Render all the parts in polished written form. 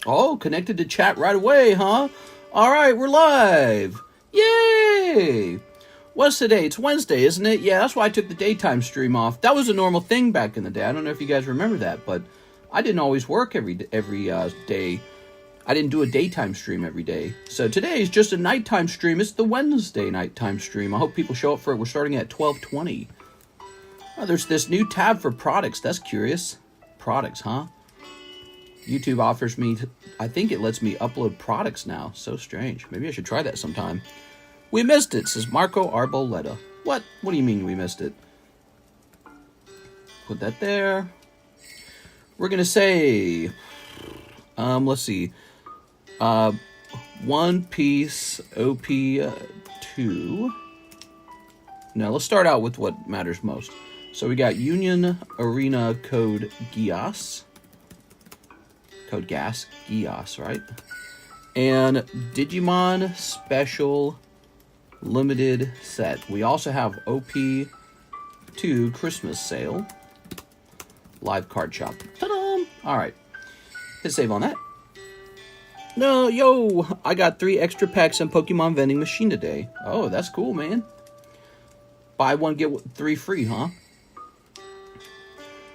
Oh, connected to chat right away, huh? All right, we're live. Yay! What's today? It's Wednesday, isn't it? Yeah, that's why I took the daytime stream off. That was a normal thing back in the day. I don't know if you guys remember that, but I didn't always work every day. I didn't do a daytime stream every day. So today is just a nighttime stream. It's the Wednesday nighttime stream. I hope people show up for it. We're starting at 12:20. Oh, there's this new tab for products. That's curious. Products, huh? YouTube offers me, I think it lets me upload products now. So strange. Maybe I should try that sometime. We missed it, says Marco Arboleta. What? What do you mean we missed it? Put that there. We're going to say, let's see. One Piece OP2. Now, let's start out with what matters most. So we got Union Arena code Geass. Code Geass, right? And Digimon Special Limited Set. We also have OP2 Christmas Sale. Live card shop. Ta-da! Alright. Hit save on that. No, yo! I got 3 extra packs in Pokemon vending machine today. Oh, that's cool, man. Buy one, get 3 free, huh?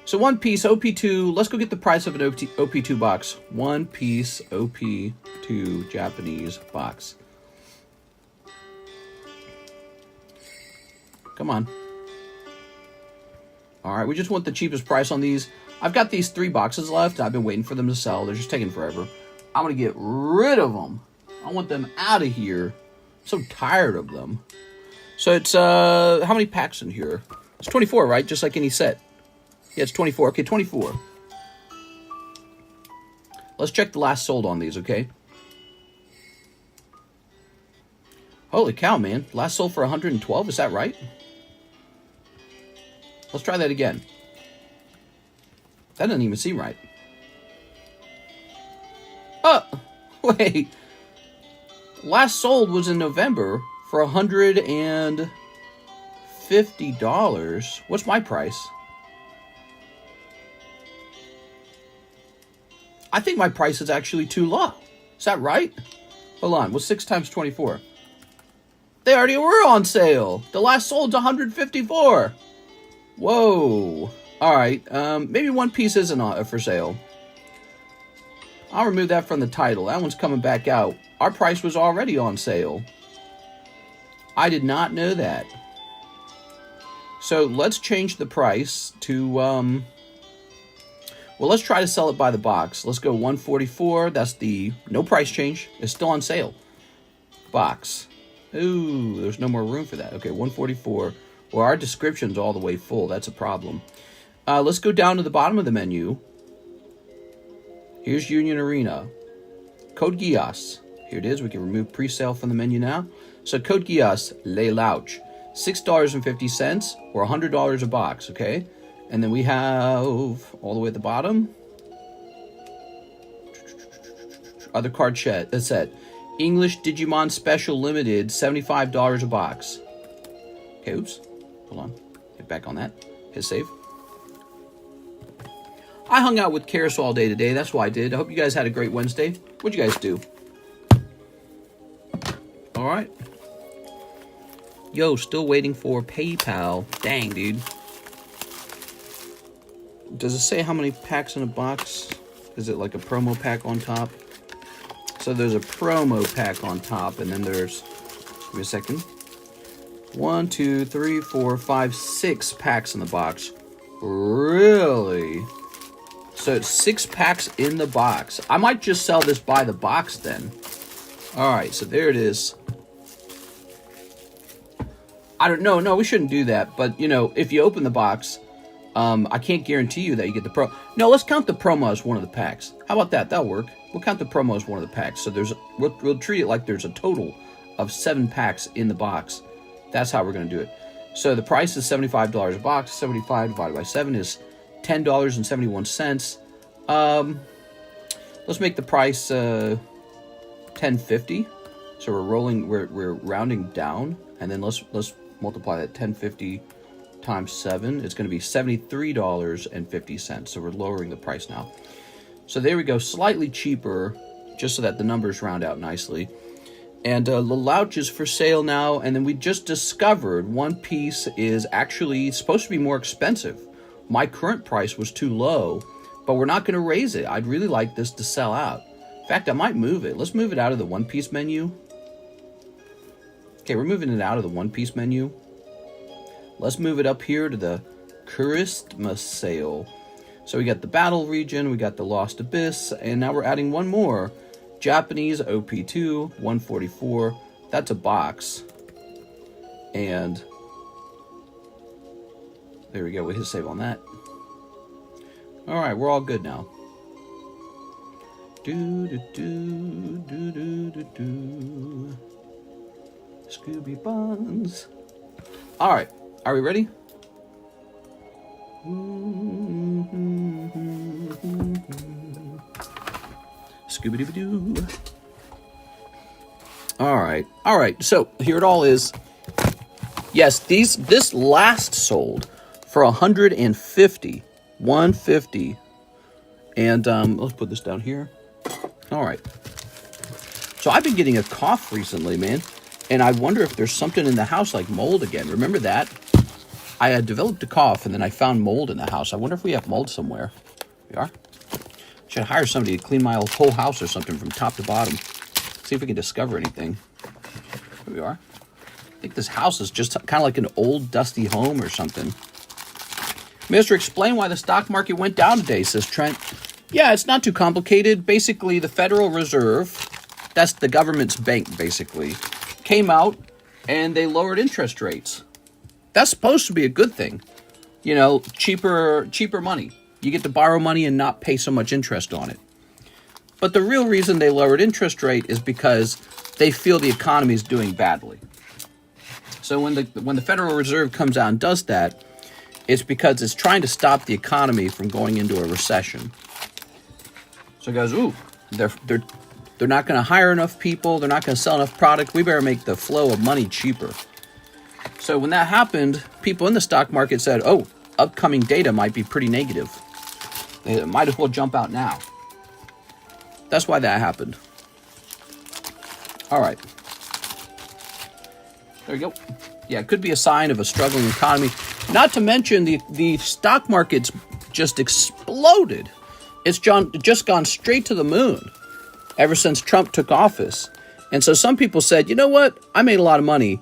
So One Piece OP2, let's go get the price of an OP2 box. One Piece OP2 Japanese box. Come on. Alright, we just want the cheapest price on these. I've got these 3 boxes left. I've been waiting for them to sell. They're just taking forever. I'm going to get rid of them. I want them out of here. I'm so tired of them. So it's, how many packs in here? It's 24, right? Just like any set. Yeah, it's 24. Okay, 24. Let's check the last sold on these, okay? Holy cow, man. Last sold for 112, is that right? Let's try that again. That doesn't even seem right. Oh, wait. Last sold was in November for $150. What's my price? I think my price is actually too low. Is that right? Hold on. What's 6 times 24? They already were on sale. The last sold's 154. Whoa. All right. Maybe One Piece isn't for sale. I'll remove that from the title. That one's coming back out. Our price was already on sale. I did not know that. So let's change the price to, well, let's try to sell it by the box. Let's go 144. That's the no price change. It's still on sale. Box. Ooh, there's no more room for that. Okay, 144. Well, our description's all the way full. That's a problem. Let's go down to the bottom of the menu. Here's Union Arena. Code Geass. Here it is. We can remove pre-sale from the menu now. So code Geass, Le Louch. $6.50 or $100 a box, okay? And then we have, all the way at the bottom, other card set. English Digimon Special Limited, $75 a box. Okay, oops. Hold on. Get back on that. Hit save. I hung out with Karis all day today. That's why I did. I hope you guys had a great Wednesday. What'd you guys do? All right. Yo, still waiting for PayPal. Dang, dude. Does it say how many packs in a box? Is it like a promo pack on top? So there's a promo pack on top, and then there's, give me a second. 1, 2, 3, 4, 5, 6 packs in the box. Really? So it's 6 packs in the box. I might just sell this by the box then. Alright, so there it is. I don't know. No, we shouldn't do that. But, you know, if you open the box, I can't guarantee you that you get the pro. No, let's count the promo as one of the packs. How about that? That'll work. We'll count the promo as one of the packs. So we'll treat it like there's a total of 7 packs in the box. That's how we're going to do it. So the price is $75 a box. 75 divided by 7 is $10.71. Let's make the price $10.50. So we're rounding down, and then let's multiply that $10.50 times 7. It's going to be $73.50. So we're lowering the price now. So there we go, slightly cheaper, just so that the numbers round out nicely. And the Louch is for sale now, and then we just discovered One Piece is actually supposed to be more expensive. My current price was too low, but we're not going to raise it. I'd really like this to sell out. In fact, I might move it. Let's move it out of the One Piece menu. Okay, we're moving it out of the One Piece menu. Let's move it up here to the Christmas sale. So we got the Battle region, we got the Lost Abyss, and now we're adding one more. Japanese OP2, 144. That's a box. And there we go, we hit save on that. Alright, we're all good now. Scooby Buns. Alright, are we ready? Scooby-Doo. Alright, so here it all is. Yes, this last sold for 150. 150. And let's put this down here. Alright. So I've been getting a cough recently, man. And I wonder if there's something in the house like mold again. Remember that? I had developed a cough and then I found mold in the house. I wonder if we have mold somewhere. We are? Should hire somebody to clean my whole house or something from top to bottom. See if we can discover anything. Here we are. I think this house is just kind of like an old dusty home or something. Mister, explain why the stock market went down today, says Trent. Yeah, it's not too complicated. Basically, the Federal Reserve, that's the government's bank, basically, came out and they lowered interest rates. That's supposed to be a good thing. You know, cheaper money. You get to borrow money and not pay so much interest on it. But the real reason they lowered interest rate is because they feel the economy is doing badly. So when the Federal Reserve comes out and does that, it's because it's trying to stop the economy from going into a recession. So it goes, ooh, they're not going to hire enough people. They're not going to sell enough product. We better make the flow of money cheaper. So when that happened, people in the stock market said, oh, upcoming data might be pretty negative. It might as well jump out now. That's why that happened. All right. There we go. Yeah, it could be a sign of a struggling economy. Not to mention the stock market's just exploded. It's just gone straight to the moon ever since Trump took office. And so some people said, you know what? I made a lot of money.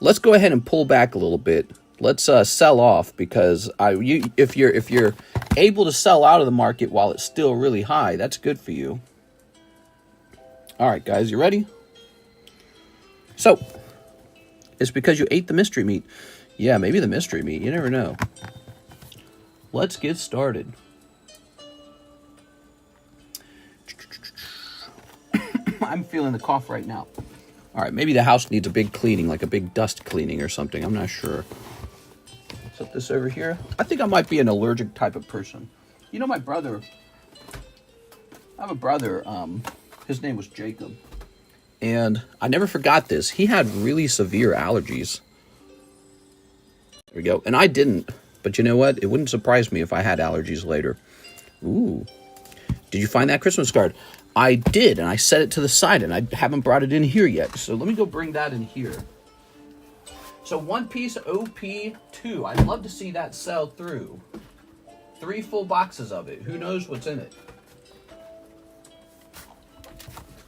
Let's go ahead and pull back a little bit. Let's sell off because if you're able to sell out of the market while it's still really high, that's good for you. All right, guys, you ready? So, it's because you ate the mystery meat. Yeah, maybe the mystery meat. You never know. Let's get started. I'm feeling the cough right now. All right, maybe the house needs a big cleaning, like a big dust cleaning or something. I'm not sure. Set this over here. I think I might be an allergic type of person. You know, my brother, I have a brother, his name was Jacob. And I never forgot this. He had really severe allergies. There we go. And I didn't. But you know what? It wouldn't surprise me if I had allergies later. Ooh. Did you find that Christmas card? I did, and I set it to the side, and I haven't brought it in here yet. So let me go bring that in here. So One Piece OP2. I'd love to see that sell through. 3 full boxes of it. Who knows what's in it?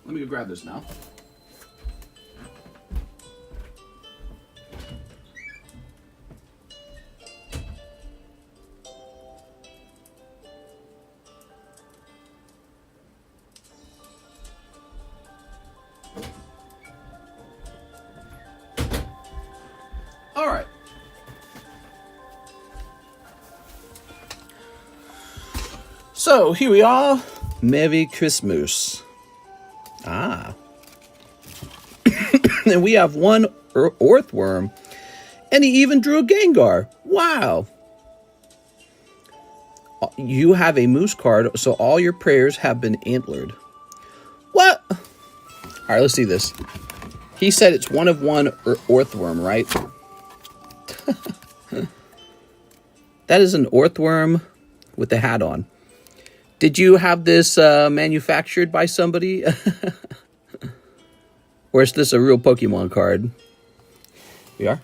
Let me go grab this now. All right. So here we are. Merry Christmas. Ah. And we have one Earthworm. And he even drew a Gengar. Wow. You have a moose card, so all your prayers have been antlered. What? All right, let's see this. He said it's one of one Earthworm, right? That is an Earthworm with the hat on. Did you have this manufactured by somebody? Or is this a real Pokemon card? We are?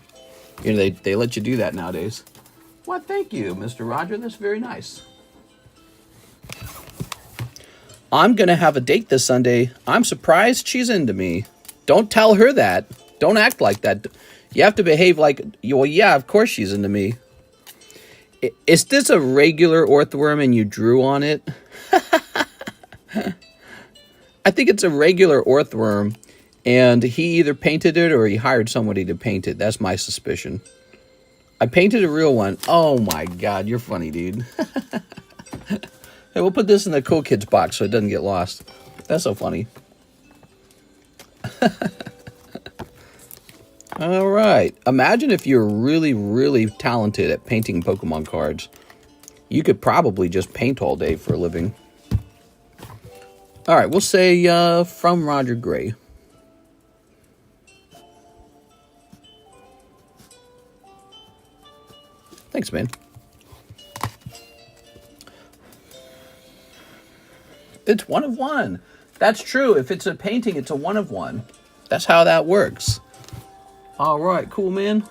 You know, they let you do that nowadays. Well, thank you, Mr. Roger. That's very nice. I'm going to have a date this Sunday. I'm surprised she's into me. Don't tell her that. Don't act like that. You have to behave like, well, yeah, of course she's into me. Is this a regular orthworm and you drew on it? I think it's a regular orthworm, and he either painted it or he hired somebody to paint it. That's my suspicion. I painted a real one. Oh my God, you're funny, dude. Hey, we'll put this in the Cool Kids box so it doesn't get lost. That's so funny. All right. Imagine if you're really, really talented at painting Pokemon cards. You could probably just paint all day for a living. All right, we'll say from Roger Gray. Thanks, man. It's one of one. That's true. If it's a painting, it's a one of one. That's how that works. All right, cool, man.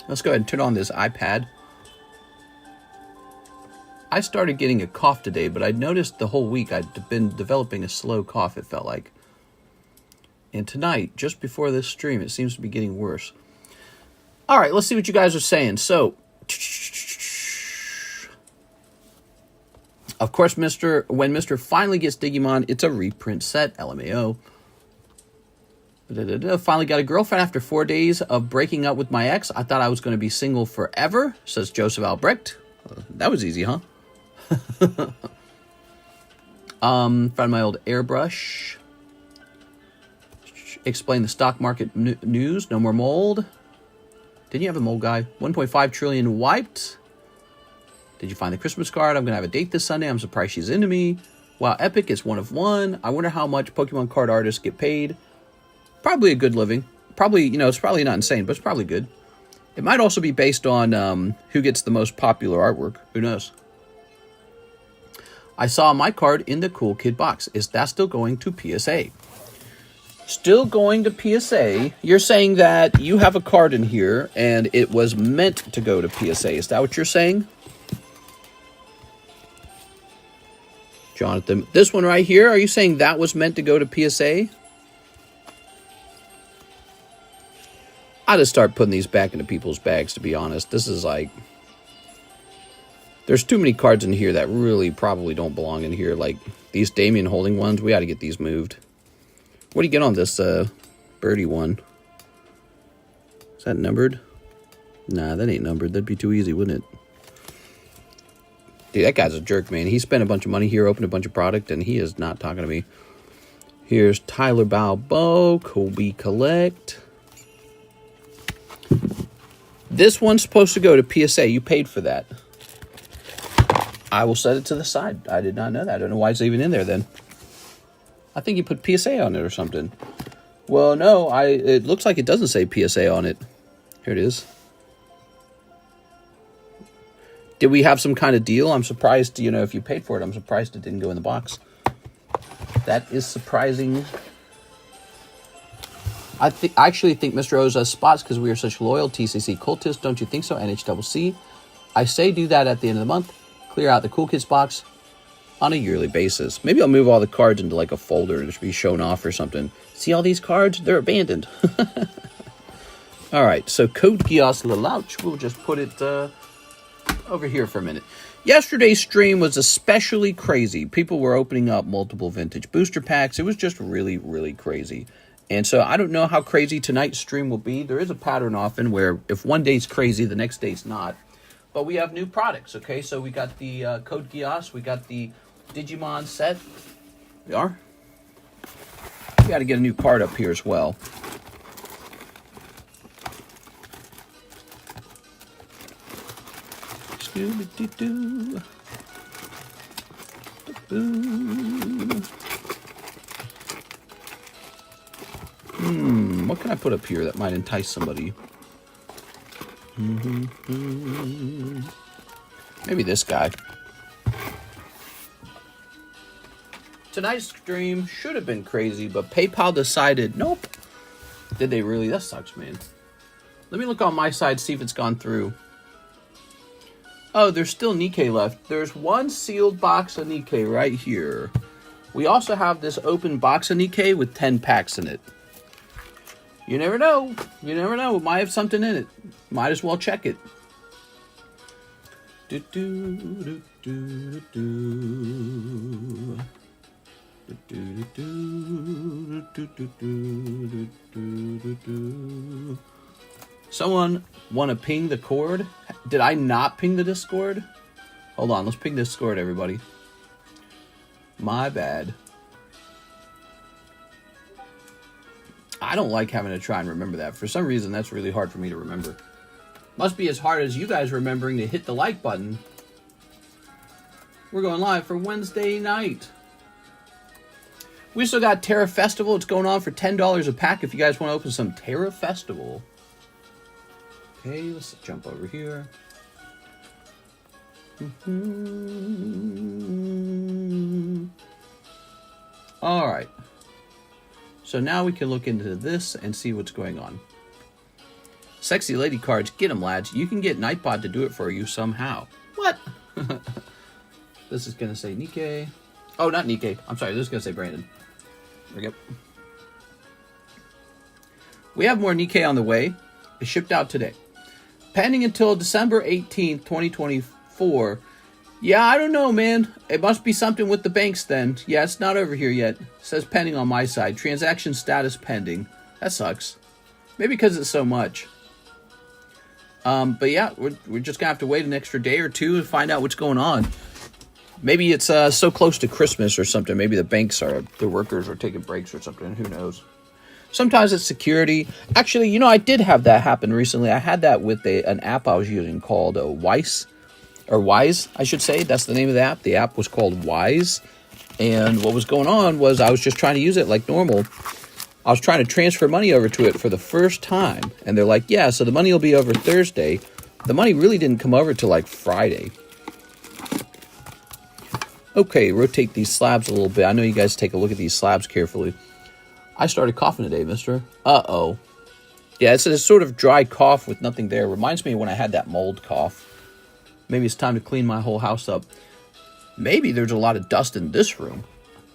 Let's go ahead and turn on this iPad. I started getting a cough today, but I noticed the whole week I'd been developing a slow cough, it felt like. And tonight, just before this stream, it seems to be getting worse. All right, let's see what you guys are saying. So, of course, when Mr. finally gets Digimon, it's a reprint set, LMAO. Finally got a girlfriend after 4 days of breaking up with my ex. I thought I was going to be single forever, says Joseph Albrecht. That was easy, huh? Found my old airbrush. Explain the stock market news. No more mold. Didn't you have a mold guy? 1.5 trillion wiped. Did you find the Christmas card? I'm going to have a date this Sunday. I'm surprised she's into me. Wow, epic. It's one of one. I wonder how much Pokemon card artists get paid. Probably a good living. Probably, you know, it's probably not insane, but it's probably good. It might also be based on who gets the most popular artwork. Who knows? I saw my card in the Cool Kid box. Is that still going to PSA? Still going to PSA? You're saying that you have a card in here and it was meant to go to PSA. Is that what you're saying? Jonathan, this one right here, are you saying that was meant to go to PSA? I just start putting these back into people's bags, to be honest. This is like... There's too many cards in here that really probably don't belong in here. Like these Damien holding ones, we got to get these moved. What do you get on this birdie one? Is that numbered? Nah, that ain't numbered. That'd be too easy, wouldn't it? Dude, that guy's a jerk, man. He spent a bunch of money here, opened a bunch of product, and he is not talking to me. Here's Tyler Balbo, Kobe Collect. This one's supposed to go to PSA. You paid for that. I will set it to the side. I did not know that. I don't know why it's even in there then. I think you put PSA on it or something. Well, no, it looks like it doesn't say PSA on it. Here it is. Did we have some kind of deal? I'm surprised, you know, if you paid for it, I'm surprised it didn't go in the box. That is surprising. I actually think Mr. O's has spots because we are such loyal TCC cultists. Don't you think so? NHCC. I say do that at the end of the month. Clear out the Cool Kids box on a yearly basis. Maybe I'll move all the cards into like a folder to be shown off or something. See all these cards? They're abandoned. All right, so Code Geass Lelouch. We'll just put it over here for a minute. Yesterday's stream was especially crazy. People were opening up multiple vintage booster packs. It was just really, really crazy. And so I don't know how crazy tonight's stream will be. There is a pattern often where if one day's crazy, the next day's not. But we have new products, okay? So we got the Code Geass. We got the Digimon set. We are. We got to get a new card up here as well. Scooby-Doo. What can I put up here that might entice somebody? Maybe this guy. Tonight's stream should have been crazy, but PayPal decided, nope. Did they really? That sucks, man. Let me look on my side, see if it's gone through. Oh, there's still Nikkei left. There's one sealed box of Nikkei right here. We also have this open box of Nikkei with 10 packs in it. You never know. You never know. It might have something in it. Might as well check it. Do do do do do. Someone want to ping the cord? Did I not ping the Discord? Hold on, let's ping Discord, everybody. My bad. I don't like having to try and remember that. For some reason, that's really hard for me to remember. Must be as hard as you guys remembering to hit the like button. We're going live for Wednesday night. We still got Terra Festival. It's going on for $10 a pack if you guys want to open some Terra Festival. Okay, let's jump over here. All right. So now we can look into this and see what's going on. Sexy lady cards. Get them, lads. You can get Nightbot to do it for you somehow. What? This is going to say Nikkei. Oh, not Nikkei. I'm sorry. This is going to say Brandon. There we go. We have more Nikkei on the way. It shipped out today. Pending until December 18th, 2024. Yeah, I don't know, man. It must be something with the banks then. Yeah, it's not over here yet. It says pending on my side. Transaction status pending. That sucks. Maybe because it's so much. But yeah, we're just going to have to wait an extra day or two and find out what's going on. Maybe it's so close to Christmas or something. Maybe the workers are taking breaks or something. Who knows? Sometimes it's security. Actually, you know, I did have that happen recently. I had that with an app I was using called Wise, I should say. That's the name of the app. The app was called Wise. And what was going on was I was just trying to use it like normal. I was trying to transfer money over to it for the first time. And they're like, yeah, so the money will be over Thursday. The money really didn't come over till like Friday. Okay, rotate these slabs a little bit. I know you guys take a look at these slabs carefully. I started coughing today, mister. Uh-oh. Yeah, it's a sort of dry cough with nothing there. Reminds me of when I had that mold cough. Maybe it's time to clean my whole house up. Maybe there's a lot of dust in this room,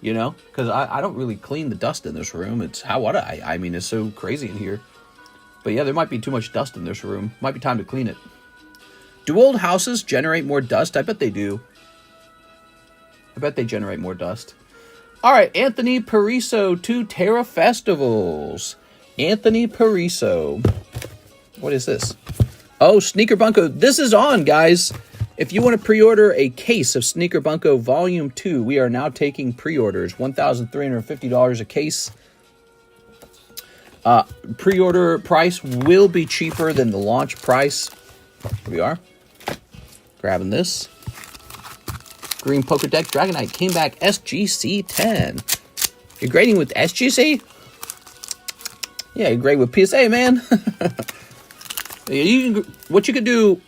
you know? Because I don't really clean the dust in this room. How would I? I mean, it's so crazy in here. But yeah, there might be too much dust in this room. Might be time to clean it. Do old houses generate more dust? I bet they do. I bet they generate more dust. All right, Anthony Pariso to Terra Festivals. Anthony Pariso. What is this? Oh, Sneaker Bunko. This is on, guys. If you want to pre-order a case of Sneaker Bunko Volume 2, we are now taking pre-orders. $1,350 a case. Pre-order price will be cheaper than the launch price. Here we are. Grabbing this. Green Poker Deck Dragonite came back SGC 10. You're grading with SGC? Yeah, you grade with PSA, man. What you could do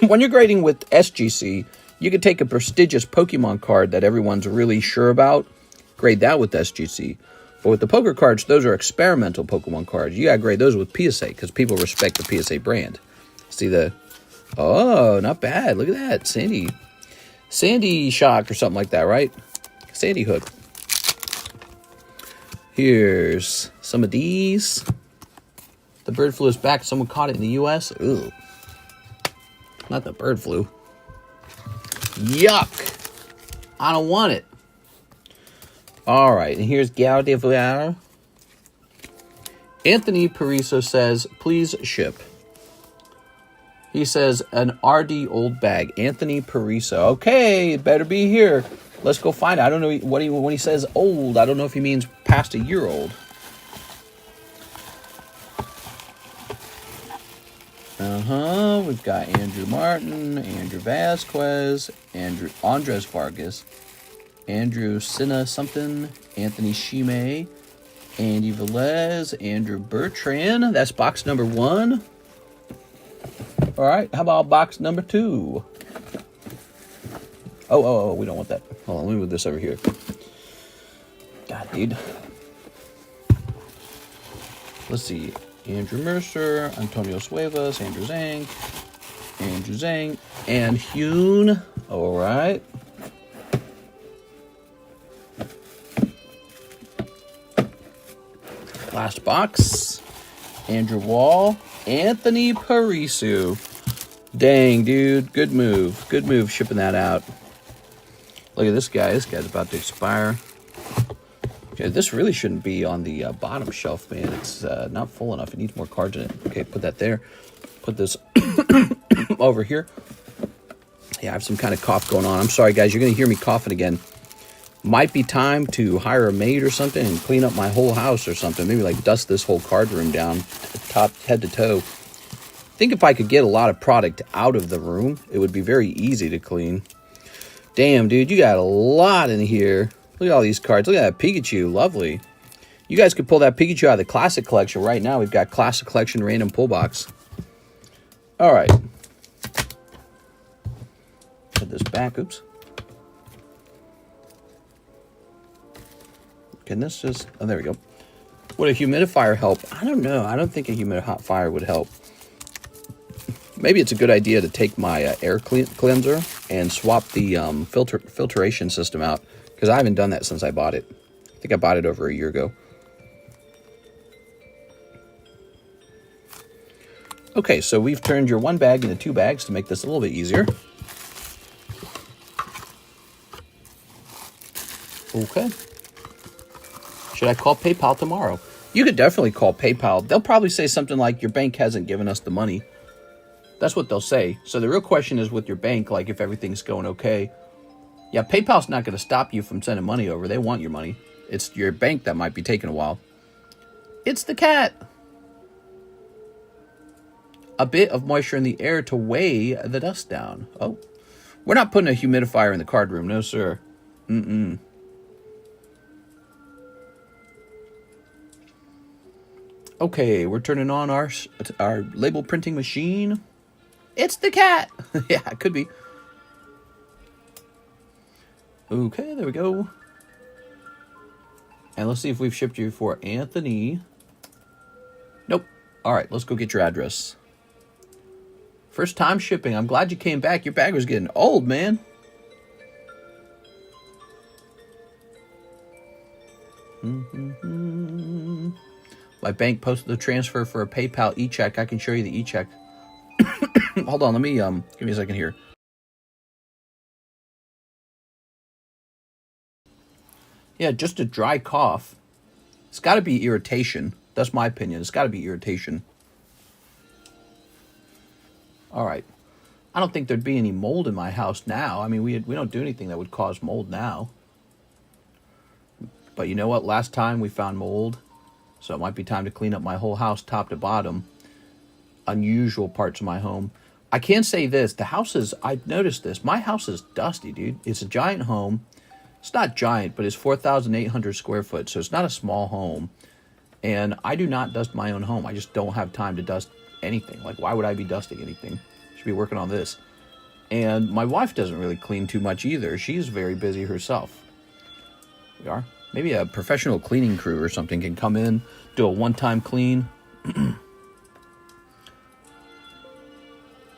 when you're grading with SGC, you could take a prestigious Pokemon card that everyone's really sure about, grade that with SGC. But with the poker cards, those are experimental Pokemon cards. You gotta grade those with PSA because people respect the PSA brand. See the... Oh, not bad. Look at that. Sandy Shock or something like that, right? Sandy Hook. Here's some of these. The bird flu is back. Someone caught it in the U.S. Ooh. Not the bird flu. Yuck. I don't want it. All right. And here's Gaudier. Anthony Pariso says, please ship. He says, an RD old bag. Anthony Pariso. Okay, it better be here. Let's go find it. I don't know when he says old. I don't know if he means past a year old. We've got Andrew Martin, Andrew Vasquez, Andres Vargas, Andrew Sinna something, Anthony Shime, Andy Velez, Andrew Bertrand. That's box number 1. All right, how about box number 2? Oh, we don't want that. Hold on, let me move this over here. need. Let's see. Andrew Mercer, Antonio Suevas, Andrew Zhang, and Hune. All right. Last box. Andrew Wall, Anthony Parisu. Dang, dude. Good move. Good move shipping that out. Look at this guy. This guy's about to expire. Okay, this really shouldn't be on the bottom shelf, man. It's not full enough. It needs more cards in it. Okay, put that there. Put this over here. Yeah, I have some kind of cough going on. I'm sorry, guys. You're going to hear me coughing again. Might be time to hire a maid or something and clean up my whole house or something. Maybe like dust this whole card room down, top, head to toe. I think if I could get a lot of product out of the room, it would be very easy to clean. Damn, dude, you got a lot in here. Look at all these cards. Look at that Pikachu. Lovely. You guys could pull that Pikachu out of the Classic Collection right now. We've got Classic Collection Random Pull Box. All right. Put this back. Oops. Can this just... Oh, there we go. Would a humidifier help? I don't know. I don't think a humidifier would help. Maybe it's a good idea to take my air cleanser and swap the filtration system out, because I haven't done that since I bought it. I think I bought it over a year ago. Okay, so we've turned your one bag into two bags to make this a little bit easier. Okay. Should I call PayPal tomorrow? You could definitely call PayPal. They'll probably say something like, your bank hasn't given us the money. That's what they'll say. So the real question is with your bank, like if everything's going okay. Yeah, PayPal's not going to stop you from sending money over. They want your money. It's your bank that might be taking a while. It's the cat. A bit of moisture in the air to weigh the dust down. Oh, we're not putting a humidifier in the card room. No, sir. Mm-mm. Okay, we're turning on our label printing machine. It's the cat. Yeah, it could be. Okay, there we go. And let's see if we've shipped you for Anthony. Nope. All right, let's go get your address. First time shipping. I'm glad you came back. Your bag was getting old, man. My bank posted the transfer for a PayPal e-check. I can show you the e-check. Hold on, let me give me a second here. Yeah, just a dry cough. It's got to be irritation. That's my opinion. It's got to be irritation. All right. I don't think there'd be any mold in my house now. I mean, we don't do anything that would cause mold now. But you know what? Last time we found mold. So it might be time to clean up my whole house top to bottom. Unusual parts of my home. I can say this. The house is... I've noticed this. My house is dusty, dude. It's a giant home. It's not giant, but it's 4,800 square foot. So it's not a small home. And I do not dust my own home. I just don't have time to dust anything. Like, why would I be dusting anything? Should be working on this. And my wife doesn't really clean too much either. She's very busy herself. We are. Maybe a professional cleaning crew or something can come in, do a one-time clean.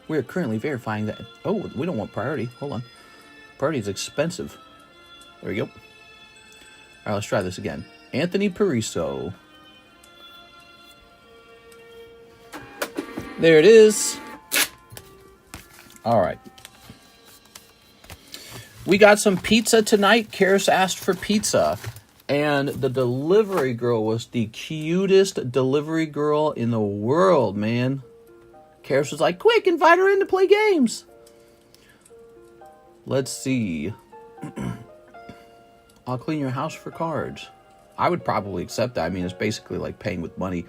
We're currently verifying that... Oh, we don't want priority. Hold on. Priority is expensive. There we go. All right, let's try this again. Anthony Pariso. There it is. All right. We got some pizza tonight. Karis asked for pizza. And the delivery girl was the cutest delivery girl in the world, man. Karis was like, quick, invite her in to play games. Let's see. I'll clean your house for cards. I would probably accept that. I mean, it's basically like paying with money.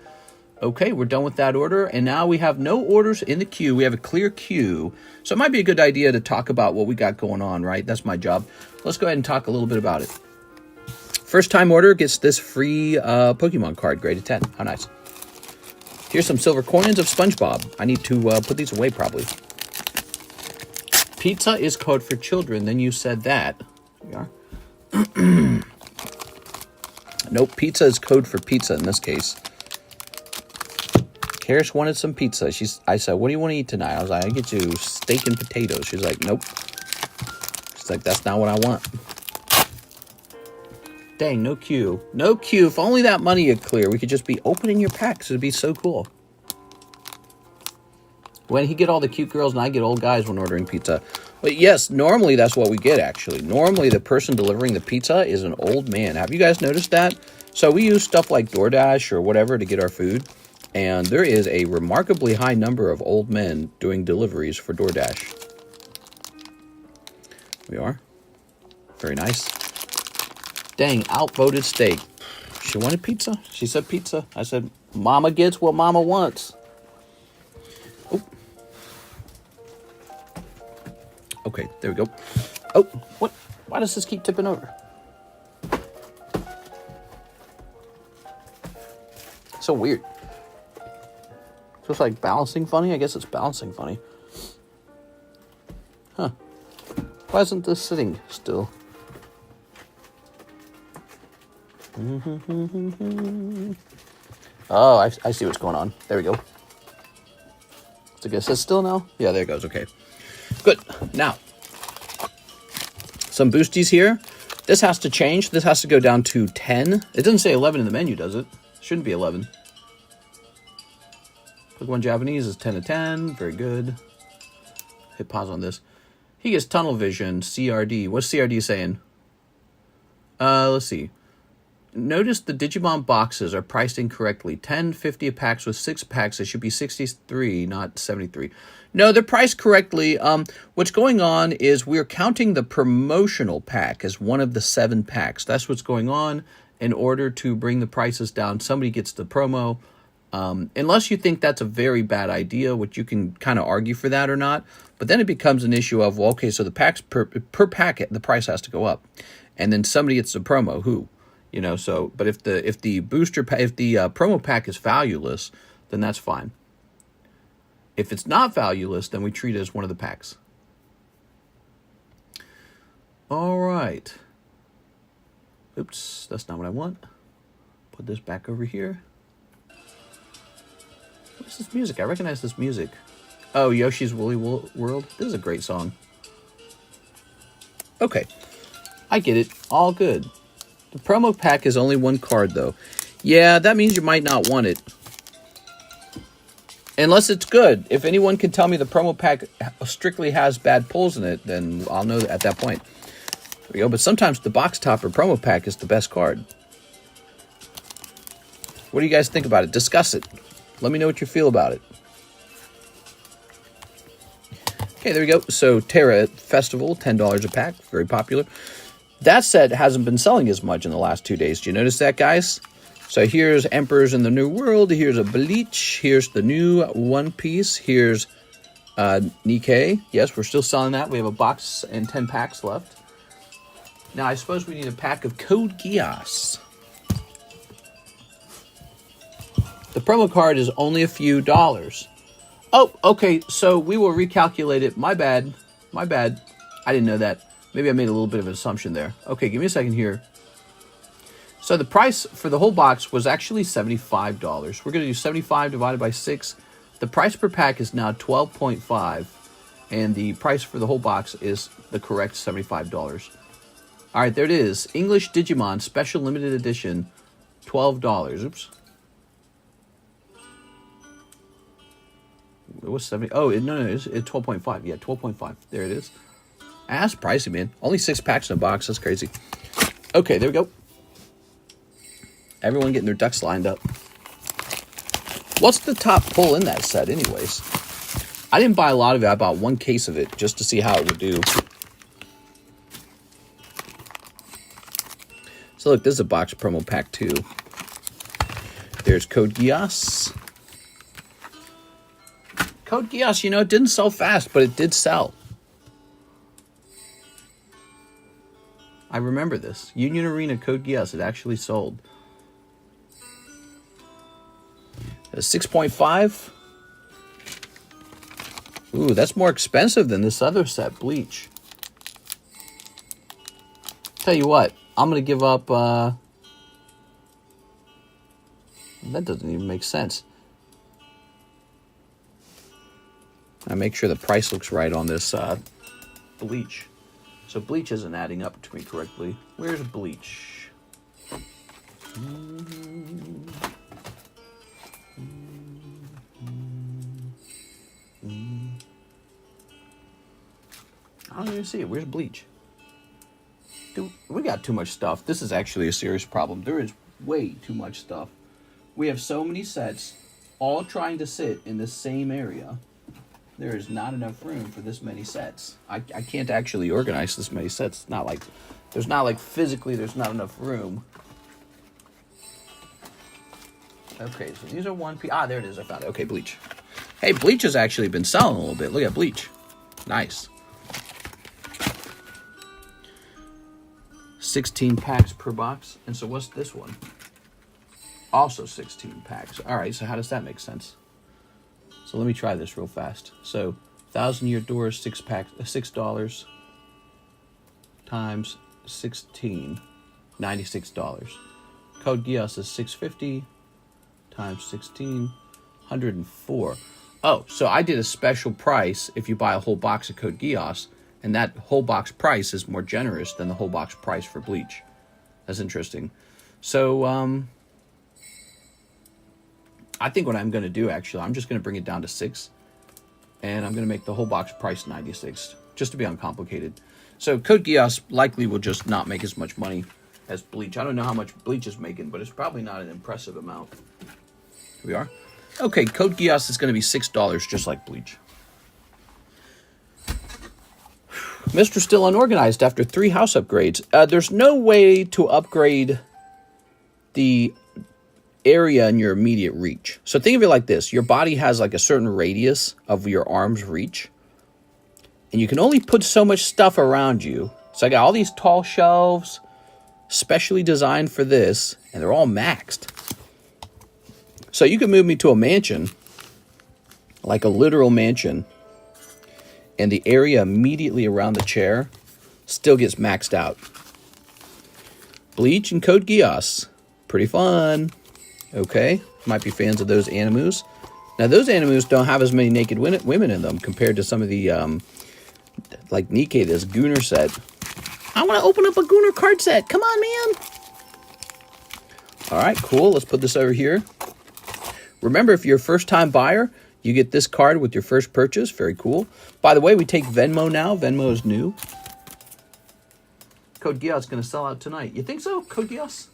Okay, we're done with that order. And now we have no orders in the queue. We have a clear queue. So it might be a good idea to talk about what we got going on, right? That's my job. Let's go ahead and talk a little bit about it. First time order gets this free Pokemon card, graded 10. How nice. Here's some silver coins of SpongeBob. I need to put these away probably. Pizza is code for children. Then you said that. Here we are. Nope, pizza is code for pizza in this case. Karis wanted some pizza. I said, what do you want to eat tonight? I was like, I get you steak and potatoes. She's like, nope. She's like, that's not what I want. Dang, no queue. No queue. If only that money would clear, we could just be opening your packs. It'd be so cool. When he get all the cute girls and I get old guys when ordering pizza. But yes, normally that's what we get, actually. Normally the person delivering the pizza is an old man. Have you guys noticed that? So we use stuff like DoorDash or whatever to get our food. And there is a remarkably high number of old men doing deliveries for DoorDash. We are. Very nice. Dang, outvoted steak. She wanted pizza. She said pizza. I said, Mama gets what Mama wants. Oh. Okay, there we go. Oh, what? Why does this keep tipping over? So weird. So it's like balancing funny? I guess it's balancing funny. Huh. Why isn't this sitting still? Oh, I see what's going on. There we go. So I guess it's still now? Yeah, there it goes. Okay. Good. Now, some boosties here. This has to change. This has to go down to 10. It doesn't say 11 in the menu, does it? Shouldn't be 11. Pokemon Japanese is 10 to 10. Very good. Hit pause on this. He gets tunnel vision, CRD. What's CRD saying? Let's see. Notice the Digimon boxes are priced incorrectly. 10.50 a packs with 6 packs. It should be 63, not 73. No, they're priced correctly. What's going on is we're counting the promotional pack as one of the 7 packs. That's what's going on. In order to bring the prices down, somebody gets the promo. Unless you think that's a very bad idea, which you can kind of argue for that or not. But then it becomes an issue of, well, okay, so the packs per packet, the price has to go up. And then somebody gets the promo. Who? You know, so, but if the promo pack is valueless, then that's fine. If it's not valueless, then we treat it as one of the packs. All right. Oops, that's not what I want. Put this back over here. What's this music? I recognize this music. Oh, Yoshi's Woolly World. This is a great song. Okay. I get it. All good. The promo pack is only 1 card, though. Yeah, that means you might not want it. Unless it's good. If anyone can tell me the promo pack strictly has bad pulls in it, then I'll know at that point. There we go. But sometimes the box topper promo pack is the best card. What do you guys think about it? Discuss it. Let me know what you feel about it. Okay, there we go. So, Terra Festival, $10 a pack. Very popular. That set hasn't been selling as much in the last 2 days. Do you notice that, guys? So here's Emperors in the New World. Here's a Bleach. Here's the new One Piece. Here's Nikkei. Yes, we're still selling that. We have a box and 10 packs left. Now, I suppose we need a pack of Code Geass. The promo card is only a few dollars. Oh, okay, so we will recalculate it. My bad. My bad. I didn't know that. Maybe I made a little bit of an assumption there. Okay, give me a second here. So the price for the whole box was actually $75. We're going to do 75 divided by 6. The price per pack is now $12.5. And the price for the whole box is the correct $75. All right, there it is. English Digimon Special Limited Edition, $12. Oops. It was 70. Oh, no, it's 12.5. Yeah, 12.5. There it is. That's pricey, man. Only 6 packs in a box. That's crazy. Okay, there we go. Everyone getting their ducks lined up. What's the top pull in that set, anyways? I didn't buy a lot of it. I bought 1 case of it just to see how it would do. So look, this is a box promo pack too. There's Code Geass. Code Geass, you know, it didn't sell fast, but it did sell. I remember this. Union Arena Code Geass, it actually sold. 6.5. Ooh, that's more expensive than this other set, Bleach. Tell you what, I'm going to give up That doesn't even make sense. I make sure the price looks right on this bleach. So bleach isn't adding up to me correctly. Where's bleach? I don't even see it. Where's bleach? Dude, we got too much stuff. This is actually a serious problem. There is way too much stuff. We have so many sets, all trying to sit in the same area. There is not enough room for this many sets. I can't actually organize this many sets. It's not like, there's not like physically there's not enough room. Okay, so these are 1P. Ah, there it is. I found it. Okay, bleach. Hey, bleach has actually been selling a little bit. Look at bleach. Nice. 16 packs per box. And so what's this one? Also 16 packs. All right, so how does that make sense? So let me try this real fast. So 1,000-year doors, 6 packs, $6 times 16, $96. Code Geass is $6.50 times 16, $104. Oh, so I did a special price if you buy a whole box of Code Geass, and that whole box price is more generous than the whole box price for bleach. That's interesting. So, I think what I'm going to do, actually, I'm just going to bring it down to 6. And I'm going to make the whole box price 96, just to be uncomplicated. So Code Geass likely will just not make as much money as bleach. I don't know how much bleach is making, but it's probably not an impressive amount. Here we are. Okay, Code Geass is going to be $6, just like bleach. Mr. Still Unorganized after 3 house upgrades. There's no way to upgrade the area in your immediate reach. So think of it like this. Your body has like a certain radius of your arm's reach. And you can only put so much stuff around you. So I got all these tall shelves, specially designed for this, and they're all maxed. So you can move me to a mansion, like a literal mansion, and the area immediately around the chair still gets maxed out. Bleach and Code Geass. Pretty fun. Okay, might be fans of those animus. Now, those animus don't have as many naked women in them compared to some of the, like Nikkei, this Gunnar set. I want to open up a Gunnar card set. Come on, man. All right, cool. Let's put this over here. Remember, if you're a first-time buyer, you get this card with your first purchase. Very cool. By the way, we take Venmo now. Venmo is new. Code Geass is going to sell out tonight. You think so, Code Geass?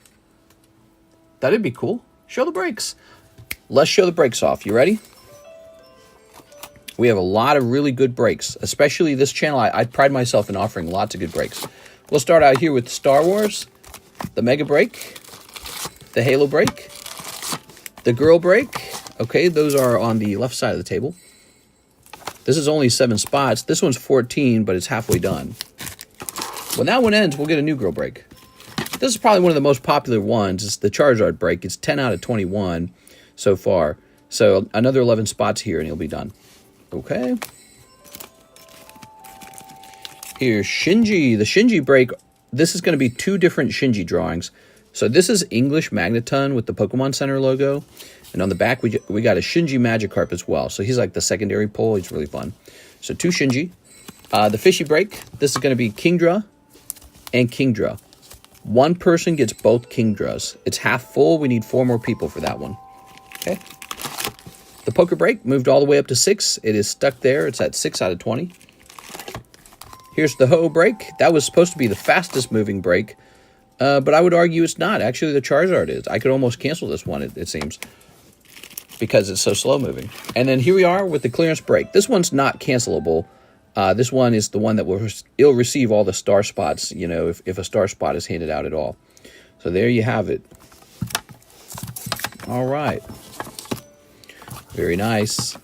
That'd be cool. Show the breaks. Let's show the breaks off. You ready? We have a lot of really good breaks, especially this channel. I pride myself in offering lots of good breaks. We'll start out here with Star Wars, the Mega Break, the Halo Break, the Girl Break. Okay, those are on the left side of the table. This is only 7 spots. This one's 14, but it's halfway done. When that one ends, we'll get a new Girl Break. This is probably one of the most popular ones. It's the Charizard break. It's 10 out of 21 so far. So another 11 spots here and he'll be done. Okay. Here's Shinji. The Shinji break. This is going to be 2 different Shinji drawings. So this is English Magneton with the Pokemon Center logo. And on the back, we got a Shinji Magikarp as well. So he's like the secondary pole. He's really fun. So 2 Shinji. The Fishy break. This is going to be Kingdra and Kingdra. One person gets both Kingdras. It's half full. We need 4 more people for that one. Okay. The Poker break moved all the way up to 6. It is stuck there. It's at 6 out of 20. Here's the Ho break. That was supposed to be the fastest moving break. But I would argue it's not. Actually, the Charizard is. I could almost cancel this one, it seems, because it's so slow moving. And then here we are with the clearance break. This one's not cancelable. This one is the one that it'll receive all the star spots, you know, if a star spot is handed out at all. So there you have it. All right. Very nice.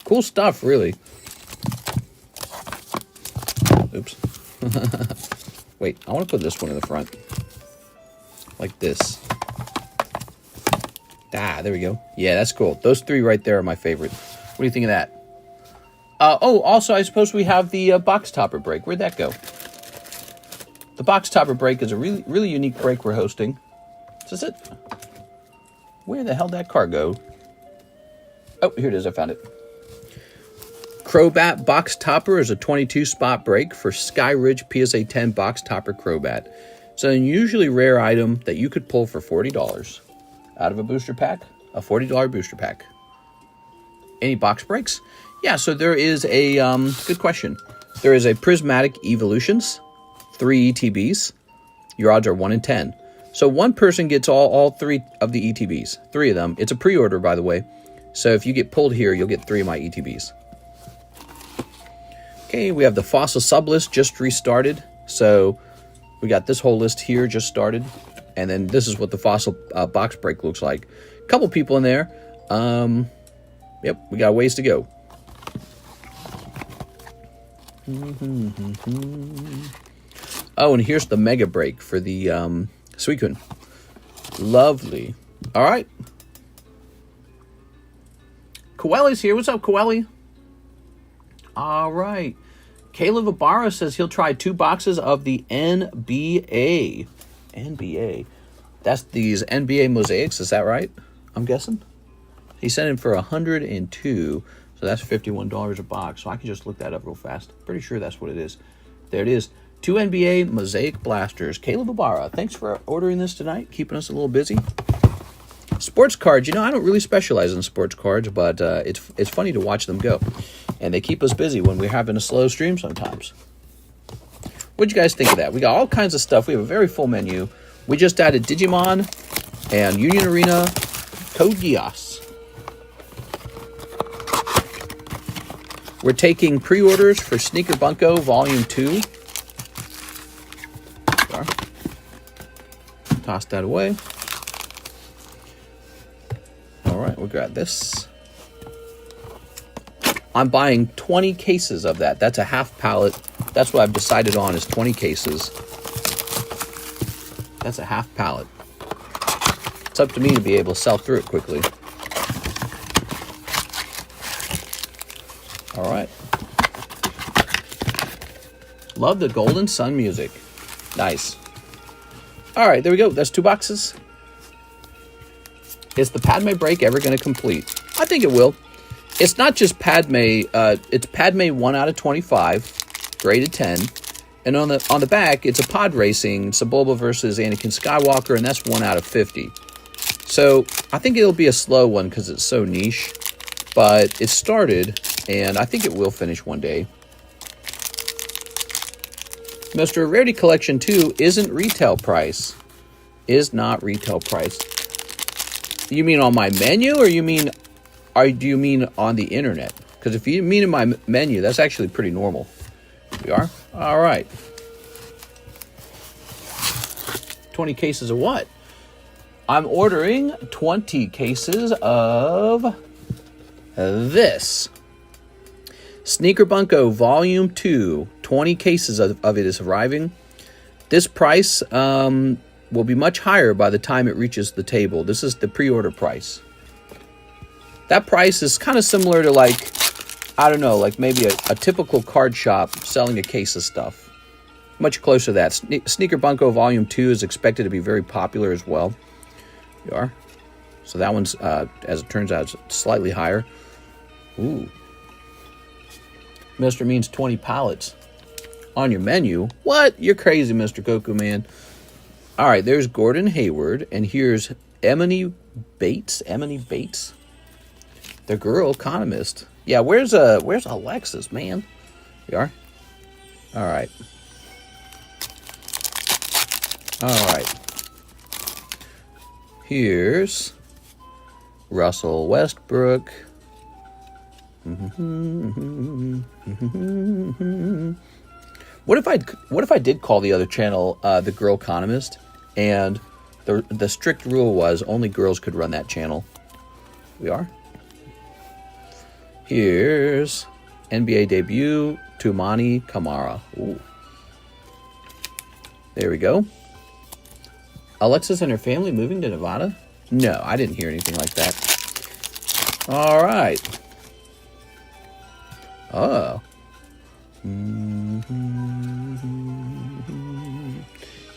Cool stuff, really. Oops. Wait, I want to put this one in the front. Like this. Ah, there we go. Yeah, that's cool. Those 3 right there are my favorite. What do you think of that? Also, I suppose we have the box topper break. Where'd that go? The box topper break is a really unique break we're hosting. Is this it? Where the hell did that car go? Oh, here it is. I found it. Crobat Box Topper is a 22 spot break for Sky Ridge PSA 10 Box Topper Crobat. It's an unusually rare item that you could pull for $40 out of a booster pack, a $40 booster pack. Any box breaks? Yeah, so there is a, good question. There is a Prismatic Evolutions, 3 ETBs. Your odds are 1 in 10. So one person gets all 3 of the ETBs, 3 of them. It's a pre-order, by the way. So if you get pulled here, you'll get 3 of my ETBs. Okay, we have the Fossil Sublist just restarted. So we got this whole list here just started. And then this is what the Fossil box break looks like. A couple people in there. Yep, we got a ways to go. Oh, and here's the mega break for the Suicune. Lovely. All right. Coelli's here. What's up, Coelli? All right. Caleb Ibarra says he'll try 2 boxes of the NBA. NBA. That's these NBA mosaics. Is that right? I'm guessing. He sent in for 102. So that's $51 a box. So I can just look that up real fast. Pretty sure that's what it is. There it is. 2 NBA mosaic blasters. Caleb Ibarra, thanks for ordering this tonight. Keeping us a little busy. Sports cards. You know, I don't really specialize in sports cards, but it's funny to watch them go. And they keep us busy when we're having a slow stream sometimes. What'd you guys think of that? We got all kinds of stuff. We have a very full menu. We just added Digimon and Union Arena Code Geass. We're taking pre-orders for Sneaker Bunko Volume 2. Toss that away. All right, we got this. I'm buying 20 cases of that. That's a half pallet. That's what I've decided on is 20 cases. That's a half pallet. It's up to me to be able to sell through it quickly. All right. Love the Golden Sun music. Nice. All right, there we go. That's 2 boxes. Is the Padme break ever going to complete? I think it will. It's not just Padme. It's Padme 1 out of 25, graded 10. And on the back, it's a pod racing, Sebulba versus Anakin Skywalker, and that's 1 out of 50. So I think it'll be a slow one because it's so niche. But it started, and I think it will finish one day. Mr. Rarity Collection 2 isn't retail price. Is not retail price. You mean on my menu, or do you mean on the internet? Because if you mean in my menu, that's actually pretty normal. Here we are. All right. 20 cases of what? I'm ordering 20 cases of this. Sneaker Bunko Volume 2. 20 cases of it is arriving. This price will be much higher by the time it reaches the table. This is the pre-order price. That price is kind of similar to, like, I don't know, like maybe a typical card shop selling a case of stuff. Much closer to that. Sneaker Bunko Volume 2 is expected to be very popular as well. You are. So that one's, as it turns out, slightly higher. Ooh. Mr. means 20 pallets on your menu. What? You're crazy, Mr. Goku Man. All right, there's Gordon Hayward, and here's Emily Bates. Emily Bates, the girl economist. Yeah, where's Alexis, man? You are. All right. All right. Here's Russell Westbrook. What if I did call the other channel the Girl Economist, and the strict rule was only girls could run that channel? We are. Here's NBA debut Tumani Kamara. Ooh. There we go. Alexis and her family moving to Nevada? No, I didn't hear anything like that. All right. Oh.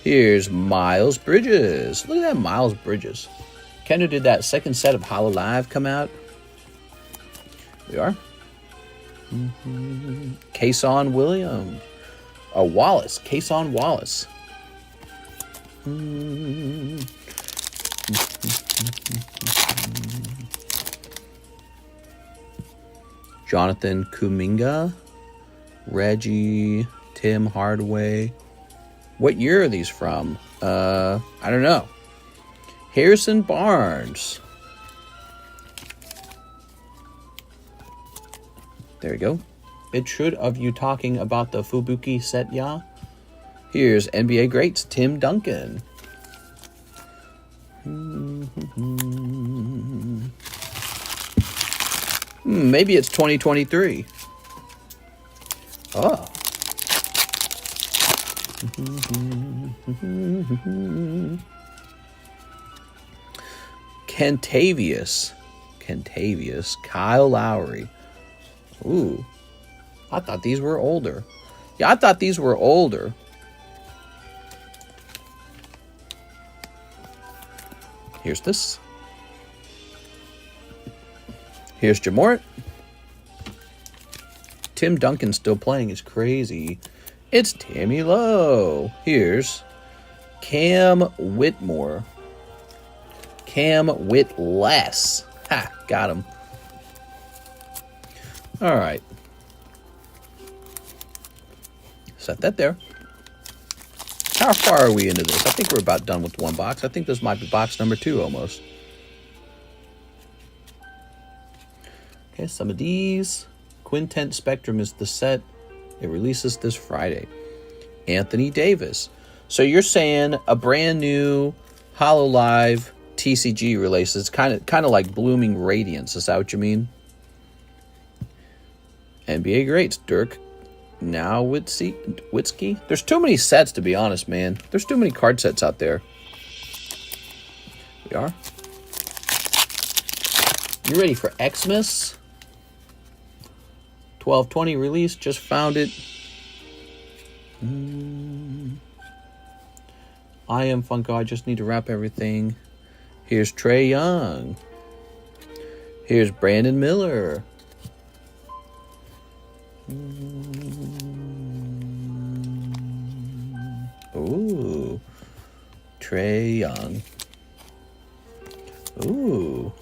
Here's Miles Bridges. Look at that, Miles Bridges. Kendo, did that second set of Hollow Live come out? We are. Kason William. Oh, Wallace. Kason Wallace. Jonathan Kuminga. Reggie. Tim Hardaway. What year are these from? I don't know. Harrison Barnes. There we go. It should of you talking about the Fubuki set, yeah? Here's NBA greats, Tim Duncan. Maybe it's 2023. Oh. Kentavious, Kyle Lowry. Ooh, I thought these were older. Yeah, I thought these were older. Here's this. Here's Jamort. Tim Duncan still playing is crazy. It's Tammy Lowe. Here's Cam Whitmore. Cam Whitless. Ha, got him. All right. Set that there. How far are we into this? I think we're about done with one box. I think this might be box number 2 almost. Okay, some of these. Quintet Spectrum is the set. It releases this Friday. Anthony Davis. So you're saying a brand new HoloLive TCG releases, kind of like Blooming Radiance. Is that what you mean? NBA greats, Dirk Nowitzki. There's too many sets, to be honest, man. There's too many card sets out there. We are. You ready for Xmas? 12/20 release. Just found it. I am Funko. I just need to wrap everything. Here's Trae Young. Here's Brandon Miller. Ooh. Trae Young. Ooh.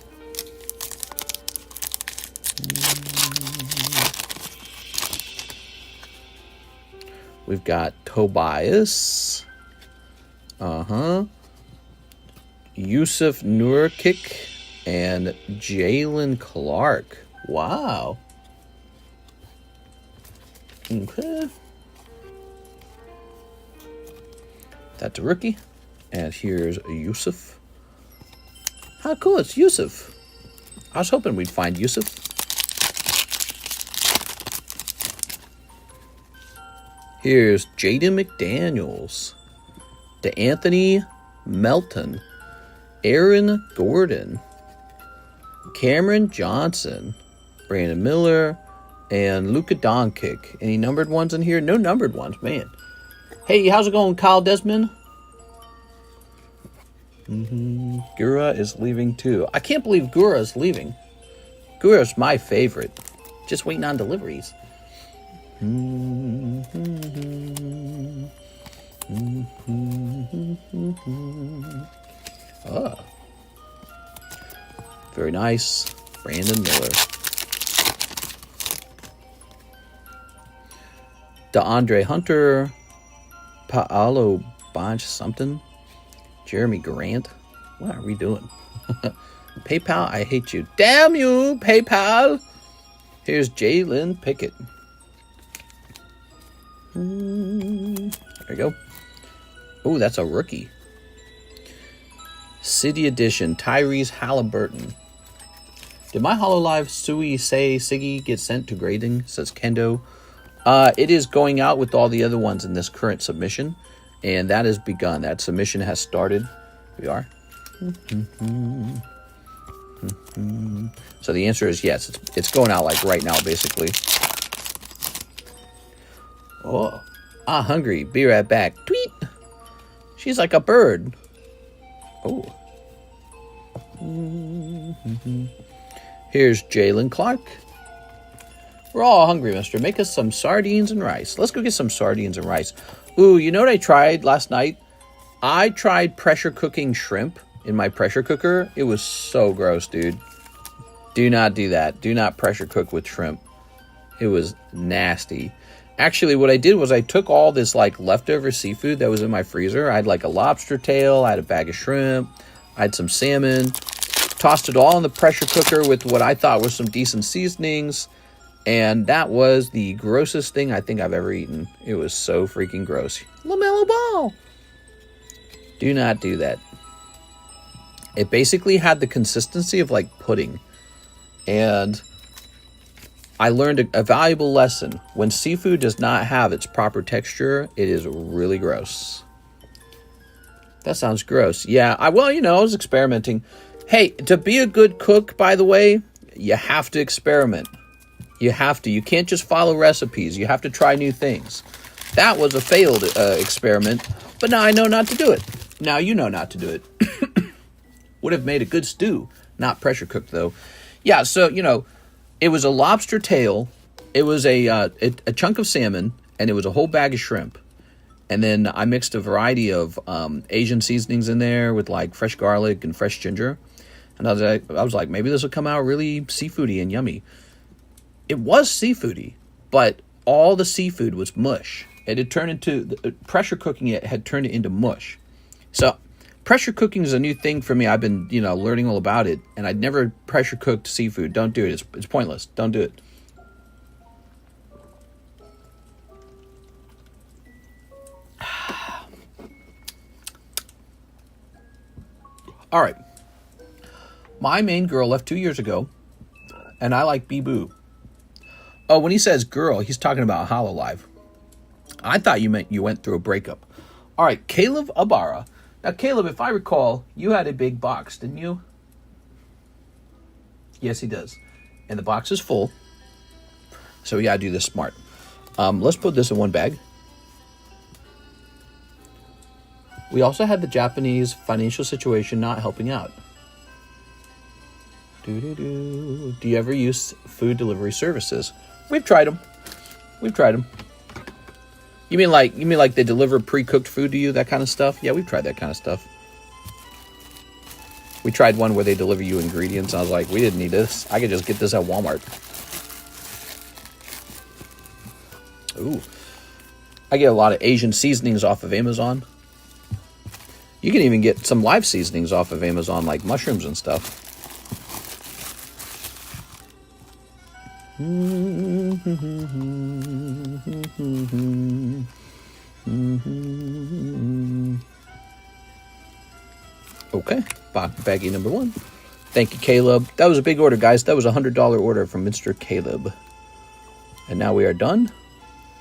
We've got Tobias. Yusuf Nurkic and Jalen Clark. Wow. Okay. That's a rookie. And here's Yusuf. How cool, it's Yusuf. I was hoping we'd find Yusuf. Here's Jaden McDaniels. DeAnthony Melton. Aaron Gordon. Cameron Johnson. Brandon Miller. And Luka Doncic. Any numbered ones in here? No numbered ones, man. Hey, how's it going, Kyle Desmond? Gura is leaving too. I can't believe Gura is leaving. Gura's my favorite. Just waiting on deliveries. Oh. Very nice. Brandon Miller. DeAndre Hunter. Paolo Bonch something. Jeremy Grant. What are we doing? PayPal, I hate you. Damn you, PayPal. Here's Jalen Pickett. There we go. Oh, that's a rookie. City Edition, Tyrese Halliburton. Did my HoloLive Sui say Siggy get sent to grading? Says Kendo. It is going out with all the other ones in this current submission. And that has begun. That submission has started. We are. So the answer is yes. It's going out like right now, basically. Oh. Hungry. Be right back. Tweet. She's like a bird. Oh. Here's Jalen Clark. We're all hungry, mister. Make us some sardines and rice. Let's go get some sardines and rice. Ooh, you know what I tried last night? I tried pressure cooking shrimp in my pressure cooker. It was so gross, dude. Do not do that. Do not pressure cook with shrimp. It was nasty. Actually, what I did was I took all this like leftover seafood that was in my freezer. I had like a lobster tail. I had a bag of shrimp. I had some salmon. Tossed it all in the pressure cooker with what I thought was some decent seasonings. And that was the grossest thing I think I've ever eaten. It was so freaking gross. LaMelo Ball. Do not do that. It basically had the consistency of like pudding. And I learned a valuable lesson. When seafood does not have its proper texture, it is really gross. That sounds gross. Yeah, I was experimenting. Hey, to be a good cook, by the way, you have to experiment. You have to. You can't just follow recipes. You have to try new things. That was a failed experiment, but now I know not to do it. Now you know not to do it. Would have made a good stew. Not pressure cooked, though. Yeah, so, it was a lobster tail, it was a chunk of salmon, and it was a whole bag of shrimp. And then I mixed a variety of Asian seasonings in there with like fresh garlic and fresh ginger. And I was like, maybe this will come out really seafoody and yummy. It was seafoody, but all the seafood was mush. It had turned into, pressure cooking it had turned it into mush. So pressure cooking is a new thing for me. I've been, learning all about it, and I'd never pressure cooked seafood. Don't do it. It's pointless. Don't do it. All right. My main girl left 2 years ago, and I like Bee-Boo. Oh, when he says girl, he's talking about Hololive. I thought you meant you went through a breakup. All right, Caleb Ibarra. Now, Caleb, if I recall, you had a big box, didn't you? Yes, he does. And the box is full. So we got to do this smart. Let's put this in one bag. We also had the Japanese financial situation not helping out. Do you ever use food delivery services? We've tried them. You mean like they deliver pre-cooked food to you, that kind of stuff? Yeah, we've tried that kind of stuff. We tried one where they deliver you ingredients. I was like, we didn't need this. I could just get this at Walmart. Ooh. I get a lot of Asian seasonings off of Amazon. You can even get some live seasonings off of Amazon, like mushrooms and stuff. Okay, baggie number one. Thank you, Caleb. That was a big order, guys. That was a $100 order from Mr. Caleb. And now we are done.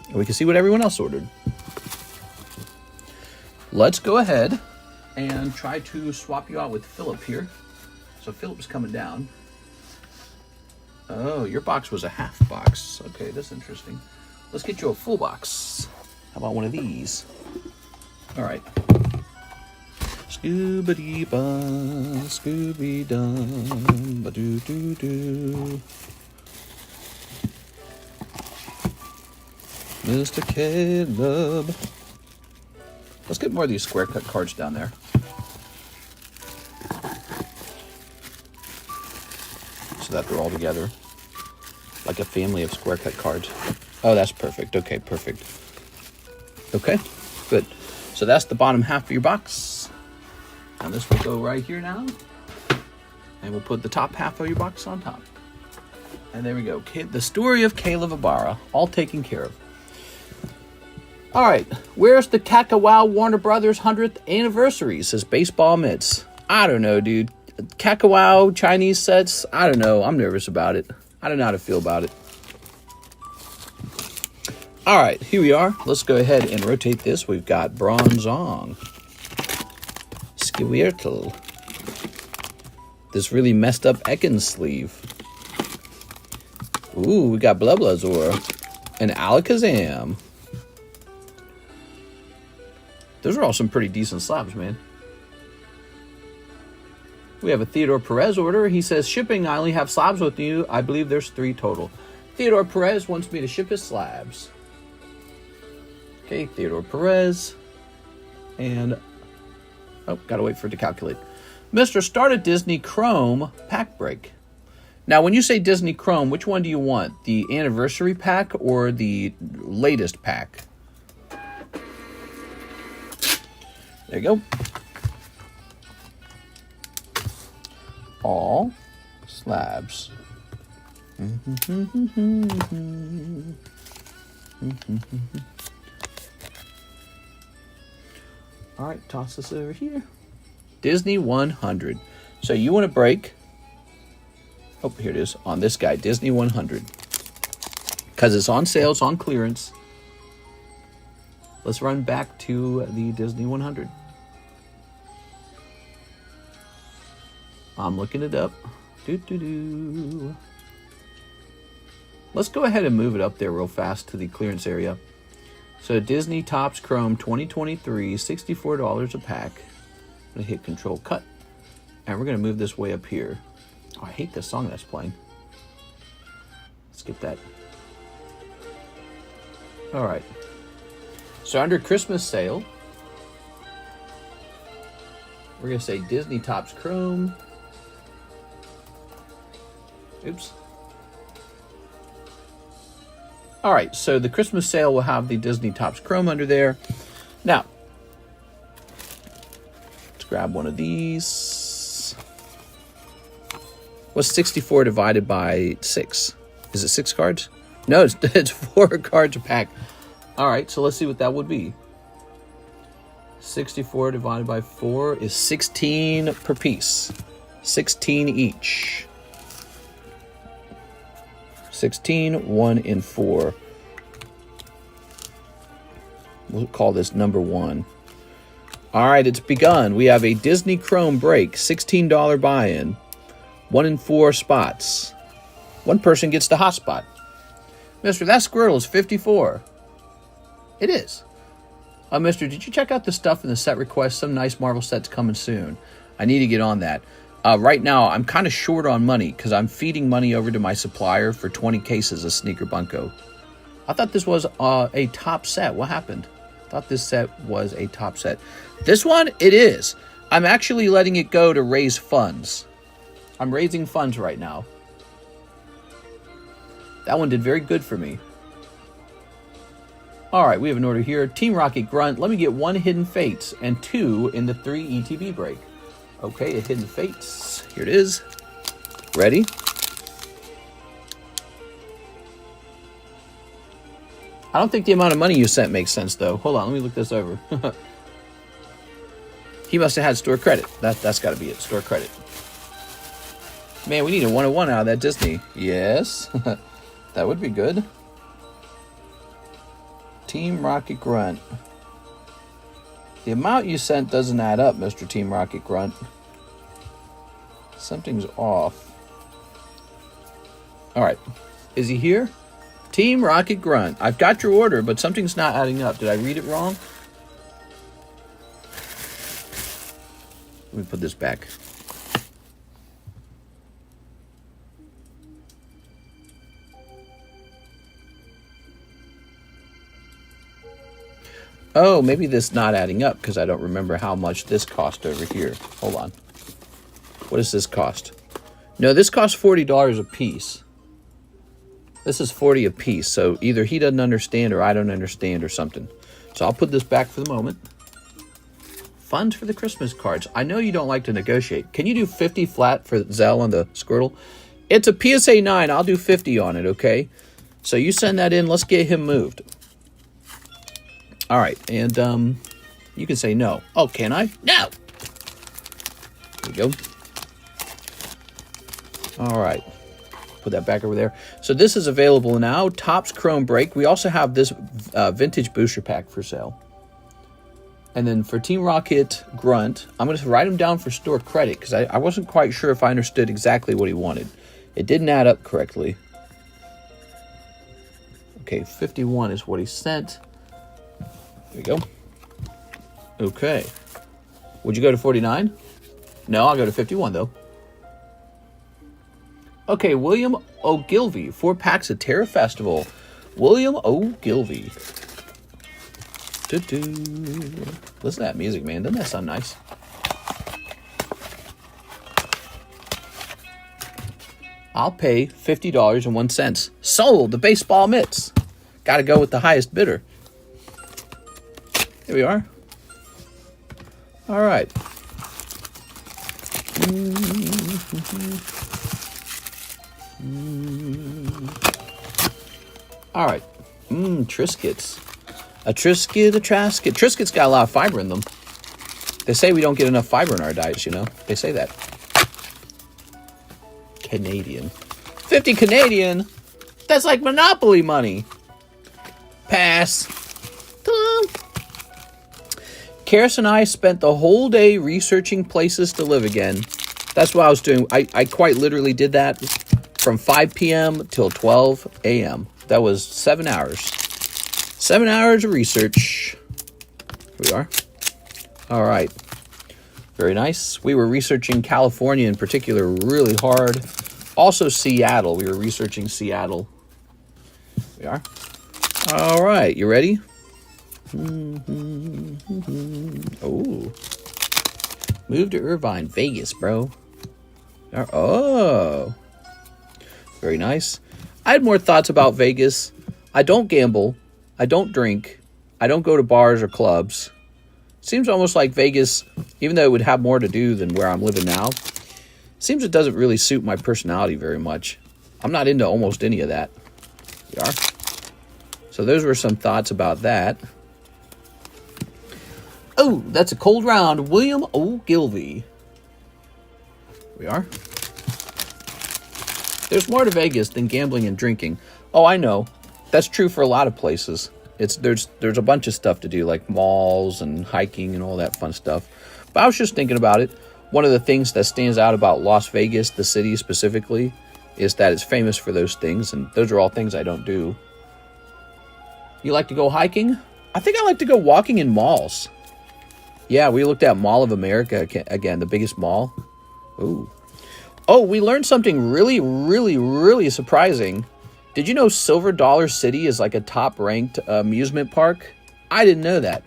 And we can see what everyone else ordered. Let's go ahead and try to swap you out with Philip here. So Philip's coming down. Oh, your box was a half box. Okay, that's interesting. Let's get you a full box. How about one of these? All right. Scooby-dee-ba, Scooby-dum, ba-doo-doo-doo. Mr. Caleb. Let's get more of these square cut cards down there. So that they're all together. Like a family of square cut cards. Oh, that's perfect. Okay, perfect. Okay, good. So that's the bottom half of your box. And this will go right here now. And we'll put the top half of your box on top. And there we go. The story of Caleb Ibarra, all taken care of. All right, where's the Kakao Warner Brothers 100th anniversary? Says baseball mitts. I don't know, dude. Kakao Chinese sets. I don't know. I'm nervous about it. I don't know how to feel about it. All right, here we are. Let's go ahead and rotate this. We've got Bronzong, Squirtle, this really messed up Ekans sleeve. Ooh, we got Blublazor and Alakazam. Those are all some pretty decent slabs, man. We have a Theodore Perez order. He says, shipping, I only have slabs with you. I believe there's 3 total. Theodore Perez wants me to ship his slabs. Okay, Theodore Perez. And, oh, gotta wait for it to calculate. Mr. Start a Disney Chrome pack break. Now, when you say Disney Chrome, which one do you want? The anniversary pack or the latest pack? There you go. All slabs. All right, toss this over here. Disney 100. So you want to break. Oh, here it is on this guy, Disney 100. Because it's on sale, it's on clearance. Let's run back to the Disney 100. I'm looking it up. Let's go ahead and move it up there real fast to the clearance area. So Disney Topps Chrome 2023, $64 a pack. I'm going to hit Control Cut. And we're going to move this way up here. Oh, I hate this song that's playing. Let's get that. All right. So under Christmas sale, we're going to say Disney Topps Chrome. Oops. All right, so the Christmas sale will have the Disney Topps Chrome under there. Now, let's grab one of these. What's 64 divided by 6? Is it 6 cards? No, it's 4 cards a pack. All right, so let's see what that would be. 64 divided by 4 is 16 per piece. 16 each. 16, 1 in 4. We'll call this number 1. All right, it's begun. We have a Disney Chrome break, $16 buy-in, 1 in 4 spots. One person gets the hot spot. Mister, that Squirtle is 54. It is. Mister, did you check out the stuff in the set request? Some nice Marvel sets coming soon. I need to get on that. Right now, I'm kind of short on money because I'm feeding money over to my supplier for 20 cases of Sneaker Bunko. I thought this was a top set. What happened? I thought this set was a top set. This one, it is. I'm actually letting it go to raise funds. I'm raising funds right now. That one did very good for me. All right, we have an order here. Team Rocket Grunt. Let me get 1 Hidden Fates and 2 in the 3 ETB break. Okay, a Hidden Fates. Here it is. Ready? I don't think the amount of money you sent makes sense, though. Hold on, let me look this over. He must have had store credit. That's got to be it, store credit. Man, we need a 101 out of that Disney. Yes, that would be good. Team Rocket Grunt. The amount you sent doesn't add up, Mr. Team Rocket Grunt. Something's off. All right. Is he here? Team Rocket Grunt. I've got your order, but something's not adding up. Did I read it wrong? Let me put this back. Oh, maybe this is not adding up because I don't remember how much this cost over here. Hold on. What does this cost? No, this costs $40 a piece. This is $40 a piece, so either he doesn't understand or I don't understand or something. So I'll put this back for the moment. Funds for the Christmas cards. I know you don't like to negotiate. Can you do 50 flat for ZELLE on the Squirtle? It's a PSA 9. I'll do 50 on it, okay? So you send that in. Let's get him moved. All right, and you can say no. Oh, can I? No! There you go. All right. Put that back over there. So this is available now. Topps Chrome Break. We also have this vintage booster pack for sale. And then for Team Rocket Grunt, I'm going to write him down for store credit because I wasn't quite sure if I understood exactly what he wanted. It didn't add up correctly. Okay, 51 is what he sent. There we go. Okay. Would you go to 49? No, I'll go to 51, though. Okay, William Ogilvy. 4 packs of Terra Festival. William Ogilvy. Listen to that music, man. Doesn't that sound nice? I'll pay $50.01. Sold the baseball mitts. Got to go with the highest bidder. Here we are. All right. All right. Triscuits. A Triscuit, a Trascuit. Triscuit's got a lot of fiber in them. They say we don't get enough fiber in our diets, you know? They say that. Canadian. 50 Canadian? That's like Monopoly money. Pass. Karis and I spent the whole day researching places to live again. That's what I was doing. I quite literally did that from 5 p.m. till 12 a.m. That was 7 hours. 7 hours of research. Here we are. All right. Very nice. We were researching California in particular really hard. Also Seattle. We were researching Seattle. Here we are. All right. You ready? Oh. Move to Irvine, Vegas, bro. Oh. Very nice. I had more thoughts about Vegas. I don't gamble. I don't drink. I don't go to bars or clubs. Seems almost like Vegas, even though it would have more to do than where I'm living now, seems it doesn't really suit my personality very much. I'm not into almost any of that. We are. So those were some thoughts about that. Oh, that's a cold round. William Ogilvy. We are. There's more to Vegas than gambling and drinking. Oh, I know. That's true for a lot of places. There's a bunch of stuff to do, like malls and hiking and all that fun stuff. But I was just thinking about it. One of the things that stands out about Las Vegas, the city specifically, is that it's famous for those things, and those are all things I don't do. You like to go hiking? I think I like to go walking in malls. Yeah, we looked at Mall of America again, the biggest mall. Ooh. Oh, we learned something really, really, really surprising. Did you know Silver Dollar City is like a top-ranked amusement park? I didn't know that.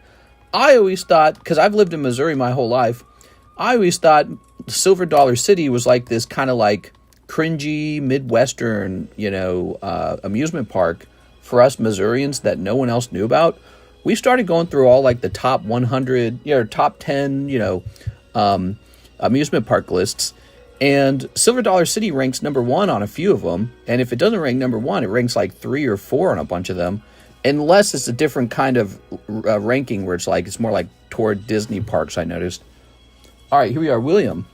I always thought, because I've lived in Missouri my whole life, I always thought Silver Dollar City was like this kind of like cringy Midwestern, amusement park for us Missourians that no one else knew about. We started going through all like the top 100, top 10, amusement park lists. And Silver Dollar City ranks number 1 on a few of them. And if it doesn't rank number 1, it ranks like 3 or 4 on a bunch of them. Unless it's a different kind of ranking where it's more like toward Disney parks, I noticed. All right, here we are. William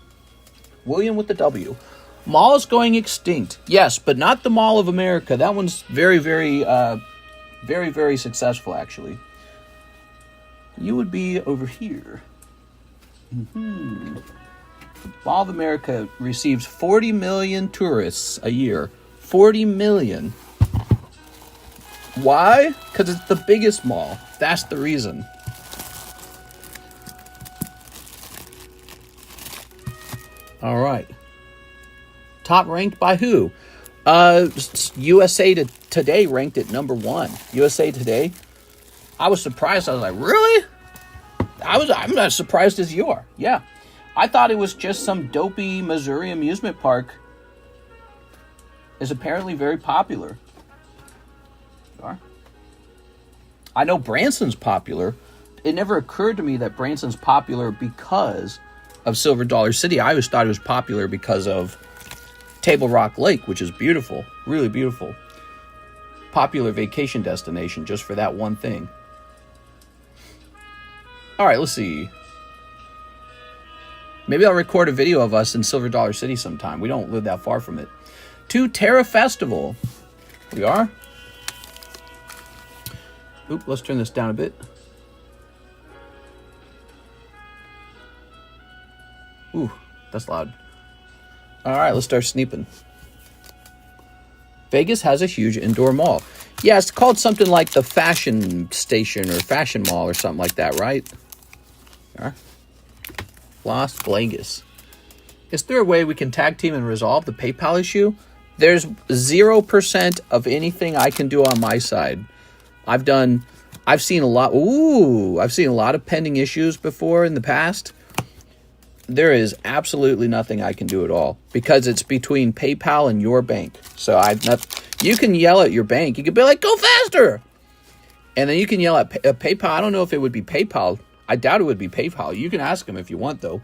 with the W. Mall is going extinct. Yes, but not the Mall of America. That one's very, very, very, very successful, actually. You would be over here. Mall of America receives 40 million tourists a year. 40 million. Why? Because it's the biggest mall. That's the reason. All right. Top ranked by who? USA Today ranked it number 1. USA Today. I was surprised. I was like, really? I'm not as surprised as you are. Yeah. I thought it was just some dopey Missouri amusement park. Is apparently very popular. I know Branson's popular. It never occurred to me that Branson's popular because of Silver Dollar City. I always thought it was popular because of Table Rock Lake, which is beautiful. Really beautiful. Popular vacation destination just for that one thing. All right, let's see. Maybe I'll record a video of us in Silver Dollar City sometime. We don't live that far from it. To Terra Festival. We are. Oop, let's turn this down a bit. Ooh, that's loud. All right, let's start sneeping. Vegas has a huge indoor mall. Yeah, it's called something like the Fashion Station or Fashion Mall or something like that, right? All right. Las Vegas. Is there a way we can tag team and resolve the PayPal issue? There's 0% of anything I can do on my side. I've seen a lot. I've seen a lot of pending issues before in the past. There is absolutely nothing I can do at all because it's between PayPal and your bank. So you can yell at your bank. You could be like, go faster. And then you can yell at PayPal. I don't know if it would be PayPal. I doubt it would be PayPal. You can ask them if you want, though.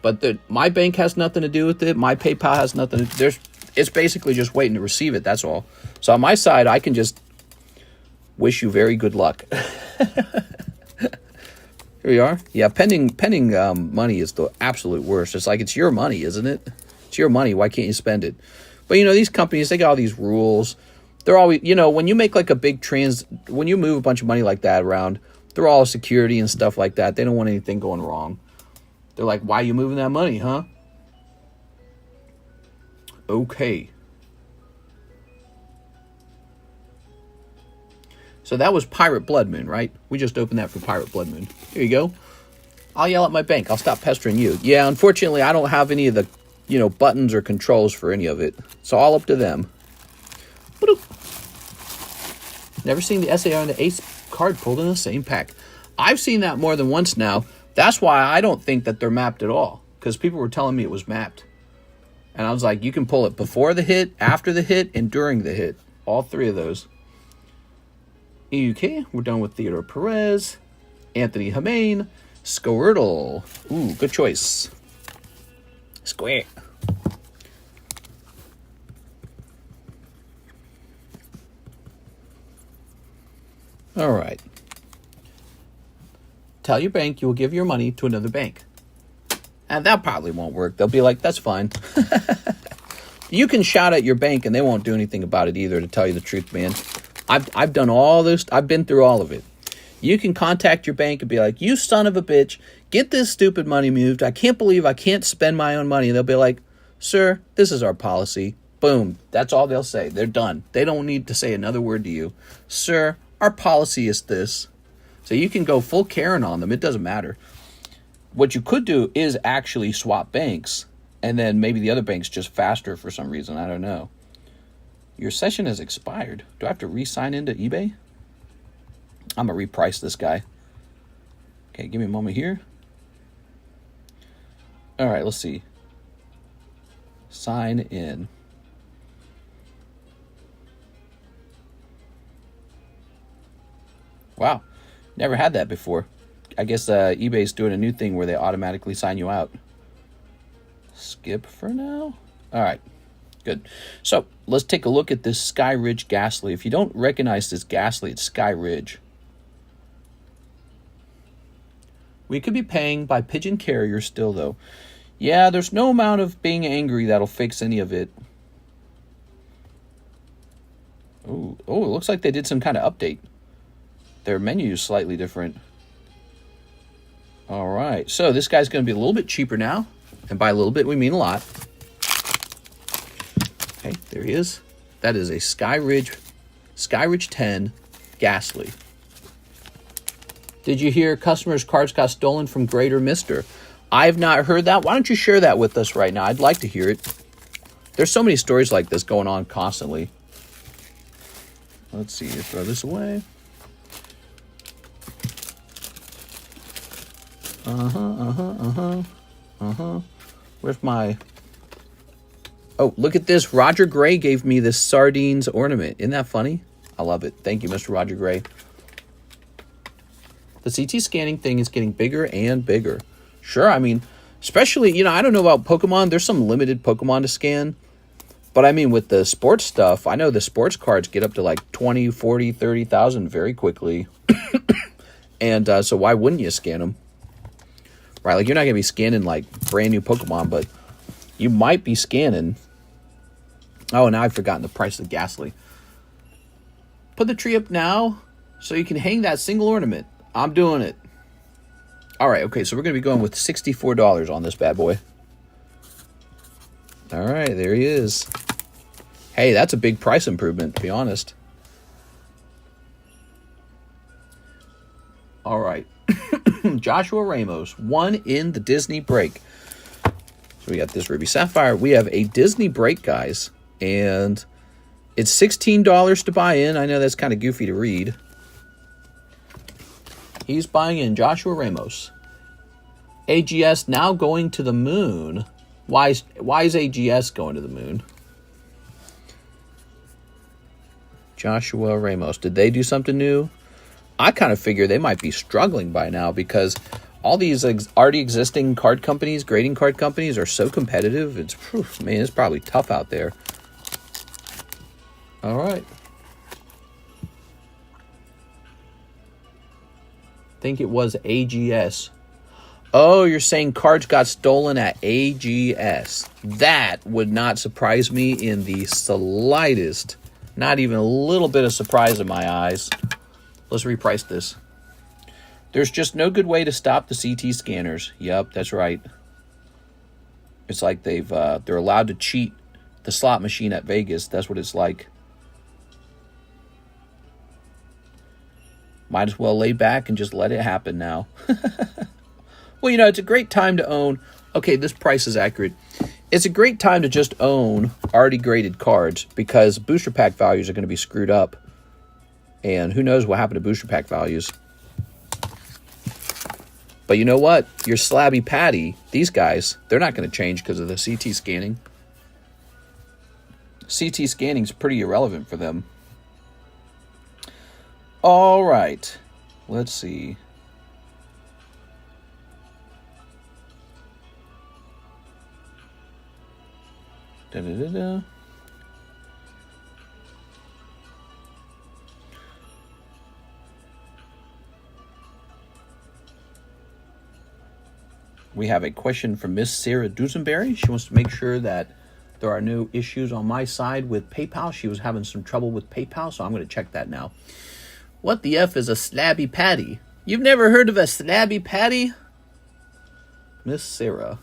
But my bank has nothing to do with it. My PayPal has nothing to do. It's basically just waiting to receive it. That's all. So on my side, I can just wish you very good luck. Here we are. Yeah, pending money is the absolute worst. It's like, it's your money, isn't it? It's your money. Why can't you spend it? But, these companies, they got all these rules. They're always, when you make like a big when you move a bunch of money like that around, they're all security and stuff like that. They don't want anything going wrong. They're like, why are you moving that money, huh? Okay. So that was Pirate Blood Moon, right? We just opened that for Pirate Blood Moon. Here you go. I'll yell at my bank. I'll stop pestering you. Yeah, unfortunately, I don't have any of the, buttons or controls for any of it. It's all up to them. Never seen the SAR and the Ace card pulled in the same pack. I've seen that more than once now. That's why I don't think that they're mapped at all. Because people were telling me it was mapped. And I was like, you can pull it before the hit, after the hit, and during the hit. All three of those. Okay, we're done with Theodore Perez, Anthony Hamain, Squirtle. Ooh, good choice. Square. All right. Tell your bank you will give your money to another bank. And that probably won't work. They'll be like, that's fine. You can shout at your bank and they won't do anything about it either, to tell you the truth, man. I've done all this. I've been through all of it. You can contact your bank and be like, you son of a bitch, get this stupid money moved. I can't believe I can't spend my own money. And they'll be like, sir, this is our policy. Boom. That's all they'll say. They're done. They don't need to say another word to you. Sir, our policy is this. So you can go full Karen on them. It doesn't matter. What you could do is actually swap banks. And then maybe the other bank's just faster for some reason. I don't know. Your session has expired. Do I have to re-sign into eBay? I'm going to reprice this guy. Okay, give me a moment here. All right, let's see. Sign in. Wow, never had that before. I guess eBay's doing a new thing where they automatically sign you out. Skip for now. All right, good. So let's take a look at this Sky Ridge Ghastly. If you don't recognize this Ghastly, it's Sky Ridge. We could be paying by pigeon carrier still, though. Yeah, there's no amount of being angry that'll fix any of it. Oh, it looks like they did some kind of update. Their menu is slightly different. All right, so this guy's going to be a little bit cheaper now. And by a little bit, we mean a lot. Okay, there he is. That is a Sky Ridge 10 Ghastly. Did you hear customers' cards got stolen from Greater Mister? I've not heard that. Why don't you share that with us right now? I'd like to hear it. There's so many stories like this going on constantly. Let's see. Throw this away. Where's my... Oh, look at this. Roger Gray gave me this sardines ornament. Isn't that funny? I love it. Thank you, Mr. Roger Gray. The CT scanning thing is getting bigger and bigger. Sure, I mean, especially, I don't know about Pokemon. There's some limited Pokemon to scan. But I mean, with the sports stuff, I know the sports cards get up to like 20, 40, 30,000 very quickly. And so why wouldn't you scan them? Right, like you're not going to be scanning like brand new Pokemon, but you might be scanning. Oh, now I've forgotten the price of the Ghastly. Put the tree up now so you can hang that single ornament. I'm doing it. All right, okay, so we're going to be going with $64 on this bad boy. All right, there he is. Hey, that's a big price improvement, to be honest. All right. Joshua Ramos, 1 in the Disney break. So we got this Ruby Sapphire. We have a Disney break, guys. And it's $16 to buy in. I know that's kind of goofy to read. He's buying in Joshua Ramos. AGS now going to the moon. Why is AGS going to the moon? Joshua Ramos. Did they do something new? I kind of figure they might be struggling by now because all these already existing card companies, grading card companies, are so competitive. It's, man, it's probably tough out there. All right. I think it was AGS. Oh, you're saying cards got stolen at AGS. That would not surprise me in the slightest. Not even a little bit of surprise in my eyes. Let's reprice this. There's just no good way to stop the CT scanners. Yep, that's right. It's like they're allowed to cheat the slot machine at Vegas. That's what it's like. Might as well lay back and just let it happen now. Well, you know, it's a great time to own. Okay, this price is accurate. It's a great time to just own already graded cards because booster pack values are going to be screwed up. And who knows what happened to booster pack values. But you know what? Your Slabby Patty, these guys, they're not going to change because of the CT scanning. CT scanning is pretty irrelevant for them. All right. Let's see. Da-da-da-da. We have a question from Miss Sarah Dusenberry. She wants to make sure that there are no issues on my side with PayPal. She was having some trouble with PayPal, so I'm going to check that now. What the F is a Slabby Patty? You've never heard of a Slabby Patty? Miss Sarah.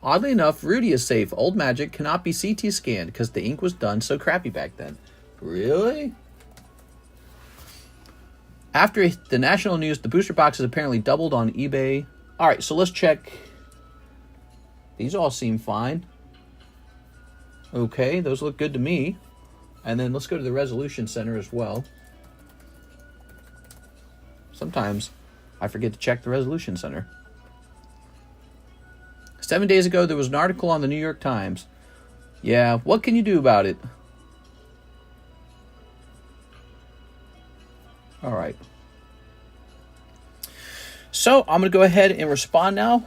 Oddly enough, Rudy is safe. Old Magic cannot be CT scanned because the ink was done so crappy back then. Really? After the national news, the booster boxes apparently doubled on eBay. All right, so let's check. These all seem fine. Okay, those look good to me. And then let's go to the resolution center as well. Sometimes I forget to check the resolution center. 7 days ago, there was an article on the New York Times. Yeah, what can you do about it? All right. So I'm going to go ahead and respond now.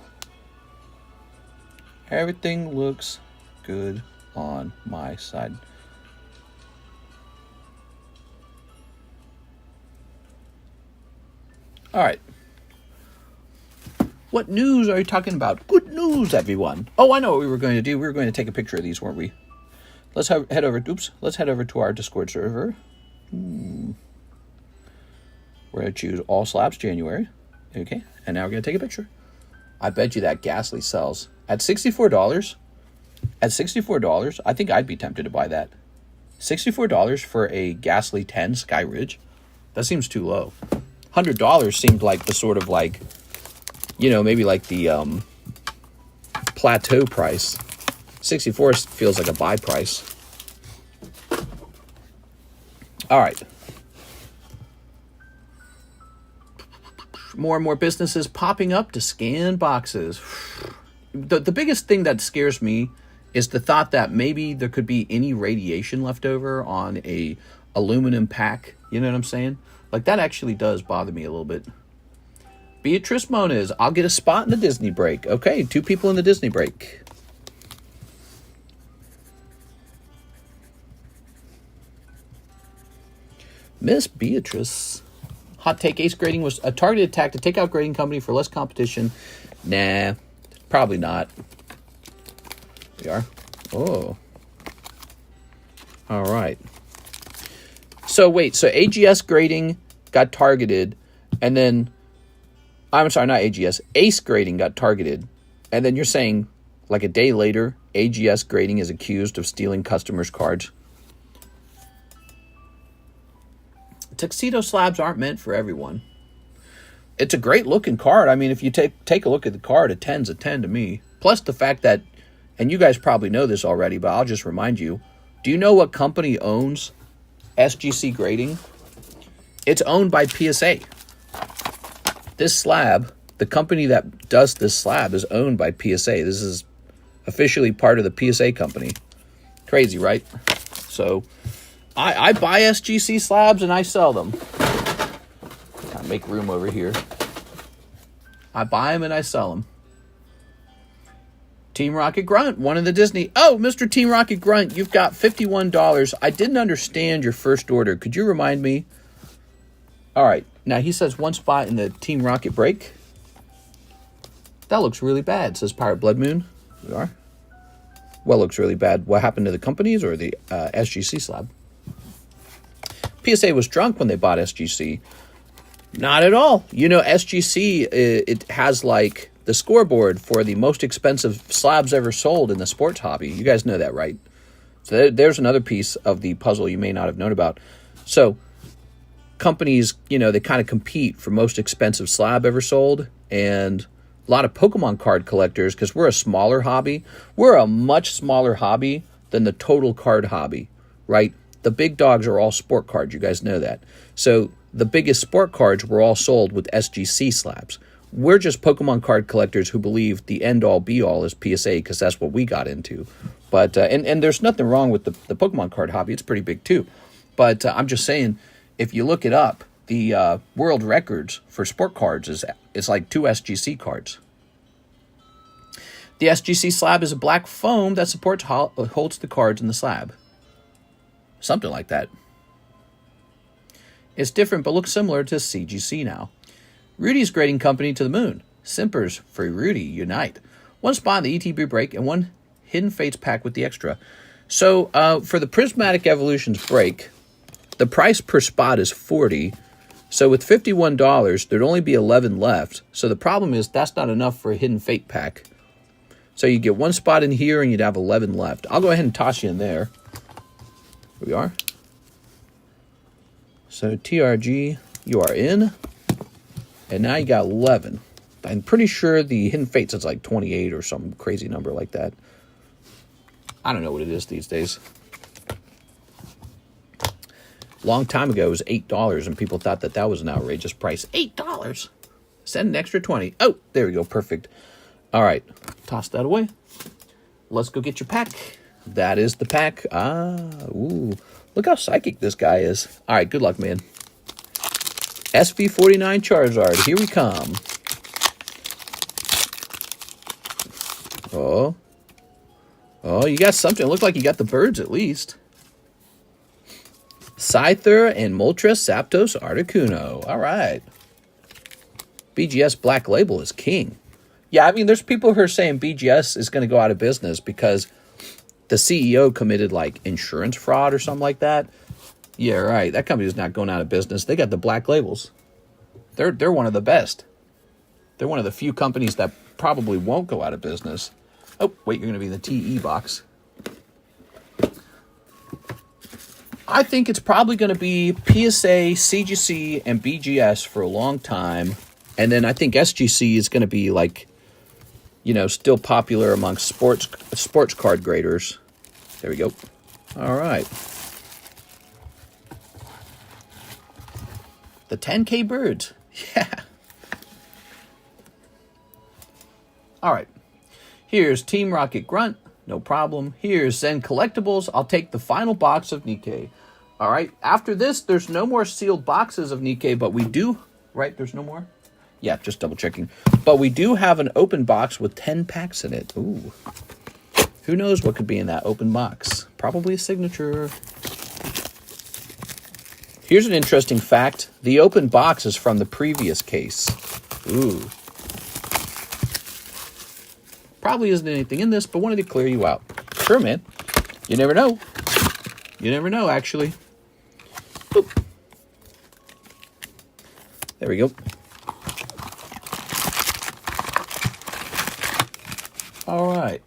Everything looks good on my side. All right. What news are you talking about? Good news, everyone. Oh, I know what we were going to do. We were going to take a picture of these, weren't we? Let's head over. Oops. Let's head over to our Discord server. We're going to choose all slabs January. Okay. And now we're going to take a picture. I bet you that Ghastly sells at $64. At $64, I think I'd be tempted to buy that. $64 for a Ghastly 10 Sky Ridge? That seems too low. $100 seemed like the sort of like, you know, maybe like the plateau price. 64 feels like a buy price. All right. More and more businesses popping up to scan boxes. The biggest thing that scares me is the thought that maybe there could be any radiation left over on a aluminum pack. You know what I'm saying? Like, that actually does bother me a little bit. Beatrice Moniz, I'll get a spot in the Disney break. Okay, 2 people in the Disney break. Miss Beatrice. Hot take, Ace Grading was a targeted attack to take out grading company for less competition. Nah, probably not. We are. Oh. All right. So wait, so AGS Grading got targeted, and then, I'm sorry, not AGS, Ace Grading got targeted, and then you're saying, like a day later, AGS Grading is accused of stealing customers' cards. Tuxedo slabs aren't meant for everyone. It's a great looking card. I mean, if you take a look at the card, a 10's a 10 to me. Plus the fact that, and you guys probably know this already, but I'll just remind you, do you know what company owns SGC grading? It's owned by PSA. This slab, the company that does this slab is owned by PSA. This is officially part of the PSA company. Crazy, right? So I buy SGC slabs and I sell them. I make room over here. I buy them and I sell them. Team Rocket Grunt, one of the Disney. Oh, Mr. Team Rocket Grunt, you've got $51. I didn't understand your first order. Could you remind me? All right. Now, he says one spot in the Team Rocket break. That looks really bad, says Pirate Blood Moon. We are. What looks really bad? What happened to the companies or the SGC slab? PSA was drunk when they bought SGC. Not at all. You know, SGC, it has like the scoreboard for the most expensive slabs ever sold in the sports hobby. You guys know that, right? So there's another piece of the puzzle you may not have known about. So companies, you know, they kind of compete for most expensive slab ever sold. And a lot of Pokemon card collectors, because we're a smaller hobby, we're a much smaller hobby than the total card hobby, right? The big dogs are all sport cards. You guys know that. So the biggest sport cards were all sold with SGC slabs. We're just Pokemon card collectors who believe the end-all be-all is PSA because that's what we got into. But and there's nothing wrong with the Pokemon card hobby. It's pretty big too. But I'm just saying, if you look it up, the world records for sport cards is like 2 SGC cards. The SGC slab is a black foam that holds the cards in the slab. Something like that. It's different but looks similar to CGC now. Rudy's grading company to the moon. Simpers for Rudy unite. One spot in the ETB break and one Hidden Fates pack with the extra. So for the Prismatic Evolutions break, the price per spot is $40. So with $51, there'd only be 11 left. So the problem is that's not enough for a Hidden Fate pack. So you get one spot in here and you'd have 11 left. I'll go ahead and toss you in there. Here we are. So TRG, you are in. And now you got 11. I'm pretty sure the Hidden Fates is like 28 or some crazy number like that. I don't know what it is these days. Long time ago, it was $8, and people thought that that was an outrageous price. $8! Send an extra 20. Oh, there we go. Perfect. All right. Toss that away. Let's go get your pack. That is the pack. Ooh. Look how psychic this guy is. All right. Good luck, man. SV49 Charizard. Here we come. Oh. Oh, you got something. It looked like you got the birds at least. Scyther and Moltres Zapdos Articuno. All right. BGS Black Label is king. Yeah, I mean, there's people who are saying BGS is going to go out of business because the CEO committed, like, insurance fraud or something like that. Yeah, right. That company's not going out of business. They got the Black Labels. They're one of the best. They're one of the few companies that probably won't go out of business. Oh, wait, you're going to be in the TE box. I think it's probably going to be PSA, CGC, and BGS for a long time. And then I think SGC is going to be like, you know, still popular amongst sports card graders. There we go. All right. The 10K birds. Yeah. All right. Here's Team Rocket Grunt. No problem. Here's Zen Collectibles. I'll take the final box of Nikkei. All right. After this, there's no more sealed boxes of Nikkei, but we do... Right? There's no more? Yeah, just double checking. But we do have an open box with 10 packs in it. Ooh. Who knows what could be in that open box? Probably a signature. Here's an interesting fact. The open box is from the previous case. Ooh. Probably isn't anything in this, but wanted to clear you out. Sure, man. You never know. You never know, actually. Boop. There we go. All right.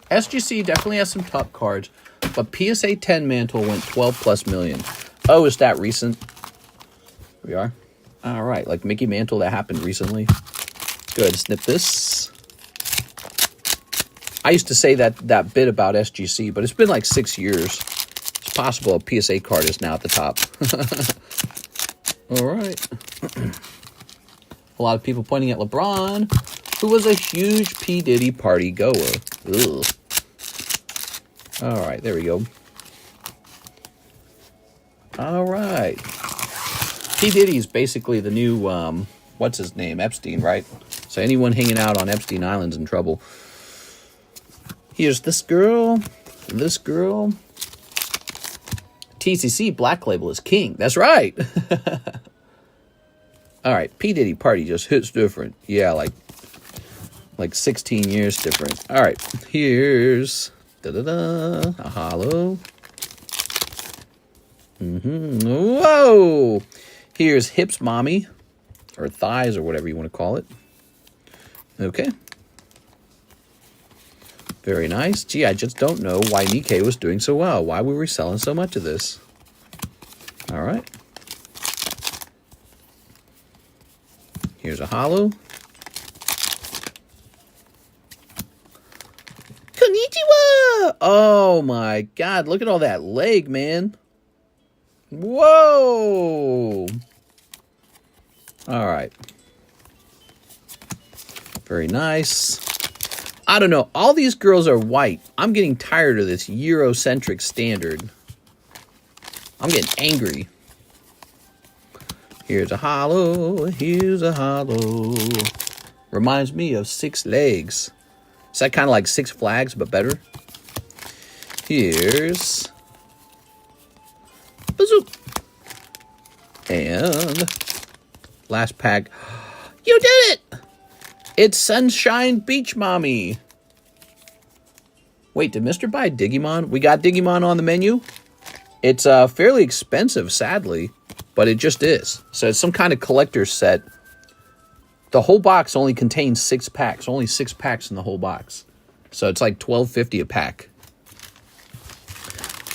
SGC definitely has some top cards, but PSA 10 Mantle went 12 plus million. Oh, is that recent? Here we are. All right, like Mickey Mantle that happened recently. go ahead and snip this. I used to say that bit about SGC, but it's been like 6 years. It's possible a PSA card is now at the top. All right. A lot of people pointing at LeBron, who was a huge P. Diddy party goer. Ugh. All right, there we go. All right. P. Diddy's basically the new, what's his name? Epstein, right? So anyone hanging out on Epstein Island's in trouble. Here's this girl, and this girl. TCC Black Label is king. That's right. All right, P. Diddy party just hits different. Yeah, like 16 years different. All right, here's a hollow. Whoa! Here's Hips Mommy, or Thighs, or whatever you want to call it. Okay. Very nice. Gee, I just don't know why Nikkei was doing so well. Why were we selling so much of this? All right. Here's a hollow. Konnichiwa! Oh my God, look at all that leg, man. Whoa! All right. Very nice. I don't know. All these girls are white. I'm getting tired of this Eurocentric standard. I'm getting angry. Here's a hollow. Here's a hollow. Reminds me of 6 legs. Is that kind of like 6 Flags, but better? Here's... Bazoop. And... last pack. You did it! It's Sunshine Beach Mommy. Wait, did Mr. buy Digimon? We got Digimon on the menu. It's fairly expensive, sadly, but it just is. So it's some kind of collector's set. The whole box only contains 6 packs. Only 6 packs in the whole box. So it's like $12.50 a pack.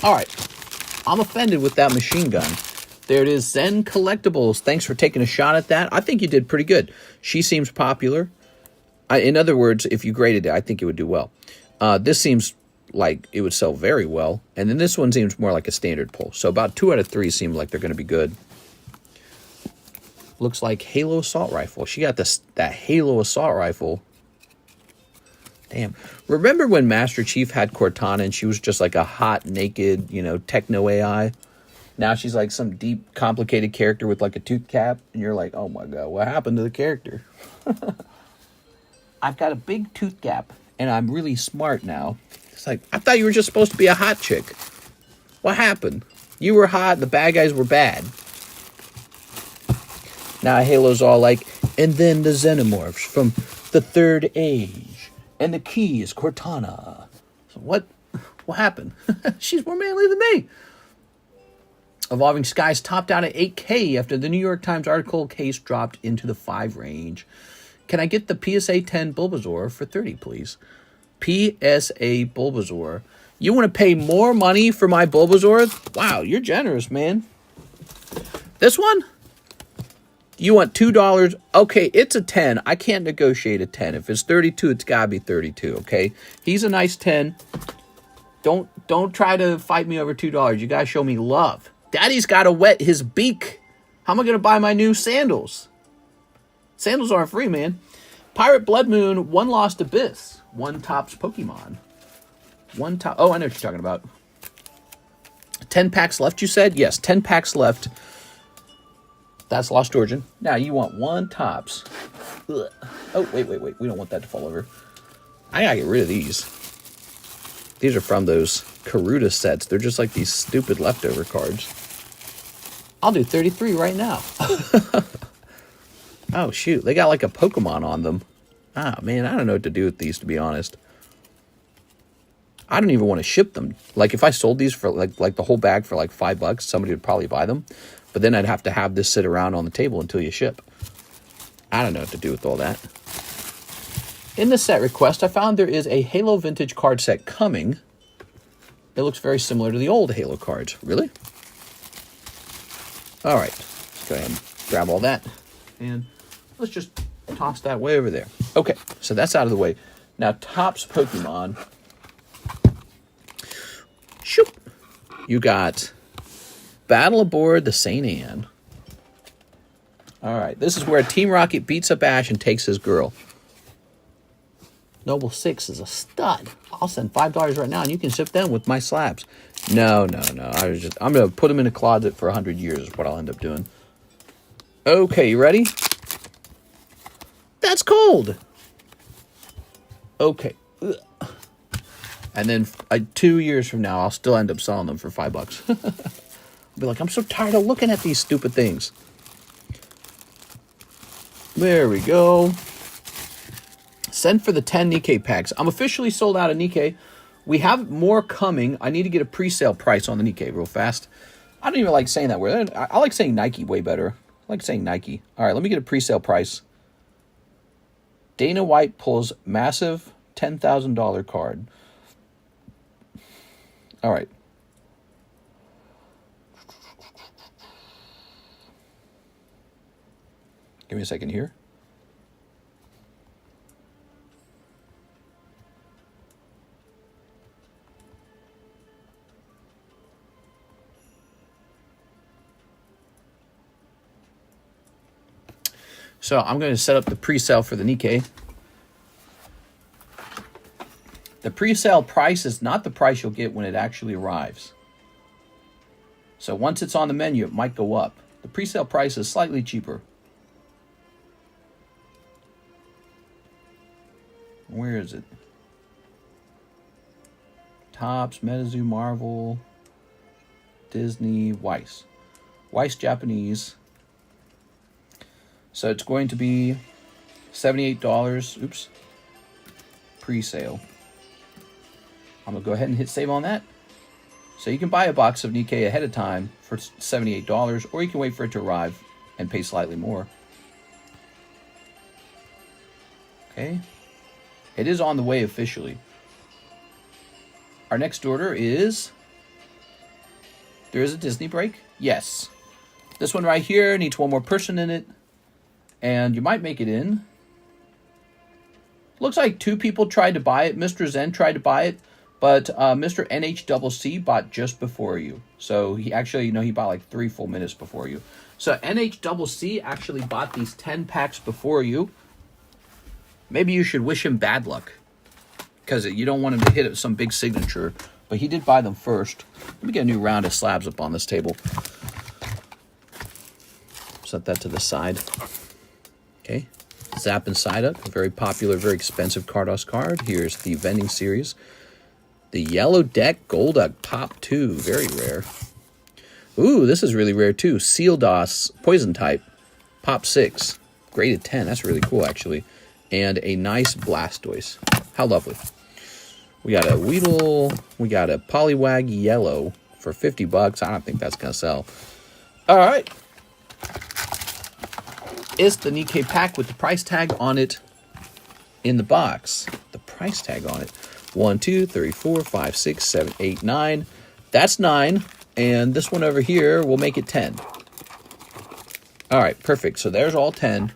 All right. I'm offended with that machine gun. There it is, Zen Collectibles. Thanks for taking a shot at that. I think you did pretty good. She seems popular. In other words, if you graded it, I think it would do well. This seems like it would sell very well. And then this one seems more like a standard pull. So about 2 out of 3 seem like they're going to be good. Looks like Halo Assault Rifle. She got that Halo Assault Rifle. Damn. Remember when Master Chief had Cortana and she was just like a hot, naked, techno AI? Now she's like some deep, complicated character with like a tooth cap. And you're like, oh my God, what happened to the character? I've got a big tooth gap, and I'm really smart now. It's like, I thought you were just supposed to be a hot chick. What happened? You were hot, the bad guys were bad. Now Halo's all like, and then the Xenomorphs from the Third Age, and the key is Cortana. So what happened? She's more manly than me. Evolving Skies topped out at 8K after the New York Times article case dropped into the 5 range. Can I get the PSA 10 Bulbasaur for 30, please? PSA Bulbasaur. You want to pay more money for my Bulbasaur? Wow, you're generous, man. This one? You want $2? Okay, it's a 10. I can't negotiate a 10. If it's 32, it's got to be 32, okay? He's a nice 10. Don't try to fight me over $2. You got to show me love. Daddy's got to wet his beak. How am I going to buy my new sandals? Sandals aren't free, man. Pirate Blood Moon, 1 Lost Abyss. 1 tops Pokemon. 1 top... Oh, I know what you're talking about. 10 packs left, you said? Yes, 10 packs left. That's Lost Origin. Now, you want 1 tops. Ugh. Oh, wait. We don't want that to fall over. I gotta get rid of these. These are from those Karuta sets. They're just like these stupid leftover cards. I'll do 33 right now. Oh, shoot. They got like a Pokemon on them. Ah, man, I don't know what to do with these, to be honest. I don't even want to ship them. Like, if I sold these for like the whole bag for like $5, somebody would probably buy them. But then I'd have to have this sit around on the table until you ship. I don't know what to do with all that. In the set request, I found there is a Halo Vintage card set coming. It looks very similar to the old Halo cards. Really? All right. Let's go ahead and grab all that. And let's just toss that way over there. Okay, so that's out of the way. Now, Topps Pokemon. Shoop. You got Battle Aboard the St. Anne. All right, this is where Team Rocket beats up Ash and takes his girl. Noble 6 is a stud. I'll send $5 right now, and you can ship them with my slabs. No. I'm going to put them in a closet for 100 years is what I'll end up doing. Okay, you ready? That's cold. Okay. Ugh. And then 2 years from now, I'll still end up selling them for $5. I'll be like, I'm so tired of looking at these stupid things. There we go. Send for the 10 Nikkei packs. I'm officially sold out of Nikkei. We have more coming. I need to get a pre-sale price on the Nikkei real fast. I don't even like saying that word. I like saying Nike way better. I like saying Nike. All right, let me get a pre-sale price. Dana White pulls massive $10,000 card. All right. Give me a second here. So I'm going to set up the pre-sale for the Nikkei. The pre-sale price is not the price you'll get when it actually arrives. So once it's on the menu, it might go up. The pre-sale price is slightly cheaper. Where is it? Topps, MetaZoo, Marvel, Disney, Weiss. Weiss Japanese. So it's going to be $78. Oops. Pre-sale. I'm going to go ahead and hit save on that. So you can buy a box of Nikkei ahead of time for $78, or you can wait for it to arrive and pay slightly more. Okay. It is on the way officially. Our next order is... There is a Disney break? Yes. This one right here needs one more person in it. And you might make it in. Looks like 2 people tried to buy it. Mr. Zen tried to buy it, but Mr. NHCC bought just before you. So he actually, he bought like 3 full minutes before you. So NHCC actually bought these 10 packs before you. Maybe you should wish him bad luck, because you don't want him to hit some big signature. But he did buy them first. Let me get a new round of slabs up on this table. Set that to the side. Okay, Zap and Side Up, a very popular, very expensive Cardos card. Here's the vending series. The Yellow Deck Golduck Pop 2, very rare. Ooh, this is really rare too. Seal DOS, Poison type, Pop 6, graded 10. That's really cool, actually. And a nice Blastoise. How lovely. We got a Weedle, we got a Poliwag Yellow for $50. I don't think that's going to sell. All right. Is the Nikkei pack with the price tag on it in the box. The price tag on it. 1, 2, 3, 4, 5, 6, 7, 8, 9. That's 9. And this one over here will make it 10. All right, perfect. So there's all 10.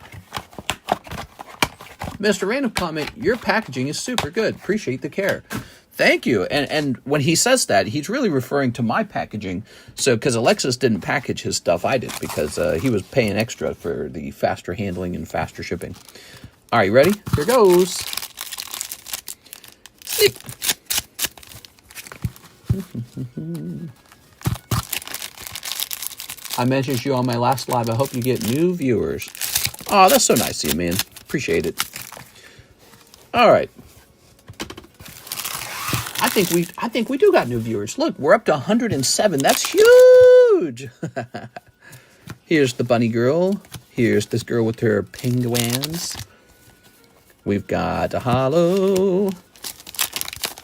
Mr. Random Comment, your packaging is super good. Appreciate the care. Thank you. And when he says that, he's really referring to my packaging. So, because Alexis didn't package his stuff, I did, because he was paying extra for the faster handling and faster shipping. All right, you ready? Here goes. Sneak. I mentioned you on my last live. I hope you get new viewers. Oh, that's so nice of you, man. Appreciate it. All right. I think we do got new viewers. Look, we're up to 107. That's huge. Here's the bunny girl. Here's this girl with her penguins. We've got a hollow.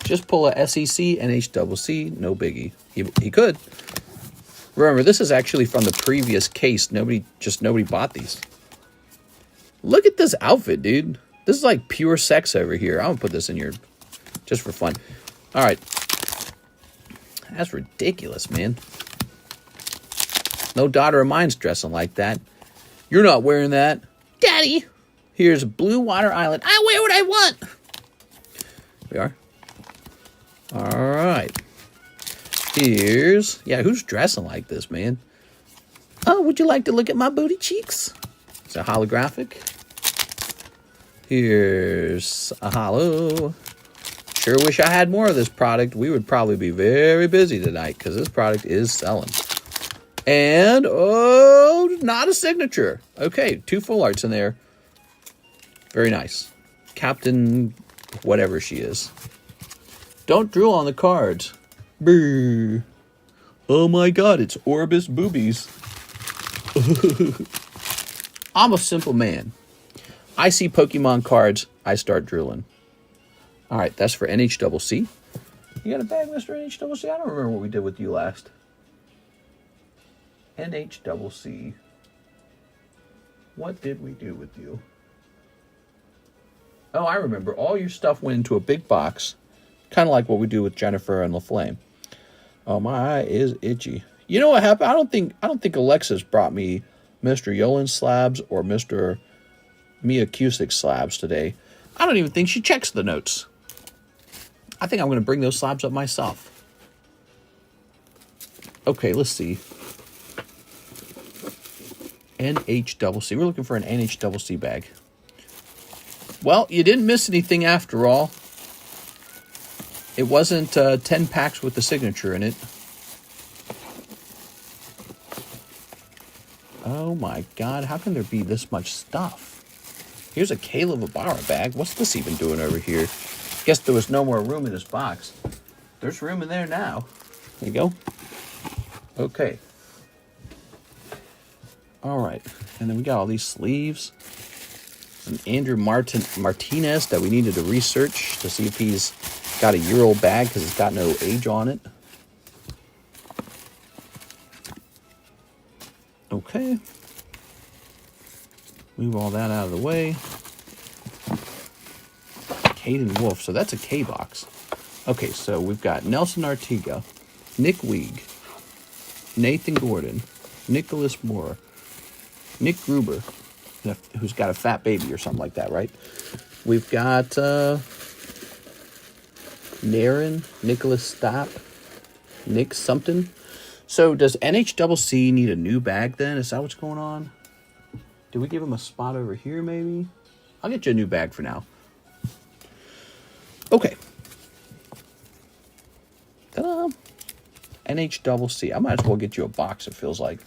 Just pull a SEC, NHCC, no biggie. He could. Remember, this is actually from the previous case. Nobody bought these. Look at this outfit, dude. This is like pure sex over here. I'm gonna put this in here just for fun. All right. That's ridiculous, man. No daughter of mine's dressing like that. You're not wearing that. Daddy! Here's Blue Water Island. I wear what I want. We are. All right. Here's, yeah, who's dressing like this, man? Oh, would you like to look at my booty cheeks? It's a holographic. Here's a holo. Sure wish I had more of this product. We would probably be very busy tonight because this product is selling. And, oh, not a signature. Okay, 2 full arts in there. Very nice. Captain, whatever she is. Don't drool on the cards. Brr. Oh my god, it's Orbis Boobies. I'm a simple man. I see Pokemon cards, I start drooling. Alright, that's for NHCC. You got a bag, Mr. NHCC? I don't remember what we did with you last. NHCC. What did we do with you? Oh, I remember. All your stuff went into a big box. Kind of like what we do with Jennifer and LaFlame. Oh, my eye is itchy. You know what happened? I don't think Alexis brought me Mr. Yolan slabs or Mr. Mia Cusick slabs today. I don't even think she checks the notes. I think I'm going to bring those slabs up myself. Okay, let's see. NHCC. We're looking for an NHCC bag. Well, you didn't miss anything after all. It wasn't 10 packs with the signature in it. Oh my god, how can there be this much stuff? Here's a Caleb Ibarra bag. What's this even doing over here? Guess there was no more room in this box. There's room in there now. There you go. Okay. Alright, and then we got all these sleeves. And Andrew Martinez that we needed to research to see if he's got a year-old bag because it's got no age on it. Okay. Move all that out of the way. Caden Wolf. So that's a K box. Okay, so we've got Nelson Artiga, Nick Weig, Nathan Gordon, Nicholas Moore, Nick Gruber, who's got a fat baby or something like that, right? We've got Naren, Nicholas Stapp, Nick something. So does NHCC need a new bag then? Is that what's going on? Did we give him a spot over here maybe? I'll get you a new bag for now. Okay. Ta-da! NHCC. I might as well get you a box, it feels like.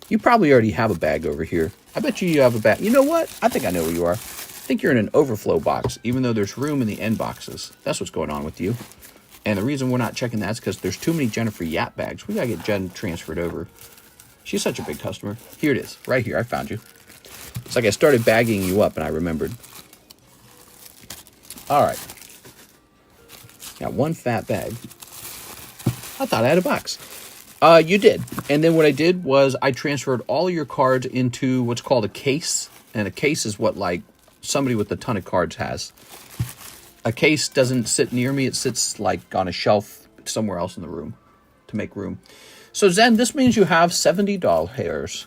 You probably already have a bag over here. I bet you have a bag. You know what? I think I know where you are. I think you're in an overflow box, even though there's room in the end boxes. That's what's going on with you. And the reason we're not checking that is because there's too many Jennifer Yap bags. We got to get Jen transferred over. She's such a big customer. Here it is. Right here. I found you. It's like I started bagging you up and I remembered. All right. Got one fat bag. I thought I had a box. You did. And then what I did was I transferred all your cards into what's called a case. And a case is what, like, somebody with a ton of cards has. A case doesn't sit near me. It sits, like, on a shelf somewhere else in the room to make room. So, Zen, this means you have 70 doll hairs.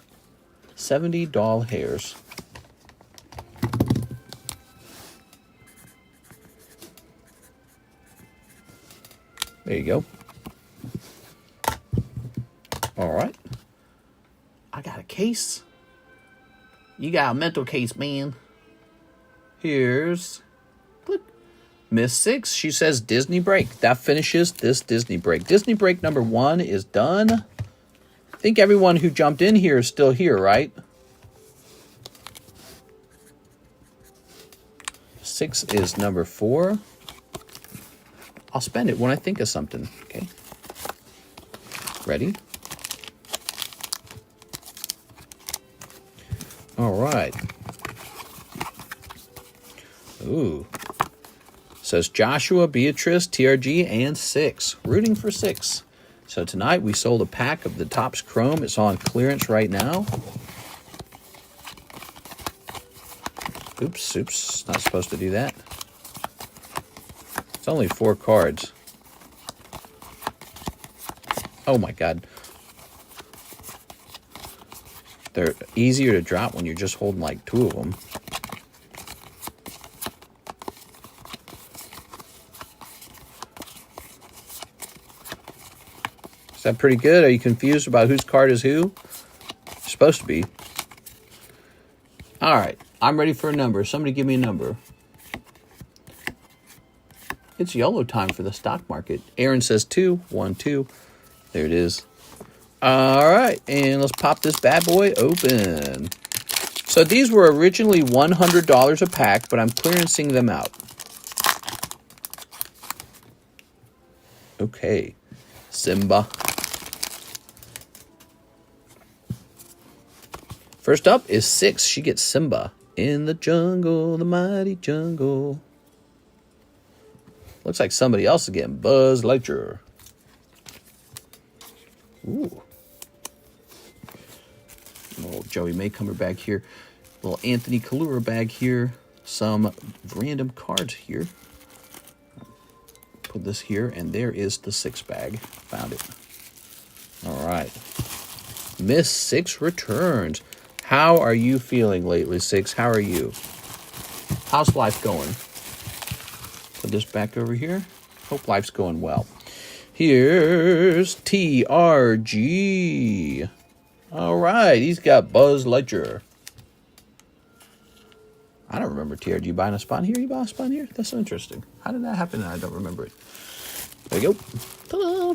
70 doll hairs. There you go. All right. I got a case. You got a mental case, man. Here's... Click. Miss 6. She says Disney break. That finishes this Disney break. Disney break number 1 is done. I think everyone who jumped in here is still here, right? 6 is number 4. I'll spend it when I think of something. Okay. Ready? All right. Ooh. Says Joshua, Beatrice, TRG, and 6. Rooting for 6. So tonight we sold a pack of the Topps Chrome. It's on clearance right now. Oops. Not supposed to do that. It's only 4 cards. Oh my god. They're easier to drop when you're just holding like 2 of them. that pretty good? Are you confused about whose card is who? It's supposed to be. All right. I'm ready for a number. Somebody give me a number. It's YOLO time for the stock market. Aaron says 2. 1, 2. There it is. All right. And let's pop this bad boy open. So these were originally $100 a pack, but I'm clearancing them out. Okay. Simba. First up is 6. She gets Simba. In the jungle, the mighty jungle. Looks like somebody else is getting Buzz Lightyear. Ooh. Little Joey Maycomer bag here. Little Anthony Kalura bag here. Some random cards here. Put this here, and there is the 6 bag. Found it. All right. Miss 6 returns. How are you feeling lately, 6? How are you? How's life going? Put this back over here. Hope life's going well. Here's TRG. All right, he's got Buzz Lightyear. I don't remember TRG buying a spawn here. You bought a spawn here? That's so interesting. How did that happen? I don't remember it. There you go. Ta-da!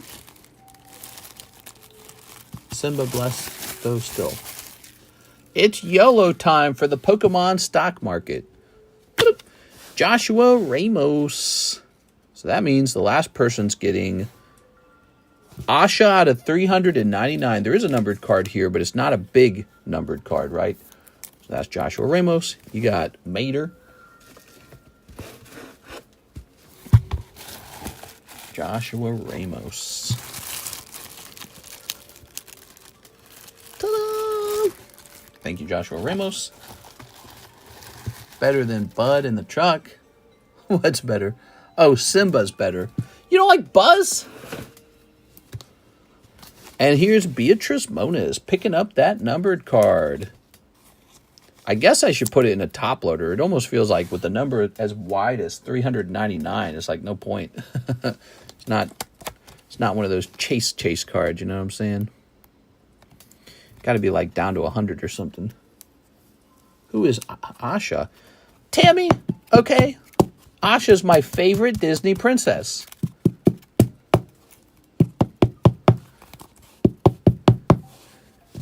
Simba bless those still. It's YOLO time for the Pokemon stock market. Joshua Ramos. So that means the last person's getting Asha out of 399. There is a numbered card here, but it's not a big numbered card, right? So that's Joshua Ramos. You got Mater. Joshua Ramos. Ta-da! Thank you, Joshua Ramos. Better than Bud in the truck. What's better? Oh, Simba's better. You don't like Buzz? And here's Beatrice Moniz picking up that numbered card. I guess I should put it in a top loader. It almost feels like with the number as wide as 399, it's like no point. It's not one of those chase cards, you know what I'm saying? Got to be like down to 100 or something. Who is Asha? Tammy, okay. Asha's my favorite Disney princess.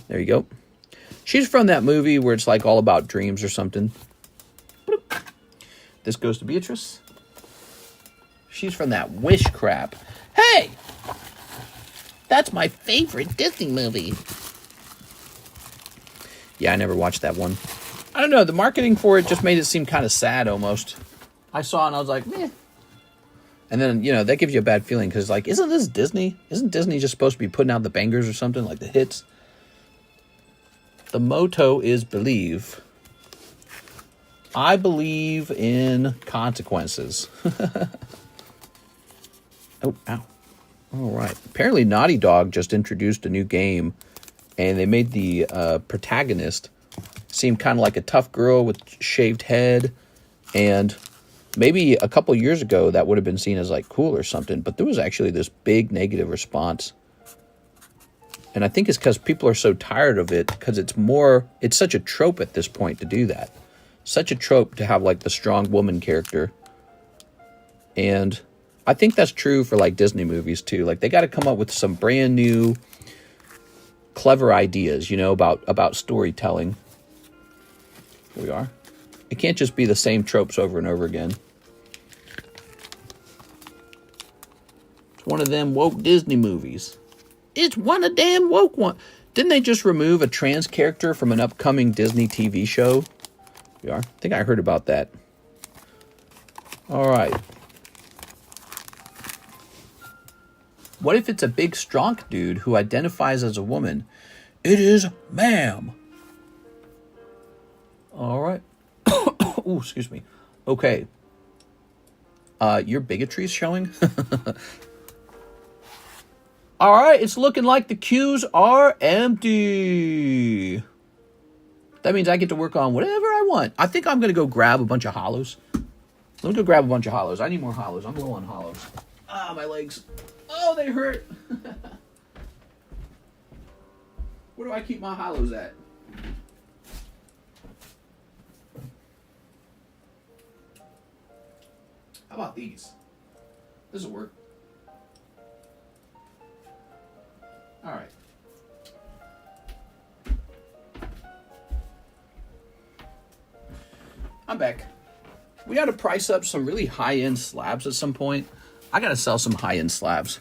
There you go. She's from that movie where it's like all about dreams or something. This goes to Beatrice. She's from that Wish crap. Hey! That's my favorite Disney movie. Yeah, I never watched that one. I don't know. The marketing for it just made it seem kind of sad almost. I saw it and I was like, meh. And then, you know, that gives you a bad feeling because, like, isn't this Disney? Isn't Disney just supposed to be putting out the bangers or something, like the hits? The motto is believe. I believe in consequences. Oh, ow. All right. Apparently Naughty Dog just introduced a new game, and they made the protagonist seem kind of like a tough girl with shaved head, and maybe a couple years ago that would have been seen as like cool or something, but there was actually this big negative response. And I think it's because people are so tired of it because it's such a trope at this point to do that. Such a trope to have like the strong woman character. And I think that's true for like Disney movies too. Like they got to come up with some brand new clever ideas, you know, about storytelling. Here we are. It can't just be the same tropes over and over again. It's one of them woke Disney movies. It's one of damn woke one. Didn't they just remove a trans character from an upcoming Disney TV show? Here we are. I think I heard about that. All right. What if it's a big, strong dude who identifies as a woman? It is ma'am. All right. Oh, excuse me. Okay. Your bigotry's showing? All right, it's looking like the queues are empty. That means I get to work on whatever I want. I think I'm going to go grab a bunch of hollows. Let me go grab a bunch of hollows. I need more hollows. I'm low on hollows. Ah, my legs. Oh, they hurt. Where do I keep my hollows at? How about these? This will work. All right. I'm back. We got to price up some really high-end slabs at some point. I got to sell some high-end slabs.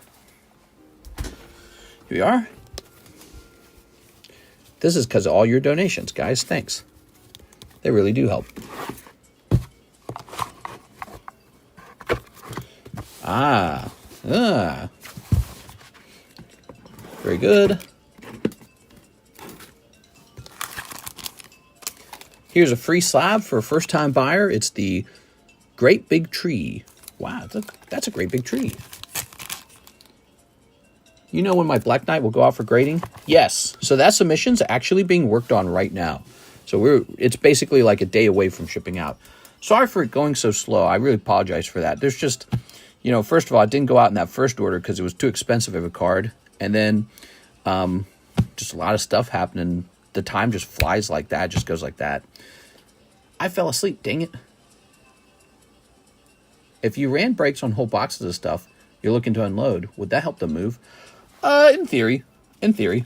Here we are. This is because of all your donations, guys. Thanks. They really do help. Very good. Here's a free slab for a first-time buyer. It's the Great Big Tree. Wow, that's a great big tree. You know when my Black Knight will go out for grading? Yes. So that submission's actually being worked on right now. So it's basically like a day away from shipping out. Sorry for it going so slow. I really apologize for that. There's just, you know, first of all, it didn't go out in that first order because it was too expensive of a card. And then just a lot of stuff happening. The time just flies like that, just goes like that. I fell asleep, dang it. If you ran brakes on whole boxes of stuff you're looking to unload, would that help them move? In theory. In theory.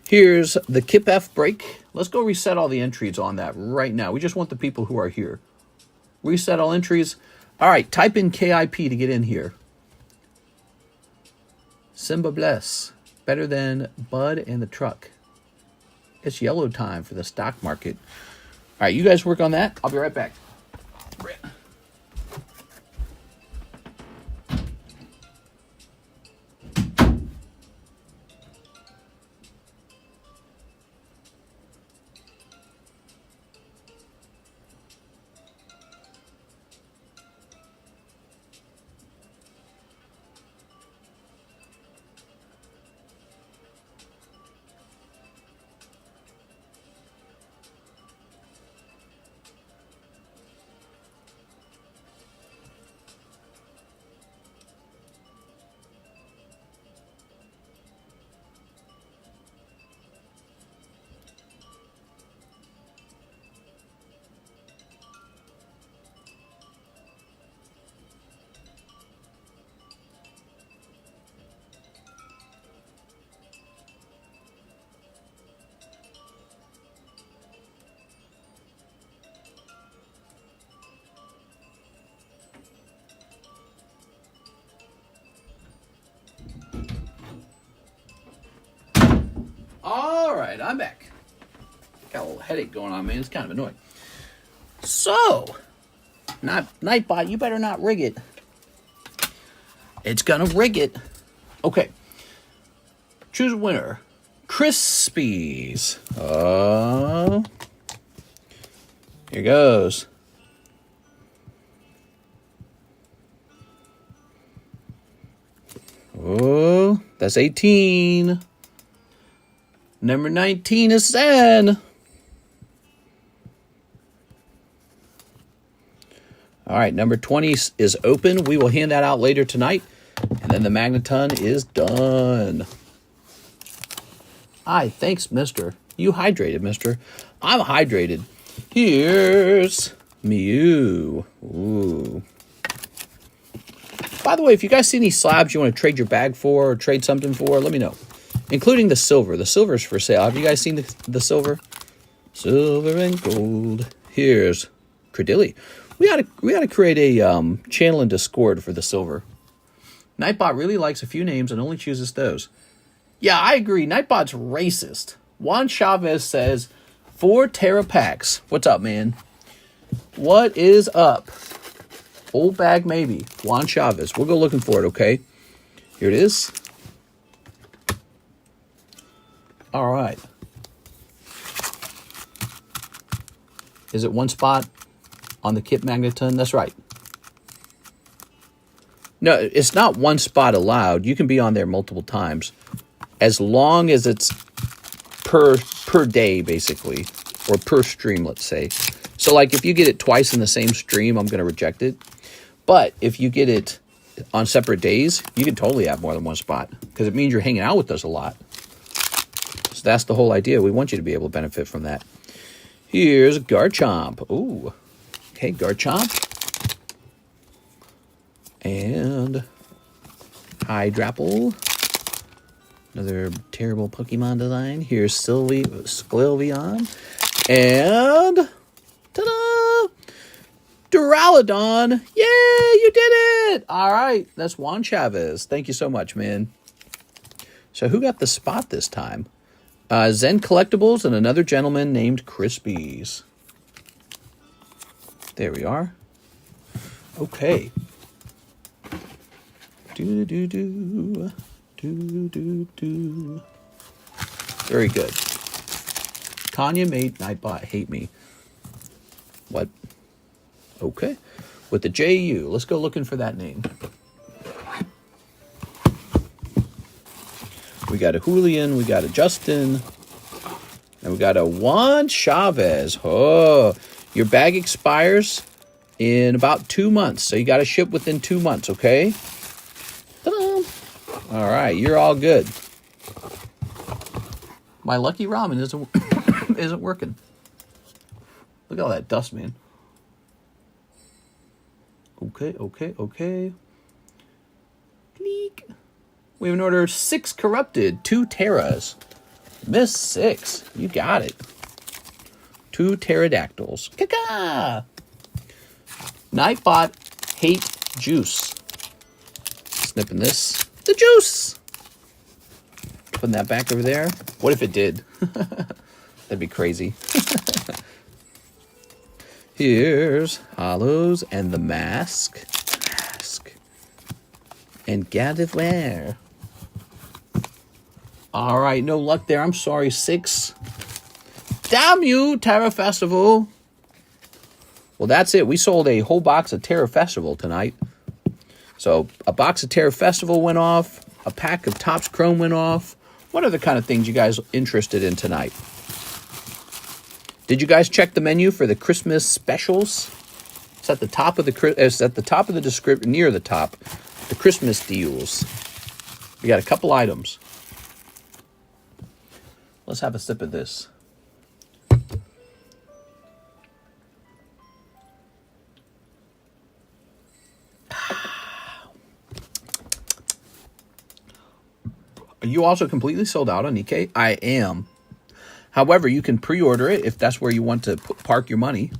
Here's the Kip F brake. Let's go reset all the entries on that right now. We just want the people who are here. Reset all entries. All right, type in KIP to get in here. Simba Bless. Better than Bud and the truck. It's yellow time for the stock market. All right, you guys work on that. I'll be right back. All right, I'm back. Got a little headache going on, man. It's kind of annoying. So, Nightbot, you better not rig it. It's gonna rig it. Okay. Choose a winner. Crispies. Here goes. Oh, that's 18. Number 19 is Zen. All right, number 20 is open. We will hand that out later tonight. And then the Magneton is done. Hi, thanks, mister. You hydrated, mister. I'm hydrated. Here's Mew. Ooh. By the way, if you guys see any slabs you want to trade your bag for or trade something for, let me know. Including the silver. The silver's for sale. Have you guys seen the silver? Silver and gold. Here's Credilli. We gotta create a channel in Discord for the silver. Nightbot really likes a few names and only chooses those. Yeah, I agree. Nightbot's racist. Juan Chavez says, 4 Terra packs. What's up, man? What is up? Old bag, maybe. Juan Chavez. We'll go looking for it, okay? Here it is. All right. Is it one spot on the Kip Magneton? That's right. No, it's not one spot allowed. You can be on there multiple times. As long as it's per day, basically. Or per stream, let's say. So, like, if you get it twice in the same stream, I'm going to reject it. But if you get it on separate days, you can totally have more than one spot. Because it means you're hanging out with us a lot. So that's the whole idea. We want you to be able to benefit from that. Here's Garchomp. Ooh. Okay, Garchomp. And Hydrapple. Another terrible Pokemon design. Here's Sklevion. And ta-da! Duraludon. Yay, you did it! All right, that's Juan Chavez. Thank you so much, man. So who got the spot this time? Zen Collectibles and another gentleman named Crispies. There we are. Okay. Do-do-do. Do-do-do. Very good. Tanya made Nightbot hate me. What? Okay. With the J-U. Let's go looking for that name. We got a Julian. We got a Justin. And we got a Juan Chavez. Oh, your bag expires in about 2 months. So you got to ship within 2 months, okay? Ta-da! All right, you're all good. My lucky ramen isn't working. Look at all that dust, man. Okay. Click. We have an order 6 corrupted, 2 Terras. Miss 6. You got it. 2 pterodactyls. Kaka! Nightbot hate juice. Snipping this. The juice! Putting that back over there. What if it did? That'd be crazy. Here's Hollows and the mask. And Gardevoir. All right, no luck there. I'm sorry, 6. Damn you, Terra Festival. Well, that's it. We sold a whole box of Terra Festival tonight. So a box of Terra Festival went off. A pack of Topps Chrome went off. What are the kind of things you guys interested in tonight? Did you guys check the menu for the Christmas specials? It's at the top of the description, near the top. The Christmas deals. We got a couple items. Let's have a sip of this. Are you also completely sold out on Nikkei? I am. However, you can pre-order it if that's where you want to park your money.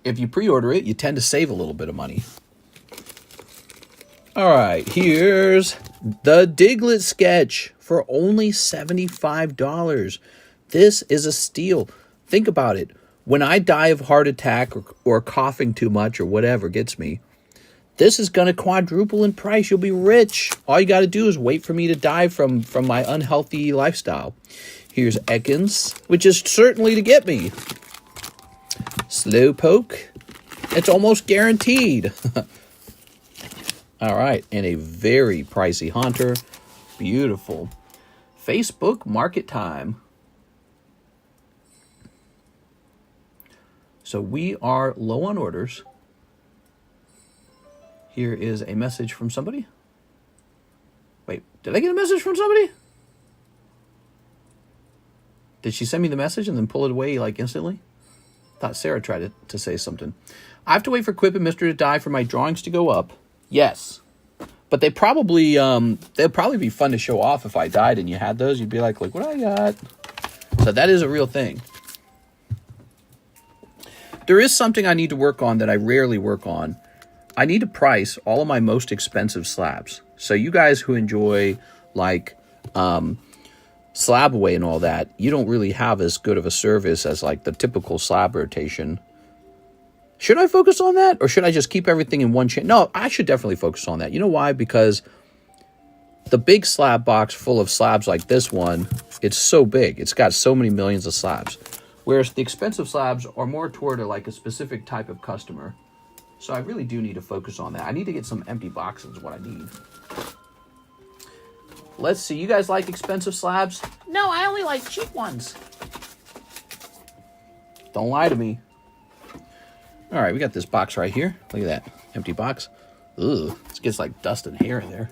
If you pre-order it, you tend to save a little bit of money. All right, here's the Diglett sketch for only $75. This is a steal. Think about it. When I die of heart attack or coughing too much or whatever gets me, this is going to quadruple in price. You'll be rich. All you got to do is wait for me to die from my unhealthy lifestyle. Here's Ekans, which is certainly to get me. Slowpoke. It's almost guaranteed. All right, and a very pricey Haunter. Beautiful. Facebook Market Time. So we are low on orders. Here is a message from somebody. Wait, did I get a message from somebody? Did she send me the message and then pull it away like instantly? Thought Sarah tried to say something. I have to wait for Quip and Mr. to die for my drawings to go up. Yes. But they'd probably be fun to show off if I died and you had those. You'd be like, look what I got. So that is a real thing. There is something I need to work on that I rarely work on. I need to price all of my most expensive slabs. So you guys who enjoy like slab away and all that, you don't really have as good of a service as like the typical slab rotation. Should I focus on that? Or should I just keep everything in one chain? No, I should definitely focus on that. You know why? Because the big slab box full of slabs like this one, it's so big. It's got so many millions of slabs. Whereas the expensive slabs are more toward like a specific type of customer. So I really do need to focus on that. I need to get some empty boxes is what I need. Let's see. You guys like expensive slabs? No, I only like cheap ones. Don't lie to me. All right, we got this box right here. Look at that. Empty box. Ugh. It gets like dust and hair in there.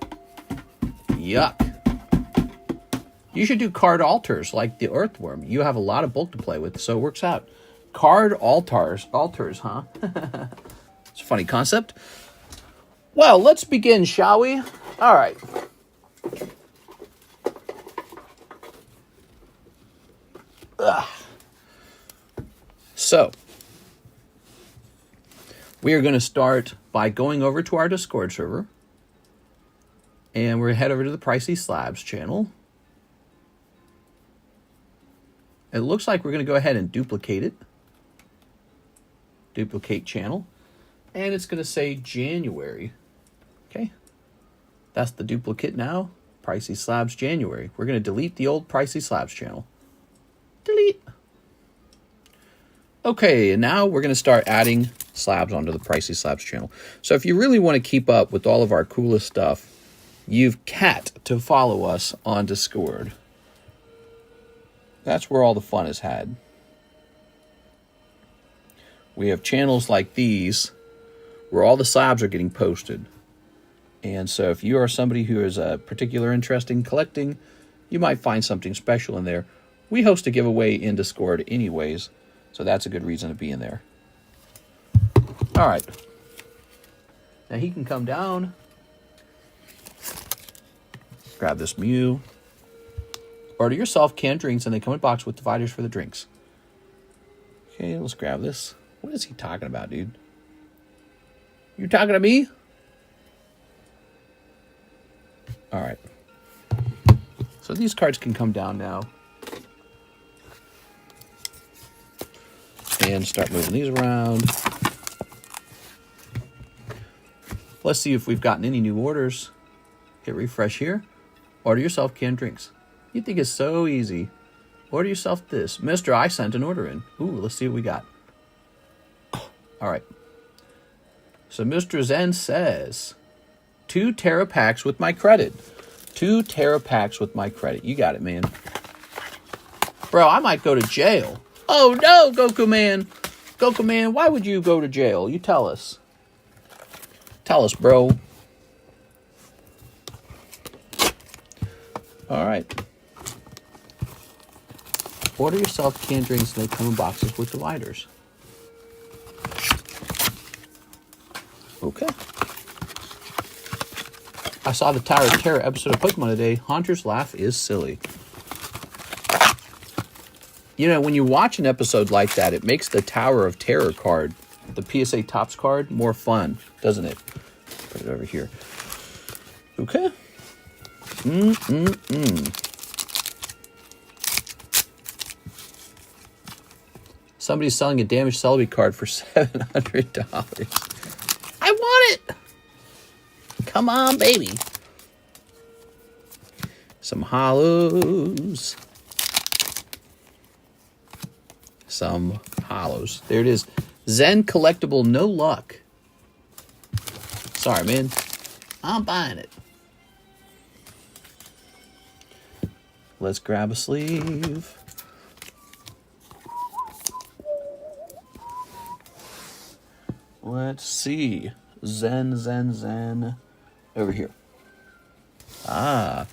Yuck. You should do card altars like the Earthworm. You have a lot of bulk to play with, so it works out. Card altars, huh? It's a funny concept. Well, let's begin, shall we? All right. Ugh. So, we are going to start by going over to our Discord server. And we're going to head over to the Pricey Slabs channel. It looks like we're going to go ahead and duplicate it. Duplicate channel. And it's going to say January. Okay. That's the duplicate now. Pricey Slabs January. We're going to delete the old Pricey Slabs channel. Delete. Okay, and now we're going to start adding slabs onto the Pricey Slabs channel. So if you really want to keep up with all of our coolest stuff, you've got to follow us on Discord. That's where all the fun is had. We have channels like these where all the slabs are getting posted. And so if you are somebody who is a particular interest in collecting, you might find something special in there. We host a giveaway in Discord anyways, so that's a good reason to be in there. All right. Now he can come down. Grab this Mew. Order yourself canned drinks, and they come in a box with dividers for the drinks. Okay, let's grab this. What is he talking about, dude? You talking to me? All right. So these cards can come down now. And start moving these around. Let's see if we've gotten any new orders. Hit refresh here. Order yourself canned drinks. You think it's so easy. Order yourself this. Mister, I sent an order in. Ooh, let's see what we got. All right. So Mr. Zen says, 2 Terra packs with my credit. 2 Terra packs with my credit. You got it, man. Bro, I might go to jail. Oh, no, Goku Man. Goku Man, why would you go to jail? You tell us. Tell us, bro. All right. Order yourself canned drinks, and they come in boxes with dividers. Okay. I saw the Tower of Terror episode of Pokemon today. Haunter's laugh is silly. You know, when you watch an episode like that, it makes the Tower of Terror card, the PSA Topps card, more fun, doesn't it? Put it over here. Okay. Somebody's selling a damaged Celebi card for $700. I want it! Come on, baby. Some hollows. Some hollows. There it is. Zen collectible, no luck. Sorry, man. I'm buying it. Let's grab a sleeve. Let's see. Zen. Over here. Ah.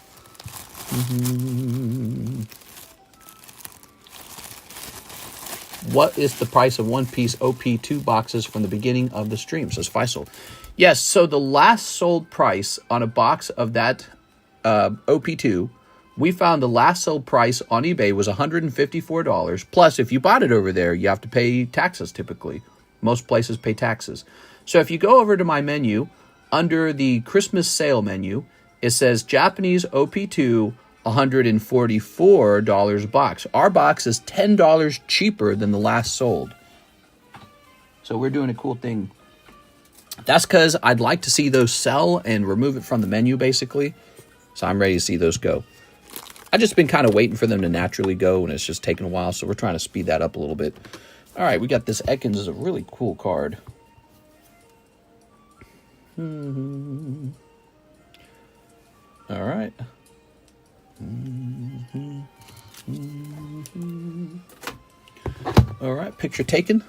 What is the price of one piece OP2 boxes from the beginning of the stream? Says Faisal. Yes, so the last sold price on a box of that OP2, we found the last sold price on eBay was $154. Plus, if you bought it over there, you have to pay taxes typically. Most places pay taxes. So if you go over to my menu, under the Christmas sale menu, it says Japanese OP2, $144 a box. Our box is $10 cheaper than the last sold. So we're doing a cool thing. That's because I'd like to see those sell and remove it from the menu, basically. So I'm ready to see those go. I've just been kind of waiting for them to naturally go, and it's just taking a while, so we're trying to speed that up a little bit. All right, we got this Ekans is a really cool card. All right. All right, picture taken.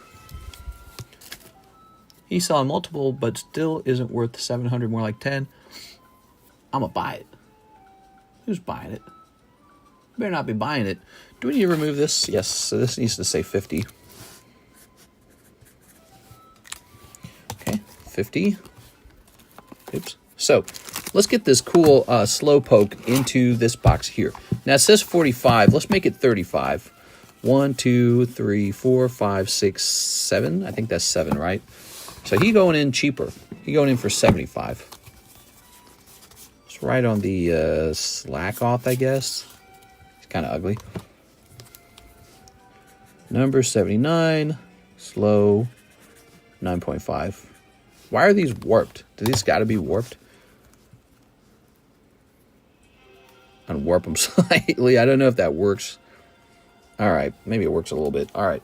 He's selling multiple, but still isn't worth 700, more like 10. I'm gonna buy it. Who's buying it? Better not be buying it. Do we need to remove this? Yes, so this needs to say 50. Okay, 50. Oops. So, let's get this cool Slowpoke into this box here. Now, it says 45. Let's make it 35. 1, 2, 3, 4, 5, 6, 7. I think that's 7, right? So, he going in cheaper. He going in for 75. It's right on the slack off, I guess. It's kind of ugly. Number 79. Slow. 9.5. Why are these warped? Do these got to be warped? Unwarp them slightly. I don't know if that works. All right. Maybe it works a little bit. All right.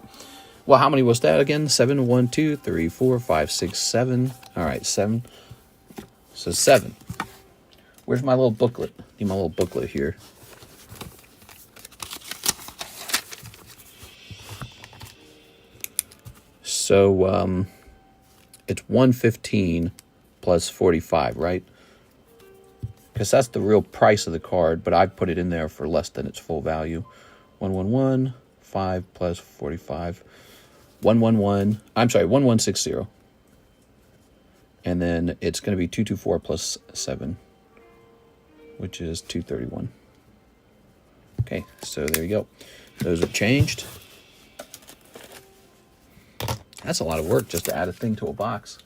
Well, how many was that again? 7, 1, 2, 3, 4, 5, 6, 7. All right. 7. So 7. Where's my little booklet? Need my little booklet here. So, it's 115 plus 45, right? Because that's the real price of the card, but I put it in there for less than its full value. 111, 5 plus 45. 111, I'm sorry, 1160. And then it's going to be 224 plus 7, which is 231. Okay, so there you go. Those are changed. That's a lot of work just to add a thing to a box.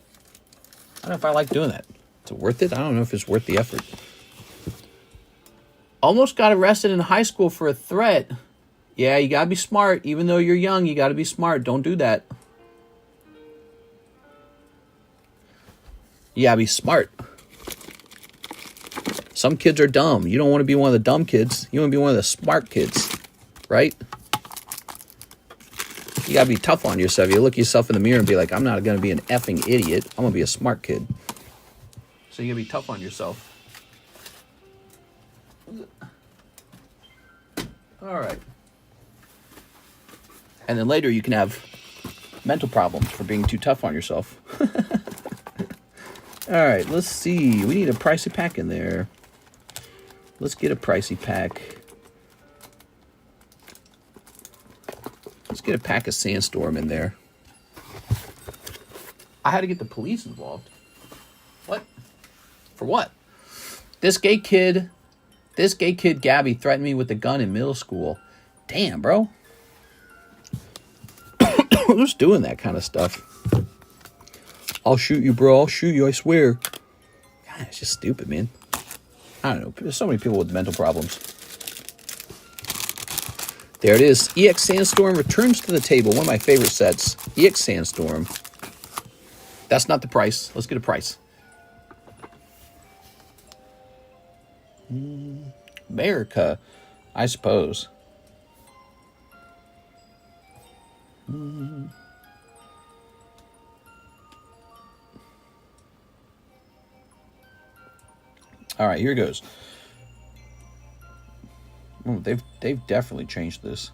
I don't know if I like doing that. Is it worth it? I don't know if it's worth the effort. Almost got arrested in high school for a threat. Yeah, you gotta be smart. Even though you're young, you gotta be smart. Don't do that. You gotta be smart. Some kids are dumb. You don't want to be one of the dumb kids. You want to be one of the smart kids, right? You gotta be tough on yourself. You look yourself in the mirror and be like, I'm not gonna be an effing idiot. I'm gonna be a smart kid. So you gotta be tough on yourself. All right. And then later you can have mental problems for being too tough on yourself. All right, let's see. We need a pricey pack in there. Let's get a pricey pack. Let's get a pack of Sandstorm in there. I had to get the police involved. What? For what? This gay kid Gabby threatened me with a gun in middle school. Damn, bro. Who's doing that kind of stuff? I'll shoot you, bro. I'll shoot you, I swear. God, it's just stupid, man. I don't know. There's so many people with mental problems. There it is. EX Sandstorm returns to the table. One of my favorite sets. EX Sandstorm. That's not the price. Let's get a price. America, I suppose. All right, here goes. Oh, they've definitely changed this.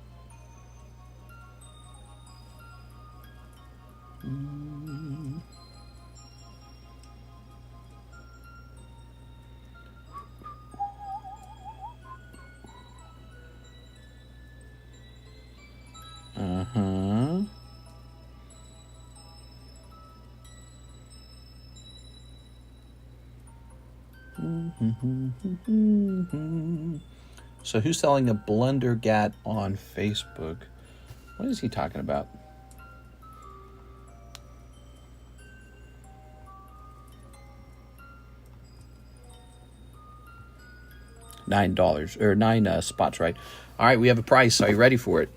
So who's selling a Blundergat on Facebook? What is he talking about? $9 or 9 spots, right? All right, we have a price. Are you ready for it?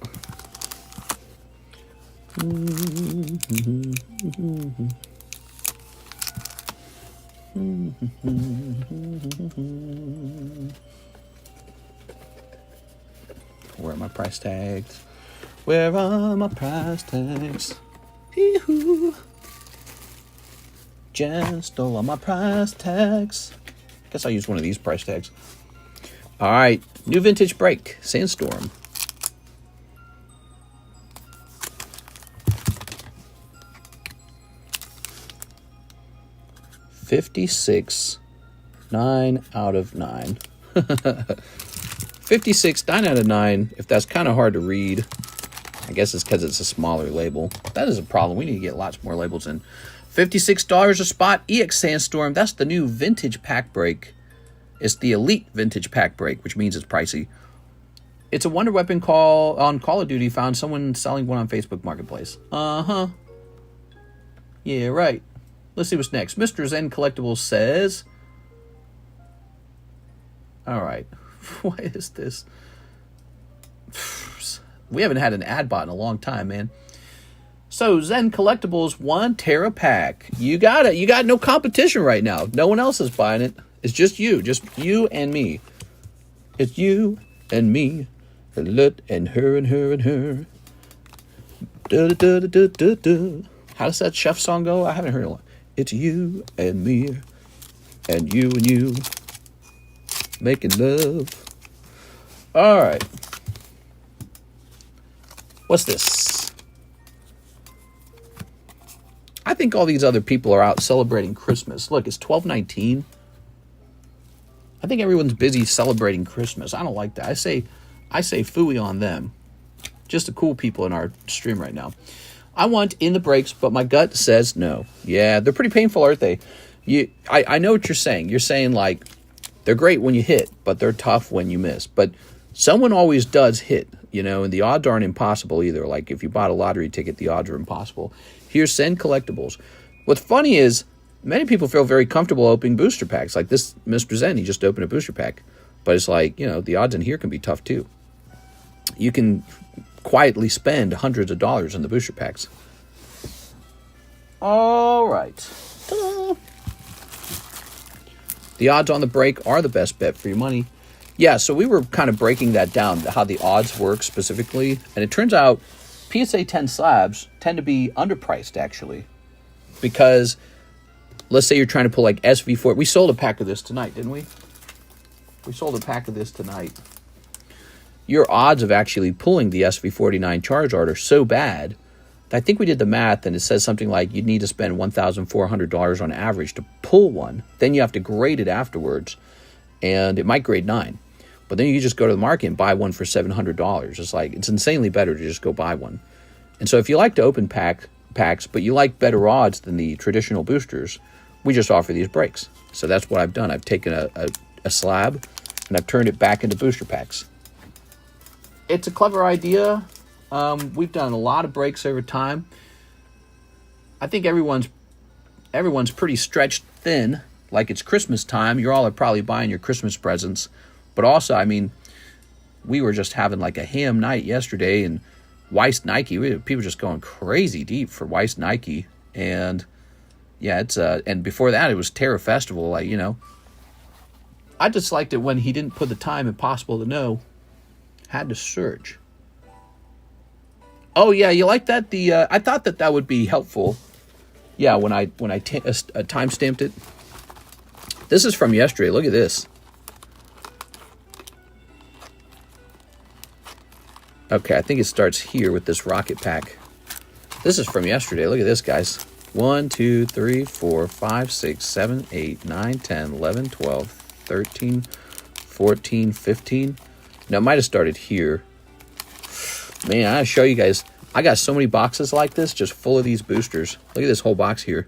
Where are my price tags? Where are my price tags? Hee-hoo. Jen stole all my price tags. Guess I'll use one of these price tags. All right, new vintage break, Sandstorm. $56, 9 out of 9. 56, 9 out of 9. If that's kind of hard to read, I guess it's because it's a smaller label. That is a problem. We need to get lots more labels in. $56 a spot. EX Sandstorm. That's the new vintage pack break. It's the Elite vintage pack break, which means it's pricey. It's a Wonder Weapon on Call of Duty. Found someone selling one on Facebook Marketplace. Uh-huh. Yeah, right. Let's see what's next. Mr. Zen Collectibles says... All right. What is this? We haven't had an ad bot in a long time, man. So, Zen Collectibles 1 Tera pack. You got it. You got no competition right now. No one else is buying it. It's just you. Just you and me. It's you and me. And her and her and her. How does that chef song go? I haven't heard it. It's you and me. And you. Making love. All right. What's this? I think all these other people are out celebrating Christmas. Look, it's 12/19. I think everyone's busy celebrating Christmas. I don't like that. I say phooey on them. Just the cool people in our stream right now. I want in the breaks, but my gut says no. Yeah, they're pretty painful, aren't they? I know what you're saying. You're saying, like, they're great when you hit, but they're tough when you miss. But someone always does hit, you know, and the odds aren't impossible either. Like, if you bought a lottery ticket, the odds are impossible. Here's Zen Collectibles. What's funny is many people feel very comfortable opening booster packs. Like this Mr. Zen, he just opened a booster pack. But it's like, you know, the odds in here can be tough too. You can quietly spend hundreds of dollars in the booster packs. All right. Ta-da. The odds on the break are the best bet for your money. Yeah, so we were kind of breaking that down, how the odds work specifically. And it turns out PSA 10 slabs tend to be underpriced, actually. Because, let's say you're trying to pull like SV4. We sold a pack of this tonight, didn't we? We sold a pack of this tonight. Your odds of actually pulling the SV49 Charizard are so bad that I think we did the math, and it says something like you'd need to spend $1,400 on average to pull one. Then you have to grade it afterwards, and it might grade 9. But then you just go to the market and buy one for $700. It's like, it's insanely better to just go buy one. And so if you like to open packs, but you like better odds than the traditional boosters, we just offer these breaks. So that's what I've done. I've taken a slab, and I've turned it back into booster packs. It's a clever idea. We've done a lot of breaks over time. I think everyone's pretty stretched thin. Like, it's Christmas time. You all are probably buying your Christmas presents. But also, I mean, we were just having like a ham night yesterday, and Weiss Nike. People just going crazy deep for Weiss Nike. And yeah, it's and before that it was Terra Festival. Like, you know, I just liked it when he didn't put the time Impossible to Know. Had to search. Oh yeah, you like that? I thought that would be helpful. Yeah, when I time stamped it. This is from yesterday. Look at this. Okay, I think it starts here with this rocket pack. This is from yesterday. Look at this, guys. 1, 2, 3, 4, 5, 6, 7, 8, 9, 10, 11, 12, 13, 14, 15. Now, it might have started here. Man, I gotta show you guys. I got so many boxes like this, just full of these boosters. Look at this whole box here.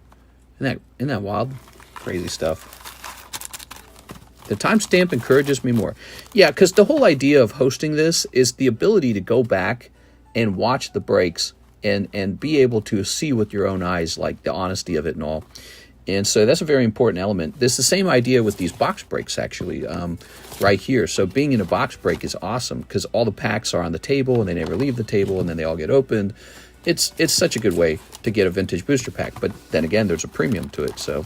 Isn't that wild? Crazy stuff. The timestamp encourages me more. Yeah, because the whole idea of hosting this is the ability to go back and watch the breaks and be able to see with your own eyes, like the honesty of it and all. And so that's a very important element. There's the same idea with these box breaks, actually, right here. So being in a box break is awesome because all the packs are on the table and they never leave the table and then they all get opened. It's such a good way to get a vintage booster pack. But then again, there's a premium to it. So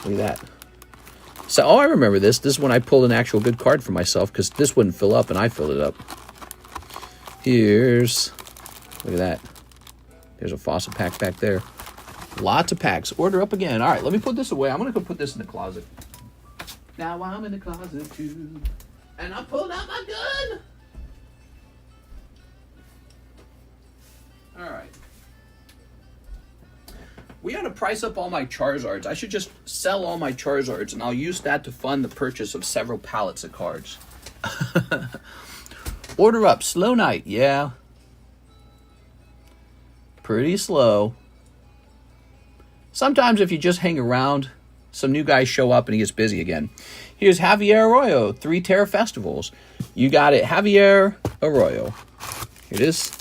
look at that. So, I remember this. This is when I pulled an actual good card for myself because this wouldn't fill up and I filled it up. Look at that. There's a fossil pack back there. Lots of packs. Order up again. All right, let me put this away. I'm going to go put this in the closet. Now I'm in the closet too. And I pulled out my gun. All right. We had to price up all my Charizards. I should just sell all my Charizards, and I'll use that to fund the purchase of several pallets of cards. Order up. Slow night. Yeah. Pretty slow. Sometimes if you just hang around, some new guys show up and he gets busy again. Here's Javier Arroyo, 3 Terra Festivals. You got it, Javier Arroyo. Here it is.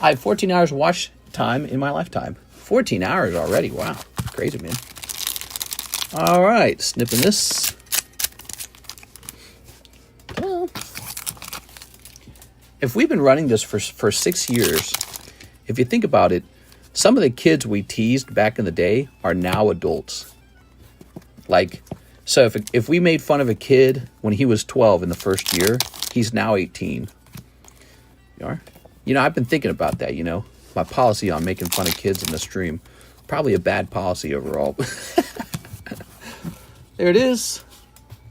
I have 14 hours watch time in my lifetime. 14 hours already. Wow. Crazy, man. All right. Snipping this. Well, if we've been running this for 6 years, if you think about it, some of the kids we teased back in the day are now adults. Like, so if we made fun of a kid when he was 12 in the first year, he's now 18. You are? You know, I've been thinking about that, you know. My policy on making fun of kids in the stream. Probably a bad policy overall. There it is.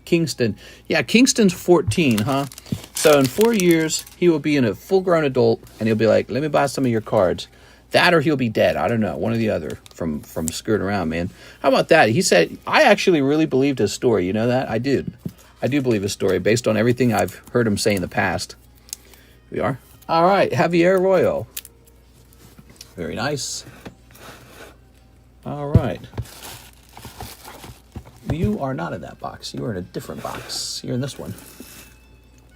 Kingston. Yeah, Kingston's 14, huh? So in 4 years, he will be a full-grown adult, and he'll be like, let me buy some of your cards. That or he'll be dead. I don't know. One or the other from screwing around, man. How about that? He said, I actually really believed his story. You know that? I did. I do believe his story based on everything I've heard him say in the past. Here we are. All right. Javier Arroyo. Very nice. All right. You are not in that box. You are in a different box. You're in this one.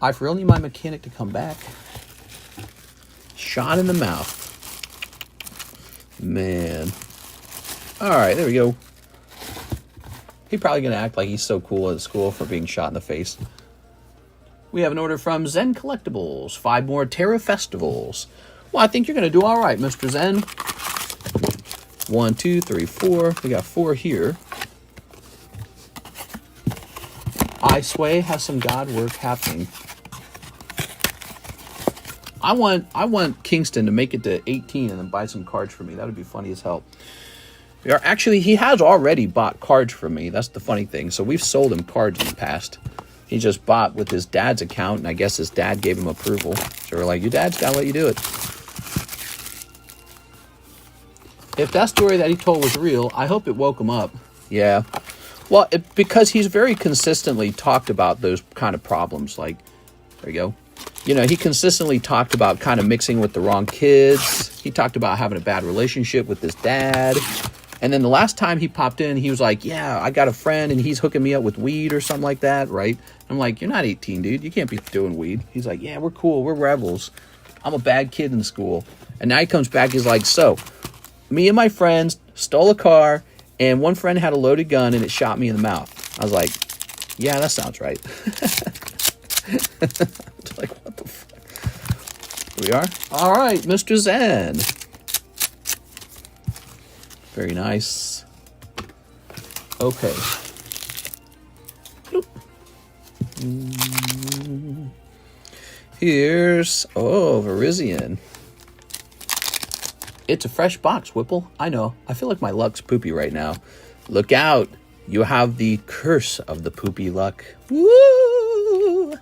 I've really need my mechanic to come back. Shot in the mouth. Man. All right, there we go. He's probably going to act like he's so cool at school for being shot in the face. We have an order from Zen Collectibles. 5 more Terra Festivals. Well, I think you're going to do all right, Mr. Zen. 1, 2, 3, 4. We got 4 here. I Sway has some God work happening. I want Kingston to make it to 18 and then buy some cards for me. That would be funny as hell. Actually, he has already bought cards from me. That's the funny thing. So we've sold him cards in the past. He just bought with his dad's account, and I guess his dad gave him approval. So we're like, your dad's got to let you do it. If that story that he told was real, I hope it woke him up. Yeah. Well, because he's very consistently talked about those kind of problems. Like, there you go. You know, he consistently talked about kind of mixing with the wrong kids. He talked about having a bad relationship with his dad. And then the last time he popped in, he was like, yeah, I got a friend and he's hooking me up with weed or something like that, right? I'm like, you're not 18, dude. You can't be doing weed. He's like, yeah, we're cool. We're rebels. I'm a bad kid in school. And now he comes back. He's like, so, me and my friends stole a car and one friend had a loaded gun and it shot me in the mouth. I was like, yeah, that sounds right. Like, what the fuck? Here we are. All right, Mr. Zen. Very nice. Okay. Here's, Verizion. It's a fresh box, Whipple. I know. I feel like my luck's poopy right now. Look out. You have the curse of the poopy luck. Woo!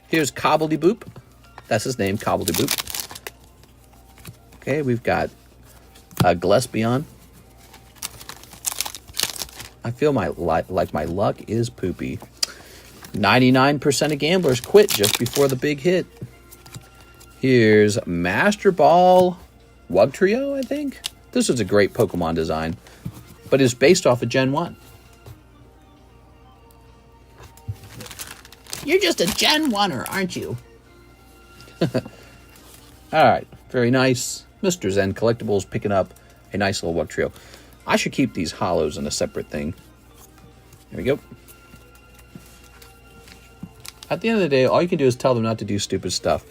Here's Cobbledy-Boop. That's his name, Cobbledy-Boop. Okay, we've got Gillespie. I feel like my luck is poopy. 99% of gamblers quit just before the big hit. Here's Master Ball Wugtrio, I think. This is a great Pokemon design, but it's based off of Gen 1. You're just a Gen 1er, aren't you? All right, very nice. Mr. Zen Collectibles picking up a nice little Wugtrio. I should keep these hollows in a separate thing. There we go. At the end of the day, all you can do is tell them not to do stupid stuff.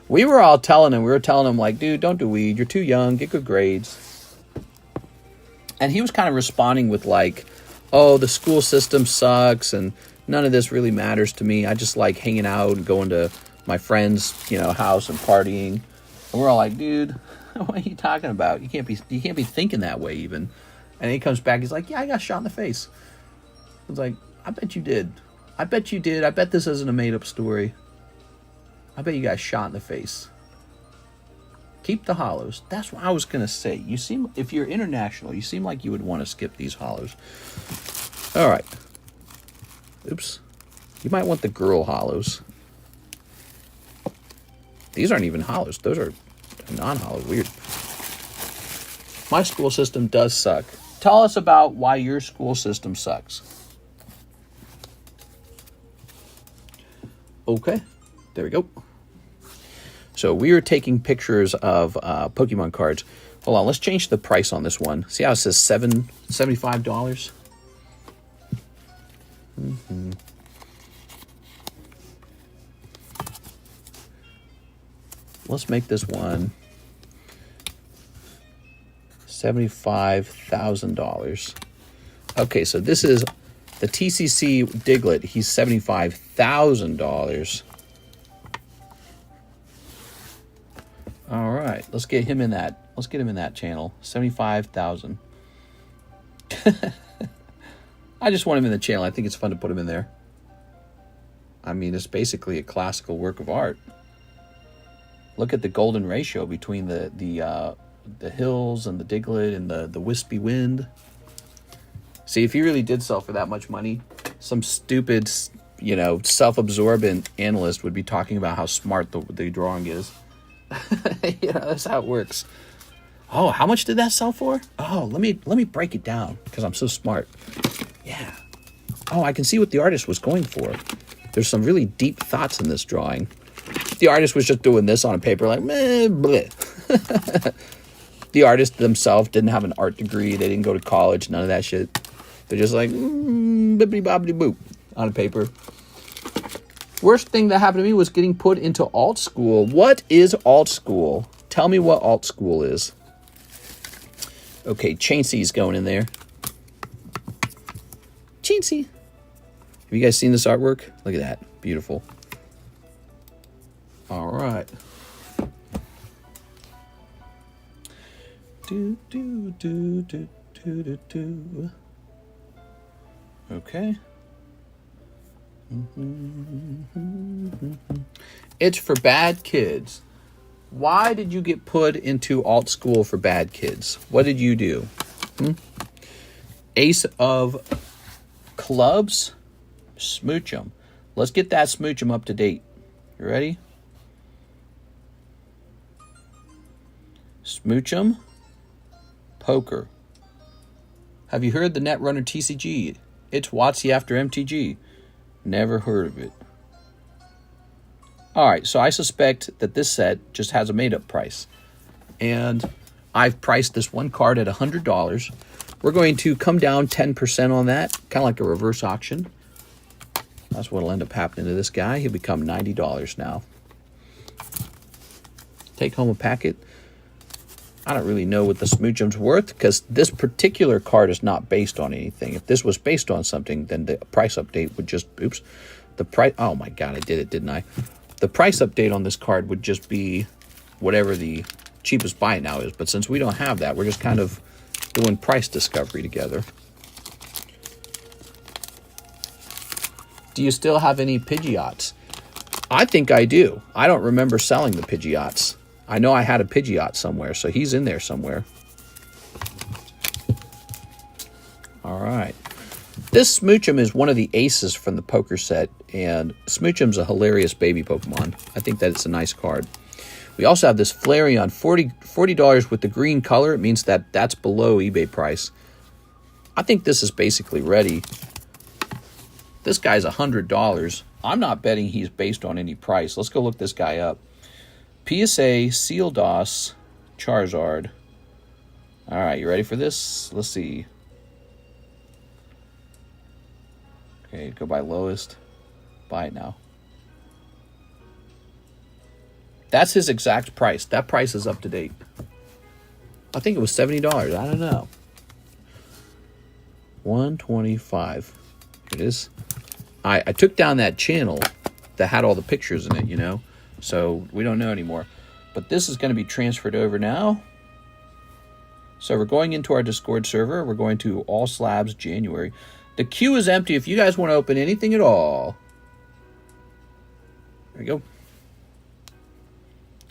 We were all telling him, like, dude, don't do weed. You're too young. Get good grades. And he was kind of responding with like, oh, the school system sucks and none of this really matters to me. I just like hanging out and going to my friend's, house and partying. And we're all like, dude, what are you talking about? You can't be thinking that way even. And then he comes back. He's like, yeah, I got shot in the face. I was like, I bet you did. I bet you did. I bet this isn't a made-up story. I bet you got shot in the face. Keep the hollows. That's what I was going to say. If you're international, you seem like you would want to skip these hollows. All right. Oops. You might want the girl hollows. These aren't even hollows. Those are non-hollow. Weird. My school system does suck. Tell us about why your school system sucks. Okay. There we go. So we are taking pictures of Pokemon cards. Hold on. Let's change the price on this one. See how it says $75? Mm-hmm. Let's make this one $75,000. Okay, so this is the TCC Diglett. He's $75,000. All right, let's get him in that. Let's get him in that channel. 75,000. I just want him in the channel. I think it's fun to put him in there. I mean, it's basically a classical work of art. Look at the golden ratio between the hills and the Diglett and the wispy wind. See, if he really did sell for that much money, some stupid, you know, self-absorbent analyst would be talking about how smart the drawing is. You know, that's how it works. Oh, how much did that sell for? Oh, let me break it down because I'm so smart. Yeah. Oh, I can see what the artist was going for. There's some really deep thoughts in this drawing. The artist was just doing this on a paper like, meh, bleh. The artist themselves didn't have an art degree. They didn't go to college, none of that shit. They're just like, bibbidi bobbidi boop on a paper. Worst thing that happened to me was getting put into alt school. What is alt school? Tell me what alt school is. Okay, Chainsey's going in there. Chainsey. Have you guys seen this artwork? Look at that. Beautiful. All right. Okay. It's for bad kids. Why did you get put into alt school for bad kids? What did you do? Ace of clubs. Smooch 'em. Let's get that smooch 'em up to date. You ready? Smooch 'em. Poker. Have you heard the Netrunner TCG? It's WotC after MTG. Never heard of it. Alright, so I suspect that this set just has a made-up price. And I've priced this one card at $100. We're going to come down 10% on that, kind of like a reverse auction. That's what will end up happening to this guy. He'll become $90 now. Take home a packet. I don't really know what the smoochum's worth because this particular card is not based on anything. If this was based on something, then the price update would just, oops, the price, oh my God, I did it, didn't I? The price update on this card would just be whatever the cheapest buy now is. But since we don't have that, we're just kind of doing price discovery together. Do you still have any Pidgeots? I think I do. I don't remember selling the Pidgeots. I know I had a Pidgeot somewhere, so he's in there somewhere. All right. This Smoochum is one of the aces from the poker set, and Smoochum's a hilarious baby Pokemon. I think that it's a nice card. We also have this Flareon, $40 with the green color. It means that that's below eBay price. I think this is basically ready. This guy's $100. I'm not betting he's based on any price. Let's go look this guy up. PSA, Sealdos, Charizard. All right, you ready for this? Let's see. Okay, go by lowest. Buy it now. That's his exact price. That price is up to date. I think it was $70. I don't know. $125. Here it is. I took down that channel that had all the pictures in it, you know. So we don't know anymore. But this is going to be transferred over now. So we're going into our Discord server. We're going to all slabs January. The queue is empty if you guys want to open anything at all. There we go.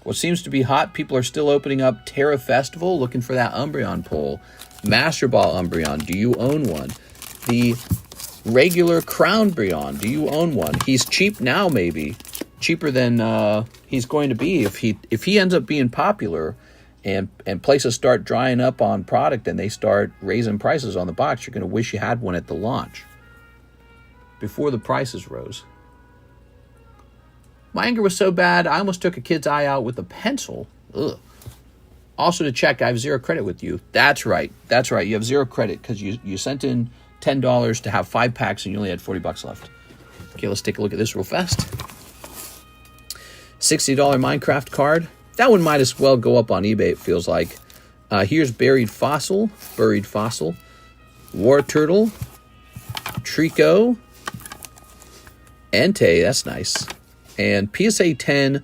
What seems to be hot, people are still opening up Terra Festival, looking for that Umbreon pull. Master Ball Umbreon, do you own one? The Regular Crown Brion. Do you own one? He's cheap now, maybe. Cheaper than he's going to be if he ends up being popular and places start drying up on product and they start raising prices on the box. You're going to wish you had one at the launch before the prices rose. My anger was so bad, I almost took a kid's eye out with a pencil. Ugh. Also to check, I have 0 credit with you. That's right. That's right. You have 0 credit because you sent in $10 to have 5 packs and you only had $40 left. Okay, let's take a look at this real fast. $60 Minecraft card. That one might as well go up on eBay, it feels like. Here's Buried Fossil, War Turtle, Trico, Entei, that's nice. And PSA 10,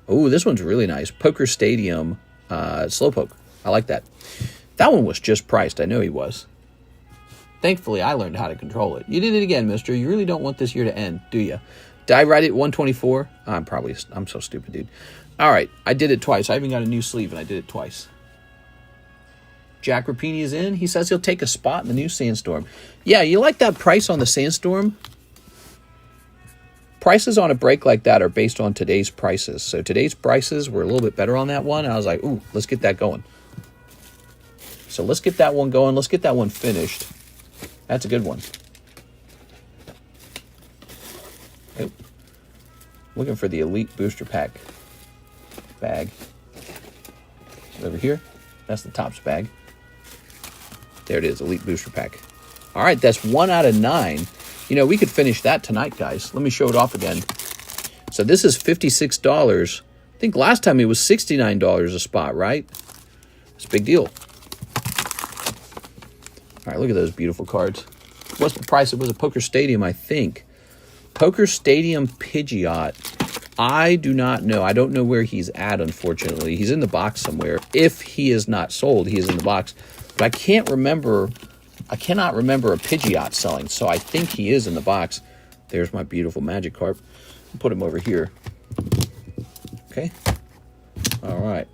oh, this one's really nice. Poker Stadium, Slowpoke. I like that. That one was just priced. I know he was. Thankfully, I learned how to control it. You did it again, mister. You really don't want this year to end, do you? Did I write it 124? I'm so stupid, dude. All right, I did it twice. I even got a new sleeve, and I did it twice. Jack Rapini is in. He says he'll take a spot in the new Sandstorm. Yeah, you like that price on the Sandstorm? Prices on a break like that are based on today's prices. So today's prices were a little bit better on that one. I was like, ooh, let's get that going. So let's get that one going. Let's get that one finished. That's a good one. Oh. Looking for the Elite Booster Pack bag. Over here. That's the Topps bag. There it is, Elite Booster Pack. All right, that's 1 out of 9. You know, we could finish that tonight, guys. Let me show it off again. So this is $56. I think last time it was $69 a spot, right? It's a big deal. All right, look at those beautiful cards. What's the price? It was a Poker Stadium, I think. Poker Stadium Pidgeot. I do not know. I don't know where he's at, unfortunately. He's in the box somewhere. If he is not sold, he is in the box. But I cannot remember a Pidgeot selling, so I think he is in the box. There's my beautiful Magikarp. I'll put him over here. Okay. All right.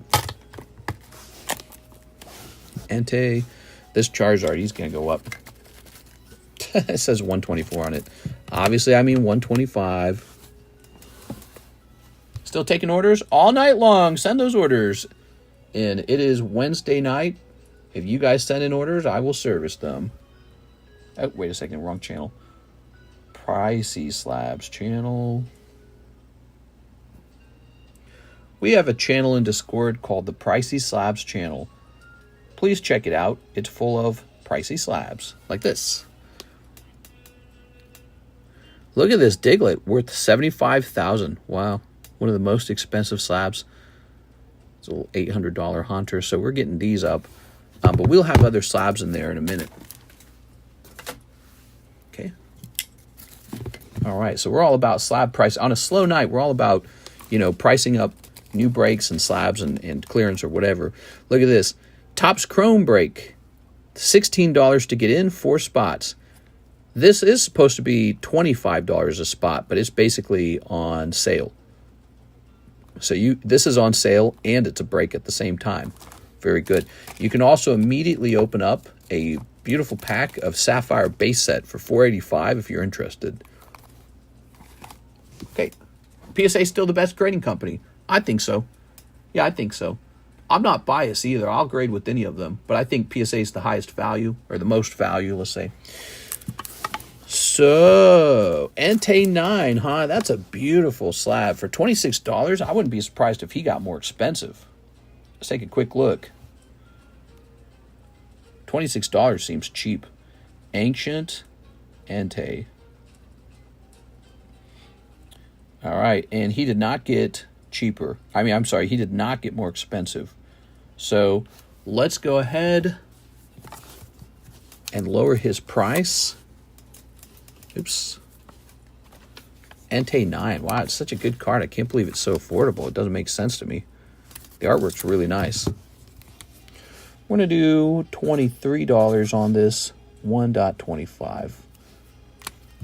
Entei. This Charizard, he's going to go up. It says 124 on it. Obviously, I mean 125. Still taking orders all night long. Send those orders. And it is Wednesday night. If you guys send in orders, I will service them. Oh, wait a second. Wrong channel. Pricey Slabs channel. We have a channel in Discord called the Pricey Slabs channel. Please check it out. It's full of pricey slabs like this. Look at this Diglett, worth $75,000. Wow, one of the most expensive slabs. It's a little $800 Hunter, so we're getting these up. But we'll have other slabs in there in a minute. Okay. All right, so we're all about slab price. On a slow night, we're all about, you know, pricing up new breaks and slabs and clearance or whatever. Look at this. Topps Chrome break. $16 to get in, 4 spots. This is supposed to be $25 a spot, but it's basically on sale. So this is on sale and it's a break at the same time. Very good. You can also immediately open up a beautiful pack of Sapphire base set for $485 if you're interested. Okay. PSA is still the best grading company. I think so. Yeah, I think so. I'm not biased either. I'll grade with any of them, but I think PSA is the highest value, or the most value, let's say. So, Entei 9, huh? That's a beautiful slab. For $26, I wouldn't be surprised if he got more expensive. Let's take a quick look. $26 seems cheap. Ancient Entei. All right, and he did not get cheaper. I'm sorry, he did not get more expensive. So let's go ahead and lower his price. Oops. Entei 9. Wow, it's such a good card. I can't believe it's so affordable. It doesn't make sense to me. The artwork's really nice. We're going to do $23 on this 1.25.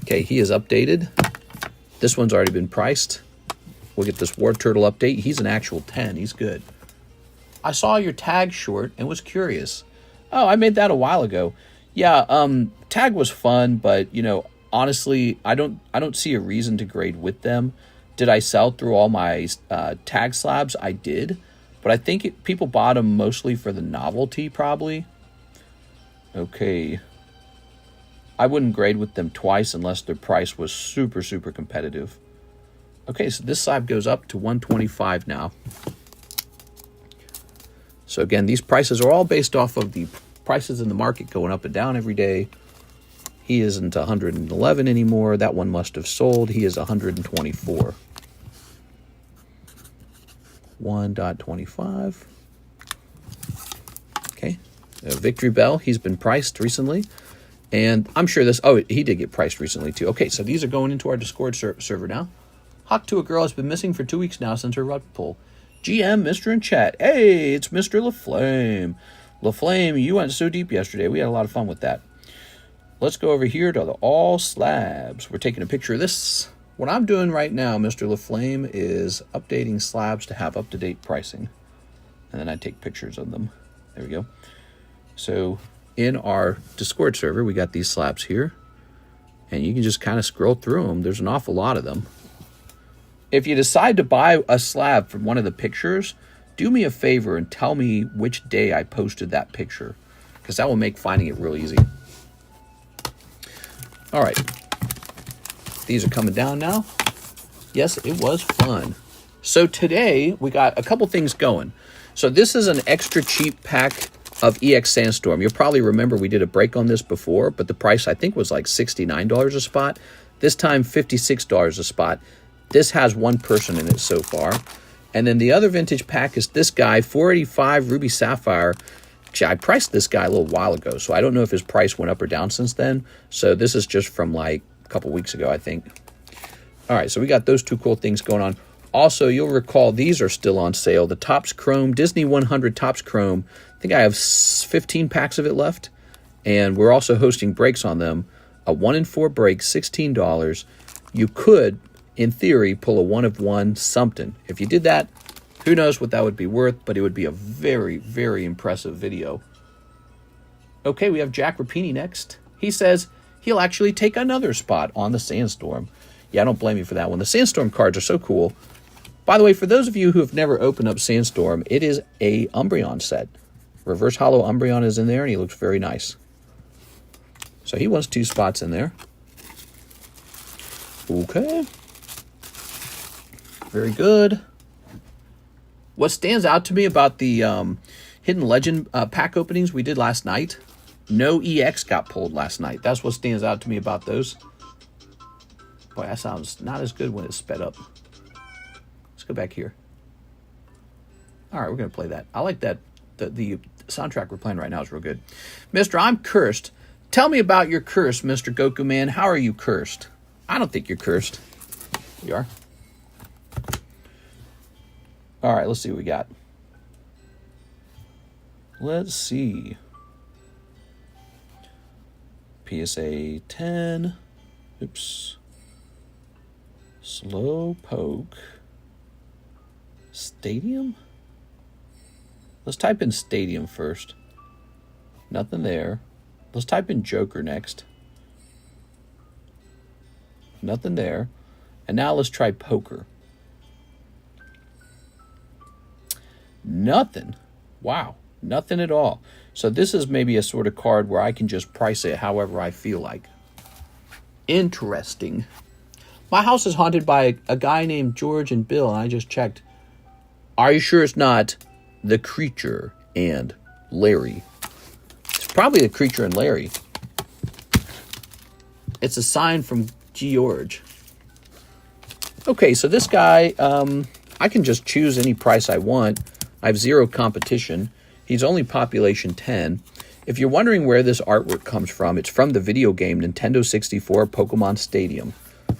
Okay, he is updated. This one's already been priced. We'll get this War Turtle update. He's an actual 10. He's good. I saw your tag short and was curious. Oh, I made that a while ago. Yeah, tag was fun, but, you know, honestly, I don't see a reason to grade with them. Did I sell through all my tag slabs? I did, but I think people bought them mostly for the novelty, probably. Okay. I wouldn't grade with them twice unless their price was super, super competitive. Okay, so this slab goes up to 125 now. So again, these prices are all based off of the prices in the market going up and down every day. He isn't 111 anymore. That one must have sold. He is 124. 1.25. Okay. Victory Bell, he's been priced recently. And I'm sure this... Oh, he did get priced recently, too. Okay, so these are going into our Discord server now. Hawk to a Girl has been missing for 2 weeks now since her rug pull. GM, Mr. in chat. Hey, it's Mr. LaFlame. LaFlame, you went so deep yesterday. We had a lot of fun with that. Let's go over here to the all slabs. We're taking a picture of this. What I'm doing right now, Mr. LaFlame, is updating slabs to have up-to-date pricing. And then I take pictures of them. There we go. So in our Discord server, we got these slabs here. And you can just kind of scroll through them. There's an awful lot of them. If you decide to buy a slab from one of the pictures, do me a favor and tell me which day I posted that picture, because that will make finding it real easy. All right. These are coming down now. Yes, it was fun. So today we got a couple things going. So this is an extra cheap pack of EX Sandstorm. You'll probably remember we did a break on this before, but the price I think was like $69 a spot. This time $56 a spot. This has one person in it so far. And then the other vintage pack is this guy, 485 Ruby Sapphire. Actually, I priced this guy a little while ago, so I don't know if his price went up or down since then. So this is just from like a couple weeks ago, I think. All right, so we got those two cool things going on. Also, you'll recall these are still on sale. The Topps Chrome, Disney 100 Topps Chrome. I think I have 15 packs of it left. And we're also hosting breaks on them. A 1 in 4 break, $16. You could, in theory, pull a 1 of 1 something. If you did that, who knows what that would be worth, but it would be a very, very impressive video. Okay, we have Jack Rapini next. He says he'll actually take another spot on the Sandstorm. Yeah, I don't blame you for that one. The Sandstorm cards are so cool. By the way, for those of you who have never opened up Sandstorm, it is a Umbreon set. Reverse Hollow Umbreon is in there, and he looks very nice. So he wants 2 spots in there. Okay. Very good. What stands out to me about the Hidden Legend pack openings we did last night, no EX got pulled last night. That's what stands out to me about those. Boy, that sounds not as good when it's sped up. Let's go back here. All right, we're going to play that. I like that. The soundtrack we're playing right now is real good. Mr. I'm cursed. Tell me about your curse, Mr. Goku Man. How are you cursed? I don't think you're cursed. You are? All right, let's see what we got. Let's see. PSA 10. Oops. Slow poke. Stadium? Let's type in Stadium first. Nothing there. Let's type in Joker next. Nothing there. And now let's try Poker. Nothing. Wow. Nothing at all. So this is maybe a sort of card where I can just price it however I feel like. Interesting. My house is haunted by a guy named George and Bill, and I just checked. Are you sure it's not the Creature and Larry? It's probably the Creature and Larry. It's a sign from George. Okay, so this guy, I can just choose any price I want. I have 0 competition. He's only population 10. If you're wondering where this artwork comes from, it's from the video game Nintendo 64 Pokemon Stadium.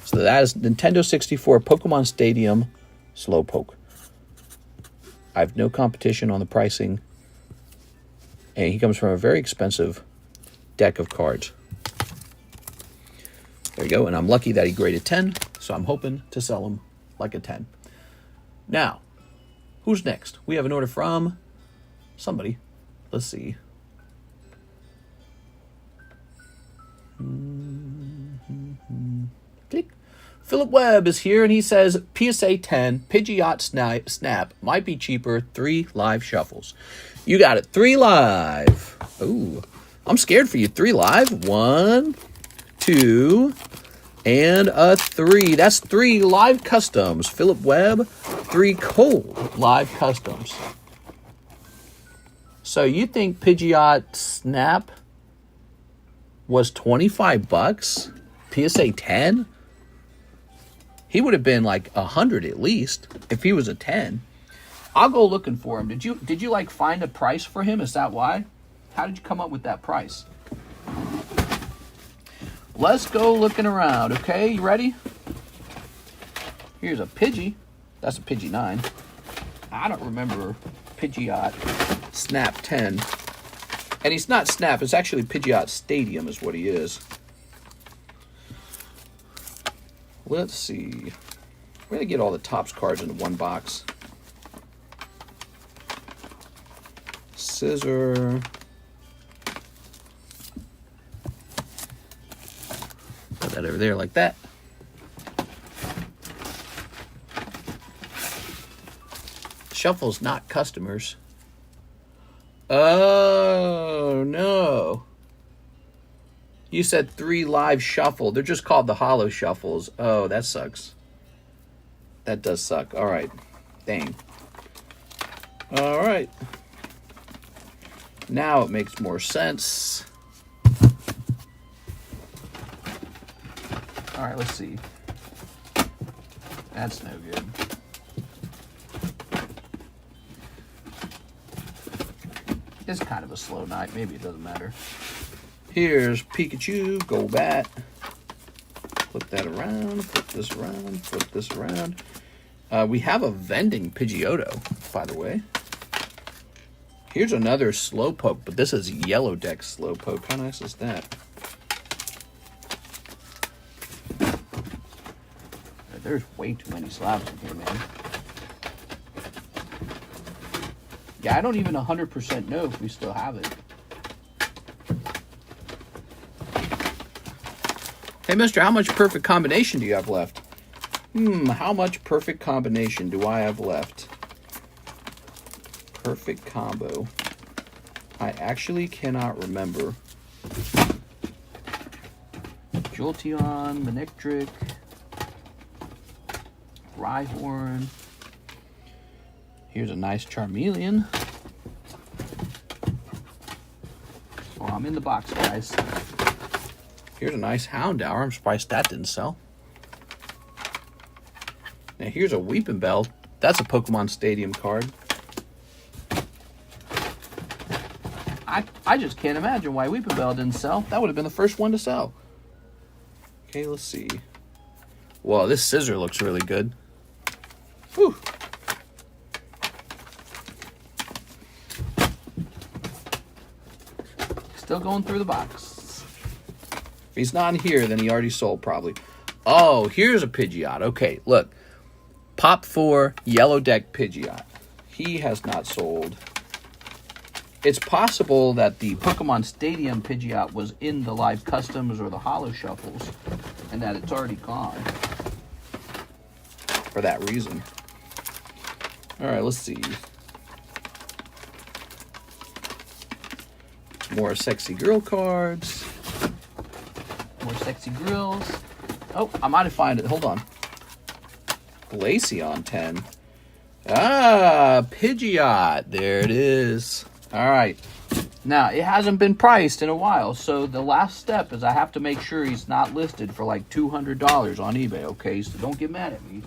So that is Nintendo 64 Pokemon Stadium Slowpoke. I have no competition on the pricing. And he comes from a very expensive deck of cards. There you go. And I'm lucky that he graded 10. So I'm hoping to sell him like a 10. Now, who's next? We have an order from somebody. Let's see. Philip Webb is here, and he says, PSA 10, Pidgeot Snap might be cheaper, 3 live shuffles. You got it, 3 live. Ooh, I'm scared for you. 3 live. 1, 2, and a 3. That's 3 live customs. Philip Webb, 3 cold live customs. So you think Pidgeot Snap was $25? PSA 10? He would have been like 100 at least if he was a 10. I'll go looking for him. Did you like find a price for him? Is that why? How did you come up with that price? Let's go looking around, okay? You ready? Here's a Pidgey. That's a Pidgey 9. I don't remember Pidgeot Snap 10. And he's not Snap. It's actually Pidgeot Stadium is what he is. Let's see. We're going to get all the Topps cards into one box. Scissor. Put that over there like that. Shuffles, not customers. Oh, no. You said 3 live shuffle. They're just called the hollow shuffles. Oh, that sucks. That does suck. All right. Dang. All right. Now it makes more sense. All right, let's see. That's no good. It's kind of a slow night. Maybe it doesn't matter. Here's Pikachu, Golbat. Flip that around, flip this around, flip this around. We have a vending Pidgeotto, by the way. Here's another Slowpoke, but this is Yellow Deck Slowpoke. How nice is that? There's way too many slabs in here, man. Yeah, I don't even 100% know if we still have it. Hey, mister, how much perfect combination do you have left? How much perfect combination do I have left? Perfect combo. I actually cannot remember. Jolteon, Manectric, Rhyhorn. Here's a nice Charmeleon. Oh, I'm in the box, guys. Here's a nice Houndour. I'm surprised that didn't sell. Now here's a Weeping Bell. That's a Pokemon Stadium card. I just can't imagine why Weeping Bell didn't sell. That would have been the first one to sell. Okay, let's see. Whoa, this scissor looks really good. Whew. Still going through the box. If he's not in here, then he already sold probably. Oh, here's a Pidgeot. Okay, look. Pop 4 Yellow Deck Pidgeot. He has not sold. It's possible that the Pokemon Stadium Pidgeot was in the live customs or the hollow shuffles, and that it's already gone for that reason. All right, let's see. More sexy girl cards. More sexy girls. Oh, I might have found it. Hold on. Glaceon 10. Ah, Pidgeot. There it is. All right. Now, it hasn't been priced in a while, so the last step is I have to make sure he's not listed for like $200 on eBay, okay? So don't get mad at me.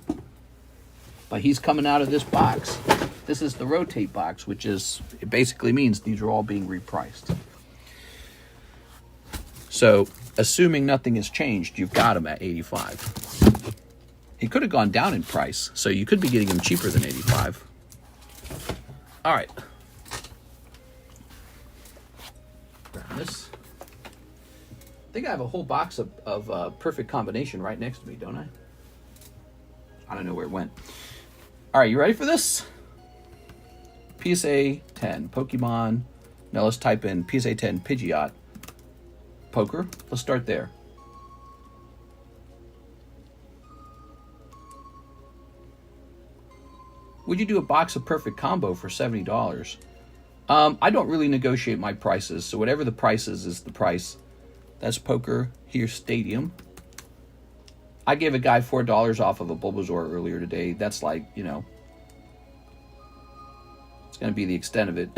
But he's coming out of this box. This is the rotate box, which is, it basically means these are all being repriced. So, assuming nothing has changed, you've got him at $85. He could have gone down in price, so you could be getting him cheaper than $85. All right. Grab this. I think I have a whole box of perfect combination right next to me, don't I? I don't know where it went. All right, you ready for this? PSA 10 Pokemon. Now let's type in PSA 10 Pidgeot. Poker. Let's start there. Would you do a box of perfect combo for $70? I don't really negotiate my prices, so whatever the price is the price. That's Poker Here Stadium. I gave a guy $4 off of a Bulbasaur earlier today. That's like, you know, it's going to be the extent of it.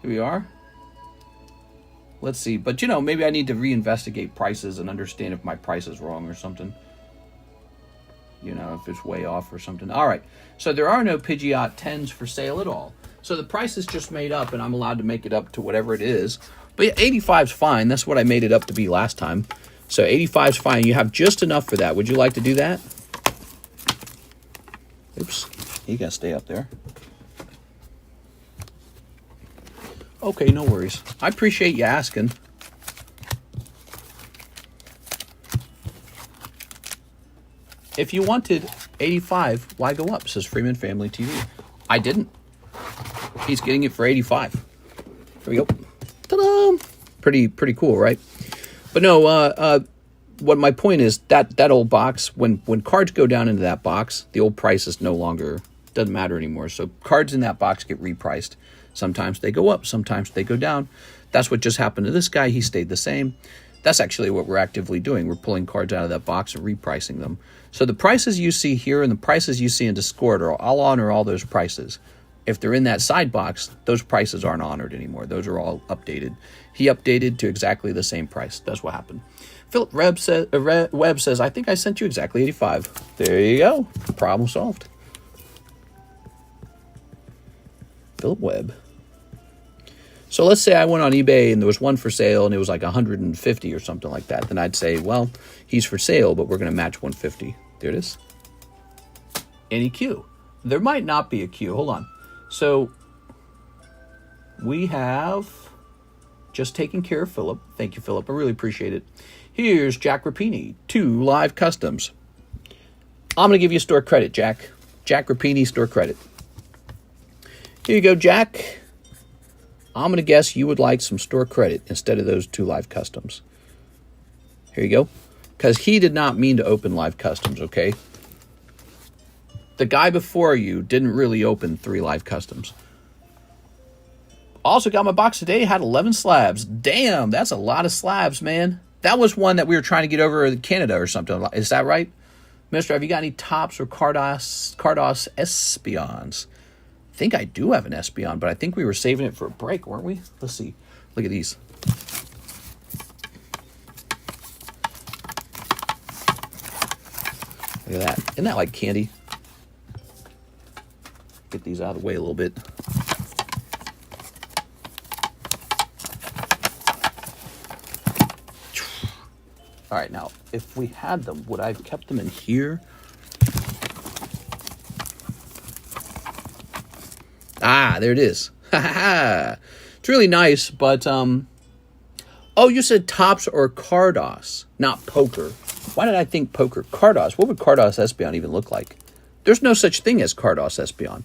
Here we are. Let's see. But, you know, maybe I need to reinvestigate prices and understand if my price is wrong or something. You know, if it's way off or something. All right. So there are no Pidgeot 10s for sale at all. So the price is just made up, and I'm allowed to make it up to whatever it is. But yeah, 85 is fine. That's what I made it up to be last time. So 85 is fine. You have just enough for that. Would you like to do that? Oops. You got to stay up there. Okay, no worries. I appreciate you asking. If you wanted 85, why go up? Says Freeman Family TV. I didn't. He's getting it for 85. Here we go. Ta-da! Pretty cool, right? But no, what my point is, that old box, when cards go down into that box, the old price is no longer, doesn't matter anymore. So cards in that box get repriced. Sometimes they go up, sometimes they go down. That's what just happened to this guy. He stayed the same. That's actually what we're actively doing. We're pulling cards out of that box and repricing them. So the prices you see here and the prices you see in Discord, I'll honor all those prices. If they're in that side box, those prices aren't honored anymore. Those are all updated. He updated to exactly the same price. That's what happened. Philip Webb says, I think I sent you exactly 85. There you go. Problem solved. Philip Webb. So let's say I went on eBay and there was one for sale and it was like 150 or something like that. Then I'd say, well, he's for sale, but we're going to match 150. There it is. Any queue. There might not be a queue. Hold on. So we have just taken care of Philip. Thank you, Philip. I really appreciate it. Here's Jack Rapini, 2 live customs. I'm going to give you store credit, Jack. Jack Rapini, store credit. Here you go, Jack. I'm going to guess you would like some store credit instead of those 2 live customs. Here you go. Because he did not mean to open live customs, okay? The guy before you didn't really open 3 live customs. Also got my box today, had 11 slabs. Damn, that's a lot of slabs, man. That was one that we were trying to get over in Canada or something. Is that right? Mister, have you got any Tops or Cardos Espions? I think I do have an Espion, but I think we were saving it for a break, weren't we? Let's see. Look at these. Look at that. Isn't that like candy? Get these out of the way a little bit. All right, now, if we had them, would I have kept them in here? Ah, there it is. Ha ha ha. It's really nice, but, oh, you said Tops or Cardos, not Poker. Why did I think Poker? Cardos. What would Cardos Espion even look like? There's no such thing as Cardos Espion.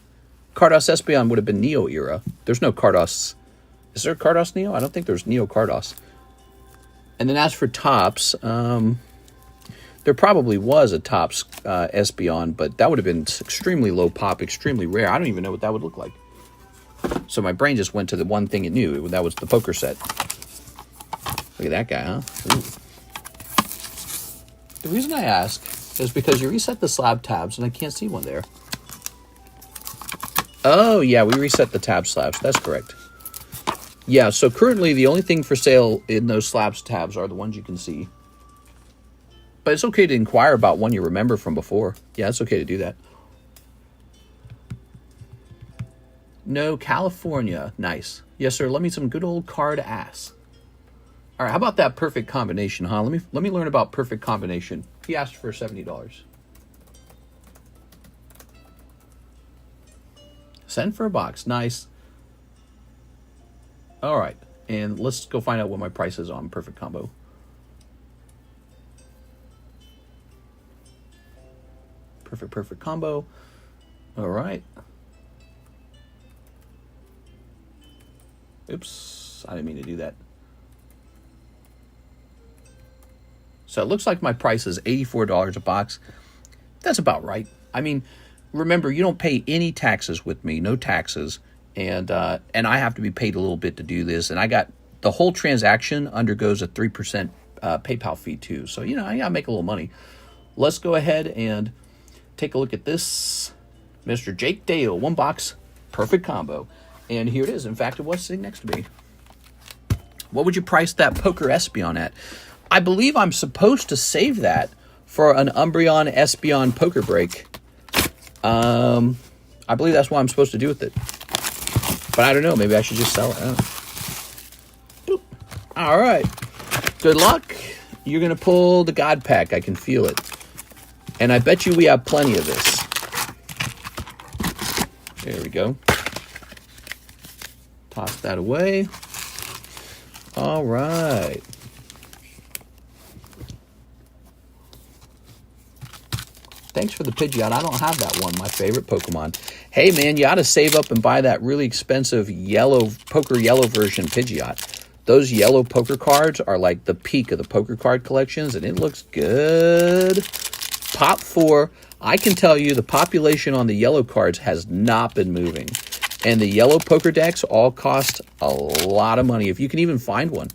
Cardos Espion would have been Neo era. There's no Cardos. Is there Cardos Neo? I don't think there's Neo Cardos. And then as for Tops, there probably was a Tops Espion, but that would have been extremely low pop, extremely rare. I don't even know what that would look like. So my brain just went to the one thing it knew. That was the Poker set. Look at that guy, huh? Ooh. The reason I ask is because you reset the slab tabs, and I can't see one there. Oh, yeah, we reset the tab slabs. That's correct. Yeah, so currently the only thing for sale in those slabs tabs are the ones you can see. But it's okay to inquire about one you remember from before. Yeah, it's okay to do that. No, California. Nice. Yes, sir. Let me some good old card ass. All right, how about that perfect combination, huh? Let me learn about perfect combination. He asked for $70. Send for a box. Nice. All right, and let's go find out what my price is on perfect combo. Perfect combo. All right. Oops, I didn't mean to do that. So it looks like my price is $84 a box. That's about right. I mean, remember, you don't pay any taxes with me, no taxes. And I have to be paid a little bit to do this. And I got the whole transaction undergoes a 3% PayPal fee too. So, you know, I got to make a little money. Let's go ahead and take a look at this. Mr. Jake Dale, 1 box, perfect combo. And here it is. In fact, it was sitting next to me. What would you price that Poker Espeon at? I believe I'm supposed to save that for an Umbreon Espeon poker break. I believe that's what I'm supposed to do with it. But I don't know. Maybe I should just sell it. I don't know. Boop. All right. Good luck. You're going to pull the God Pack. I can feel it. And I bet you we have plenty of this. There we go. Toss that away. All right. Thanks for the Pidgeot. I don't have that one, my favorite Pokemon. Hey, man, you ought to save up and buy that really expensive poker yellow version Pidgeot. Those yellow poker cards are like the peak of the poker card collections, and it looks good. Pop 4. I can tell you the population on the yellow cards has not been moving. And the yellow poker decks all cost a lot of money, if you can even find one.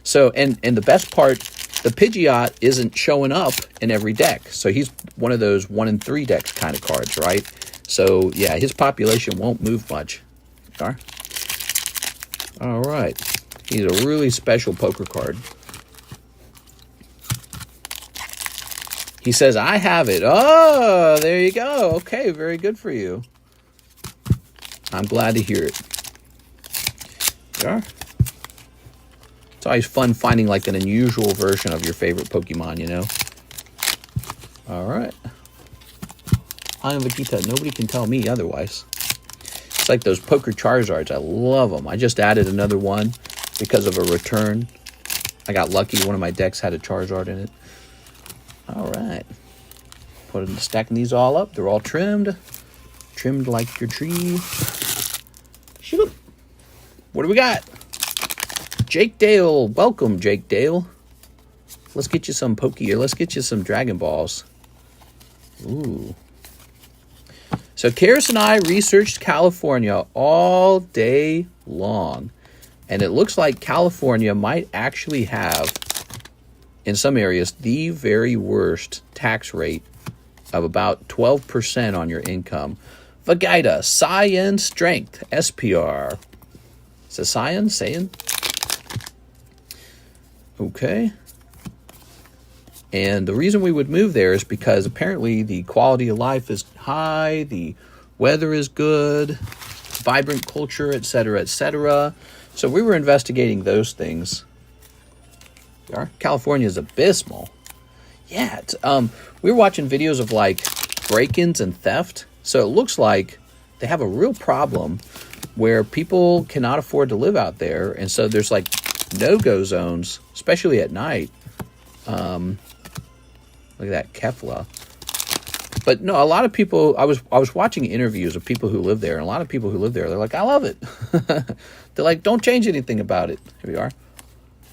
So, and the best part, the Pidgeot isn't showing up in every deck. So he's one of those 1 in 3 decks kind of cards, right? So, yeah, his population won't move much. All right. He's a really special poker card. He says, I have it. Oh, there you go. Okay, very good for you. I'm glad to hear it. Yeah. It's always fun finding like an unusual version of your favorite Pokemon, you know? All right. I am Vegeta. Nobody can tell me otherwise. It's like those Poker Charizards. I love them. I just added another one because of a return. I got lucky. One of my decks had a Charizard in it. All right. Stacking these all up. They're all trimmed. Trimmed like your tree. Shoot. What do we got? Jake Dale. Welcome, Jake Dale. Let's get you some Pokey, or let's get you some Dragon Balls. Ooh. So Karis and I researched California all day long. And it looks like California might actually have, in some areas, the very worst tax rate of about 12% on your income. Vegeta, Saiyan Strength, SPR. Is it Saiyan? Saiyan? Okay. And the reason we would move there is because apparently the quality of life is high, the weather is good, vibrant culture, etc., etc. So we were investigating those things. California is abysmal. Yeah, we were watching videos of like break-ins and theft. So it looks like they have a real problem where people cannot afford to live out there. And so there's like no-go zones, especially at night. Look at that Kefla. But no, a lot of people, I was watching interviews of people who live there, and a lot of people who live there, they're like, I love it. They're like, don't change anything about it. Here we are.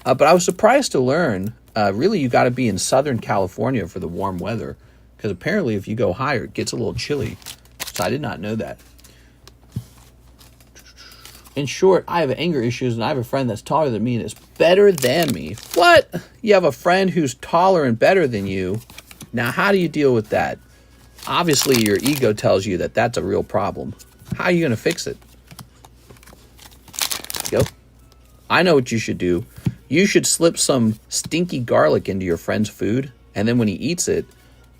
But I was surprised to learn, really you got to be in Southern California for the warm weather, because apparently if you go higher, it gets a little chilly. So I did not know that. In short, I have anger issues, and I have a friend that's taller than me and is better than me. What? You have a friend who's taller and better than you? Now, how do you deal with that? Obviously, your ego tells you that that's a real problem. How are you going to fix it? Go. I know what you should do. You should slip some stinky garlic into your friend's food, and then when he eats it,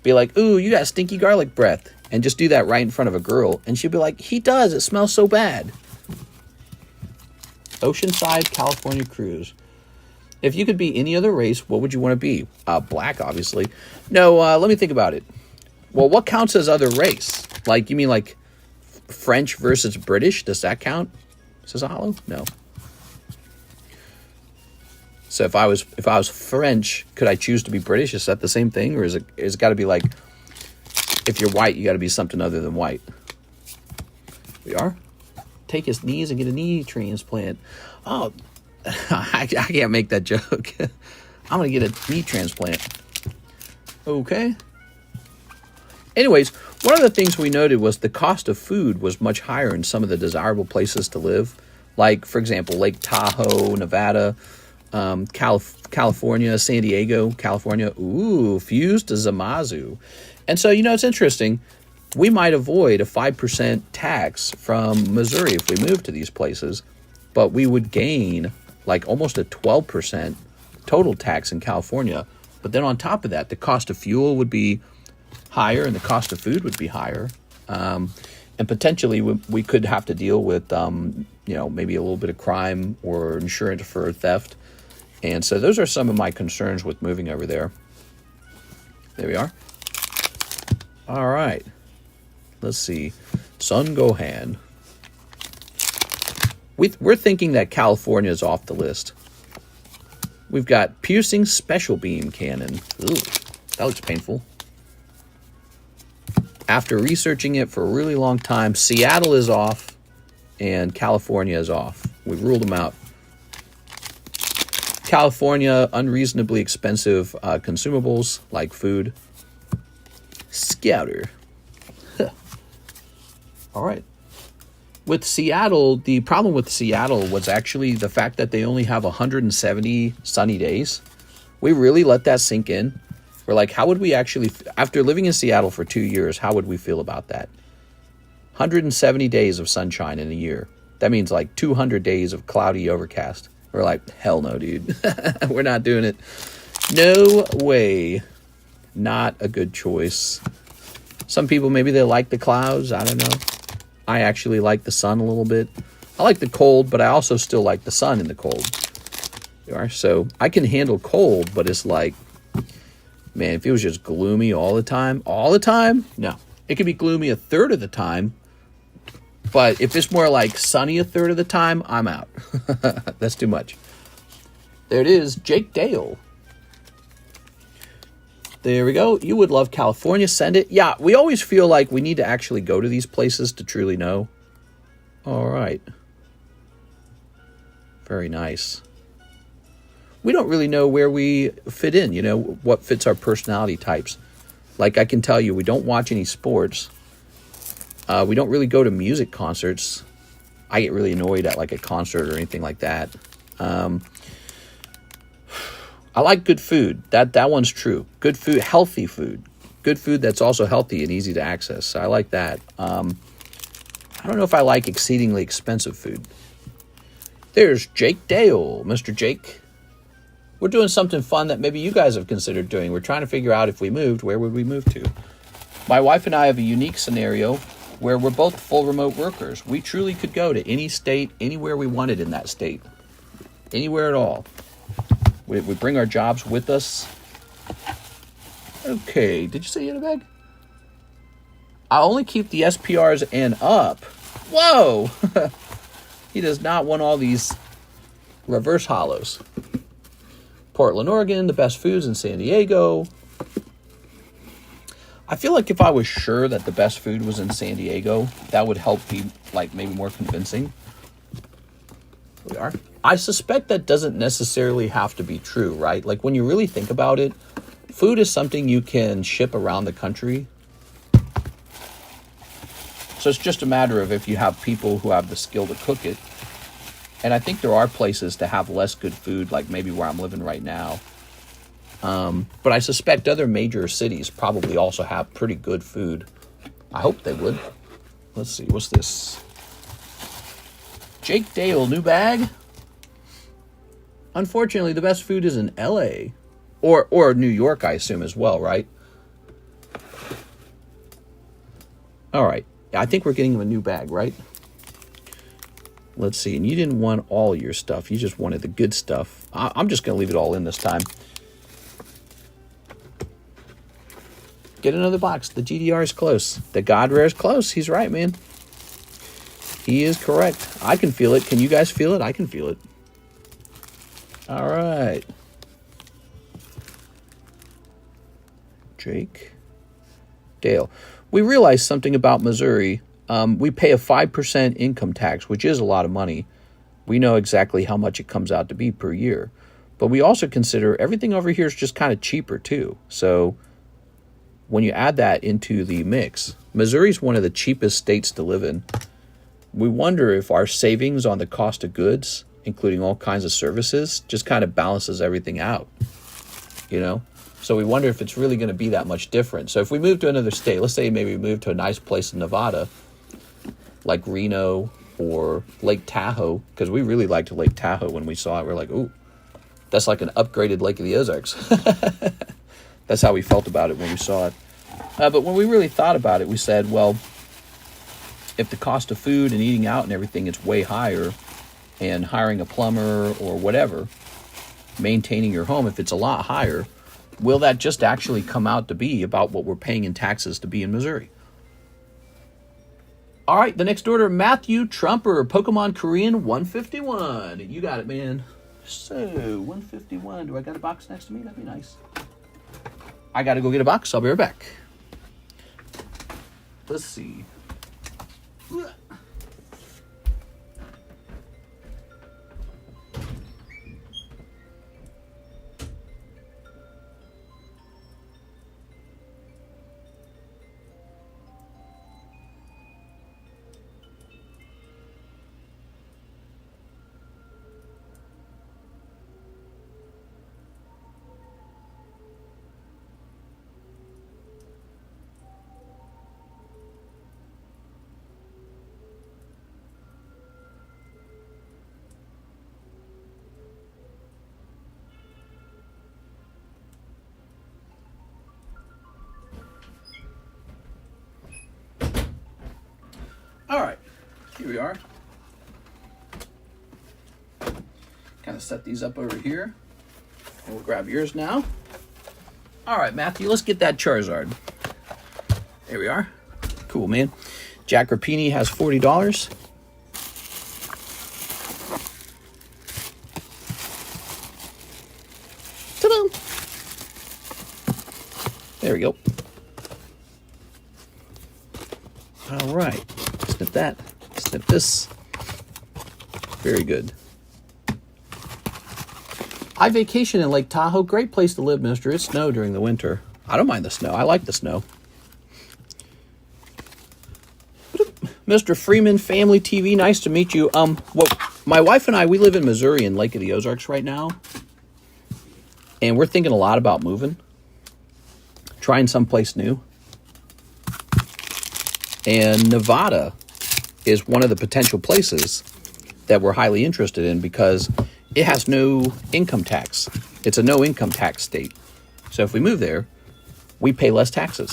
be like, ooh, you got stinky garlic breath. And just do that right in front of a girl, and she'll be like, he does. It smells so bad. Oceanside, California cruise. If you could be any other race, what would you want to be? Black, obviously. No, let me think about it. Well, what counts as other race? Like, you mean like French versus British? Does that count? Says Hollow? No. So if I was French, could I choose to be British? Is that the same thing, or is it got to be like, if you're white, you got to be something other than white? We are. Take his knees and get a knee transplant. Oh, I can't make that joke. I'm going to get a knee transplant. Okay. Anyways, one of the things we noted was the cost of food was much higher in some of the desirable places to live. Like, for example, Lake Tahoe, Nevada, California, San Diego, California. Ooh, fused to Zamazu. And so, it's interesting. We might avoid a 5% tax from Missouri if we move to these places, but we would gain like almost a 12% total tax in California. But then on top of that, the cost of fuel would be higher and the cost of food would be higher. And potentially we could have to deal with, maybe a little bit of crime or insurance for theft. And so those are some of my concerns with moving over there. There we are. All right. Let's see. Sun Gohan. We're thinking that California is off the list. We've got piercing special beam cannon. Ooh, that looks painful. After researching it for a really long time, Seattle is off and California is off. We've ruled them out. California, unreasonably expensive consumables like food. Scouter. All right. With Seattle, the problem with Seattle was actually the fact that they only have 170 sunny days. We really let that sink in. We're like, how would we actually, after living in Seattle for 2 years, how would we feel about that? 170 days of sunshine in a year. That means like 200 days of cloudy overcast. We're like, hell no, dude. We're not doing it. No way. Not a good choice. Some people, maybe they like the clouds. I don't know. I actually like the sun a little bit. I like the cold, but I also still like the sun in the cold. So I can handle cold, but it's like, man, if it was just gloomy all the time, no. It could be gloomy a third of the time, but if it's more like sunny a third of the time, I'm out. That's too much. There it is, Jake Dale. There we go. You would love California. Send it. Yeah, we always feel like we need to actually go to these places to truly know. All right. Very nice. We don't really know where we fit in, what fits our personality types. Like I can tell you, we don't watch any sports. We don't really go to music concerts. I get really annoyed at like a concert or anything like that. I like good food. That one's true. Good food, healthy food. Good food that's also healthy and easy to access. So I like that. I don't know if I like exceedingly expensive food. There's Jake Dale, Mr. Jake. We're doing something fun that maybe you guys have considered doing. We're trying to figure out if we moved, where would we move to? My wife and I have a unique scenario where we're both full remote workers. We truly could go to any state, anywhere we wanted in that state. Anywhere at all. We bring our jobs with us. Okay, did you say you had a bag? I only keep the SPRs and up. Whoa! He does not want all these reverse hollows. Portland, Oregon, the best foods in San Diego. I feel like if I was sure that the best food was in San Diego, that would help be like maybe more convincing. We are. I suspect that doesn't necessarily have to be true, right? Like when you really think about it, food is something you can ship around the country. So it's just a matter of if you have people who have the skill to cook it. And I think there are places to have less good food, like maybe where I'm living right now. But I suspect other major cities probably also have pretty good food. I hope they would. Let's see, what's this? Jake Dale, new bag? Unfortunately, the best food is in LA. Or New York, I assume, as well, right? All right. I think we're getting him a new bag, right? Let's see. And you didn't want all your stuff. You just wanted the good stuff. I'm just going to leave it all in this time. Get another box. The GDR is close. The God Rare is close. He's right, man. He is correct. I can feel it. Can you guys feel it? I can feel it. All right. Jake Dale. We realized something about Missouri. We pay a 5% income tax, which is a lot of money. We know exactly how much it comes out to be per year. But we also consider everything over here is just kind of cheaper too. So when you add that into the mix, Missouri's one of the cheapest states to live in. We wonder if our savings on the cost of goods, including all kinds of services, just kind of balances everything out, you know? So we wonder if it's really going to be that much different. So if we move to another state, let's say maybe we move to a nice place in Nevada, like Reno or Lake Tahoe, because we really liked Lake Tahoe when we saw it. We're like, ooh, that's like an upgraded Lake of the Ozarks. That's how we felt about it when we saw it. But when we really thought about it, we said, well, if the cost of food and eating out and everything is way higher, and hiring a plumber or whatever, maintaining your home, if it's a lot higher, will that just actually come out to be about what we're paying in taxes to be in Missouri? All right, the next order, Matthew Trumper, Pokemon Korean 151. You got it, man. So, 151. Do I got a box next to me? That'd be nice. I got to go get a box. I'll be right back. Let's see. All right, here we are. Kind of set these up over here. And we'll grab yours now. All right, Matthew, let's get that Charizard. There we are. Cool, man. Jack Rapini has $40. Ta-da! There we go. All right. Snip that. Snip this. Very good. I vacation in Lake Tahoe. Great place to live, mister. It snowed during the winter. I don't mind the snow. I like the snow. Mr. Freeman, Family TV, nice to meet you. Well, my wife and I, we live in Missouri in Lake of the Ozarks right now. And we're thinking a lot about moving. Trying someplace new. And Nevada is one of the potential places that we're highly interested in because it has no income tax. It's a no income tax state. So if we move there, we pay less taxes.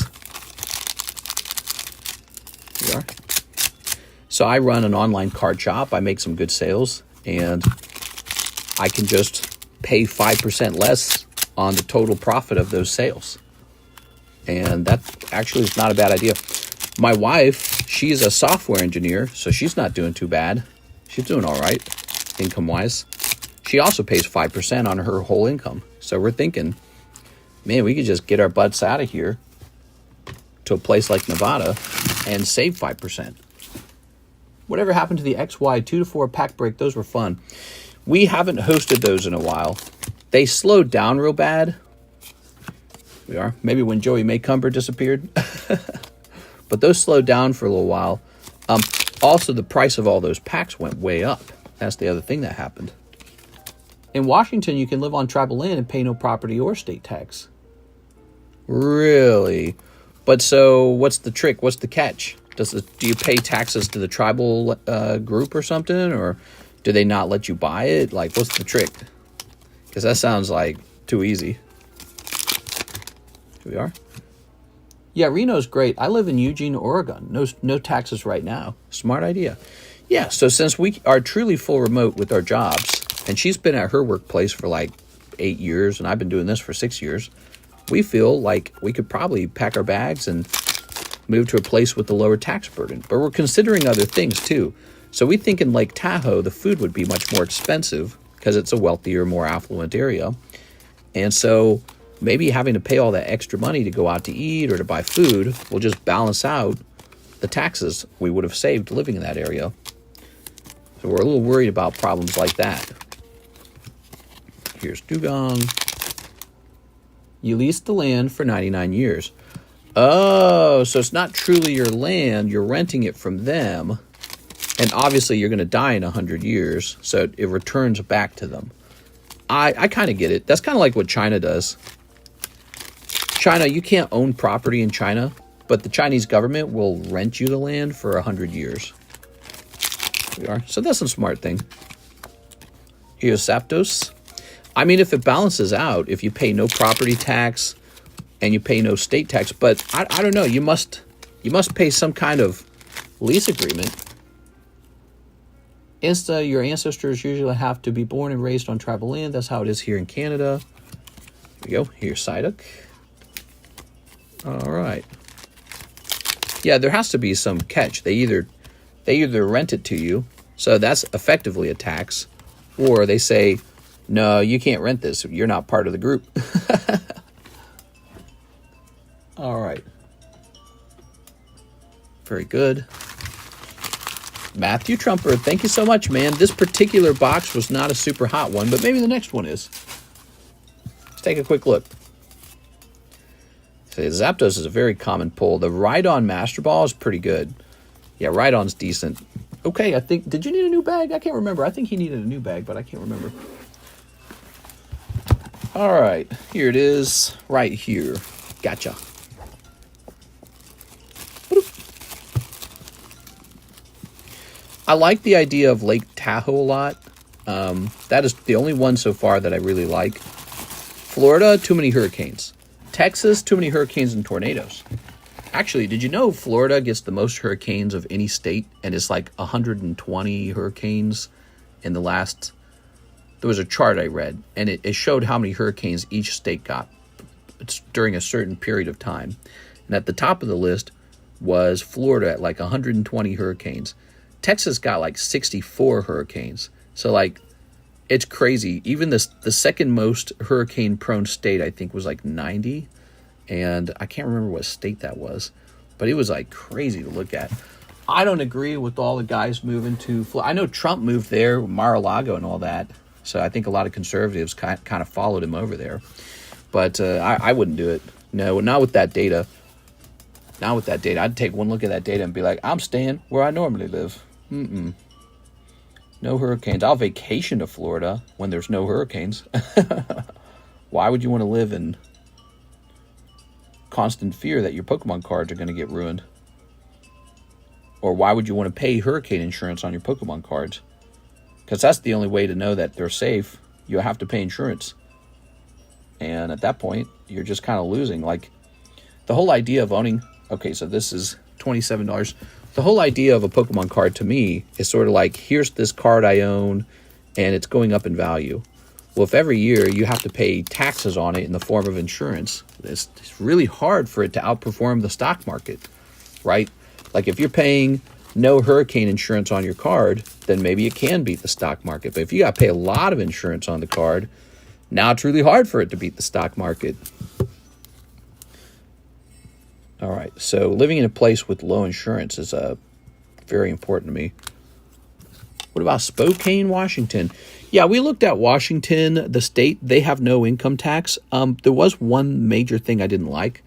Here we are. So I run an online card shop. I make some good sales, and I can just pay 5% less on the total profit of those sales. And that actually is not a bad idea. My wife, she's a software engineer, so she's not doing too bad. She's doing all right, income-wise. She also pays 5% on her whole income. So we're thinking, man, we could just get our butts out of here to a place like Nevada and save 5%. Whatever happened to the XY 2-4 pack break? Those were fun. We haven't hosted those in a while. They slowed down real bad. We are. Maybe when Joey Maycumber disappeared. But those slowed down for a little while. Also, the price of all those packs went way up. That's the other thing that happened. In Washington, you can live on tribal land and pay no property or state tax. Really? But so, what's the trick? What's the catch? Do you pay taxes to the tribal group or something? Or do they not let you buy it? Like, what's the trick? Because that sounds like too easy. Here we are. Yeah, Reno's great. I live in Eugene, Oregon. No taxes right now. Smart idea. Yeah, so since we are truly full remote with our jobs, and she's been at her workplace for like 8 years, and I've been doing this for 6 years, we feel like we could probably pack our bags and move to a place with a lower tax burden. But we're considering other things too. So we think in Lake Tahoe, the food would be much more expensive because it's a wealthier, more affluent area. And so maybe having to pay all that extra money to go out to eat or to buy food will just balance out the taxes we would have saved living in that area. So we're a little worried about problems like that. Here's Dugong. You leased the land for 99 years. Oh, so it's not truly your land. You're renting it from them. And obviously you're going to die in 100 years. So it returns back to them. I kind of get it. That's kind of like what China does. China, you can't own property in China, but the Chinese government will rent you the land for 100 years. Here we are. So that's a smart thing. Here's Zapdos. I mean, if it balances out, if you pay no property tax and you pay no state tax, but I don't know, you must pay some kind of lease agreement. Your ancestors usually have to be born and raised on tribal land. That's how it is here in Canada. Here we go. Here's Psyduck. All right. Yeah, there has to be some catch. They either rent it to you, so that's effectively a tax, or they say, no, you can't rent this. You're not part of the group. All right. Very good. Matthew Trumper, thank you so much, man. This particular box was not a super hot one, but maybe the next one is. Let's take a quick look. So Zapdos is a very common pull. The Rhydon Master Ball is pretty good. Yeah, Rhydon's decent. Okay, I think, did you need a new bag? I can't remember. I think he needed a new bag, but I can't remember. All right, here it is, right here. Gotcha. I like the idea of Lake Tahoe a lot. That is the only one so far that I really like. Florida, too many hurricanes. Texas, too many hurricanes and tornadoes. Actually, did you know Florida gets the most hurricanes of any state? And it's like 120 hurricanes in the last... There was a chart I read, and it showed how many hurricanes each state got. It's during a certain period of time. And at the top of the list was Florida at like 120 hurricanes. Texas got like 64 hurricanes. So like, it's crazy. Even the second most hurricane prone state, I think, was like 90. And I can't remember what state that was, but it was like crazy to look at. I don't agree with all the guys moving to Florida. I know Trump moved there, Mar-a-Lago and all that. So I think a lot of conservatives kind of followed him over there. But I wouldn't do it. No, not with that data. Not with that data. I'd take one look at that data and be like, I'm staying where I normally live. No hurricanes. I'll vacation to Florida when there's no hurricanes. Why would you want to live in constant fear that your Pokemon cards are going to get ruined? Or why would you want to pay hurricane insurance on your Pokemon cards? Because that's the only way to know that they're safe. You have to pay insurance. And at that point, you're just kind of losing. Like, the whole idea of owning... Okay, so this is $27. The whole idea of a Pokemon card to me is sort of like, here's this card I own, and it's going up in value. Well, if every year you have to pay taxes on it in the form of insurance, it's really hard for it to outperform the stock market, right? Like, if you're paying no hurricane insurance on your card, then maybe it can beat the stock market. But if you got to pay a lot of insurance on the card, now it's really hard for it to beat the stock market. All right, so living in a place with low insurance is very important to me. What about Spokane, Washington? Yeah, we looked at Washington, the state. They have no income tax. There was one major thing I didn't like,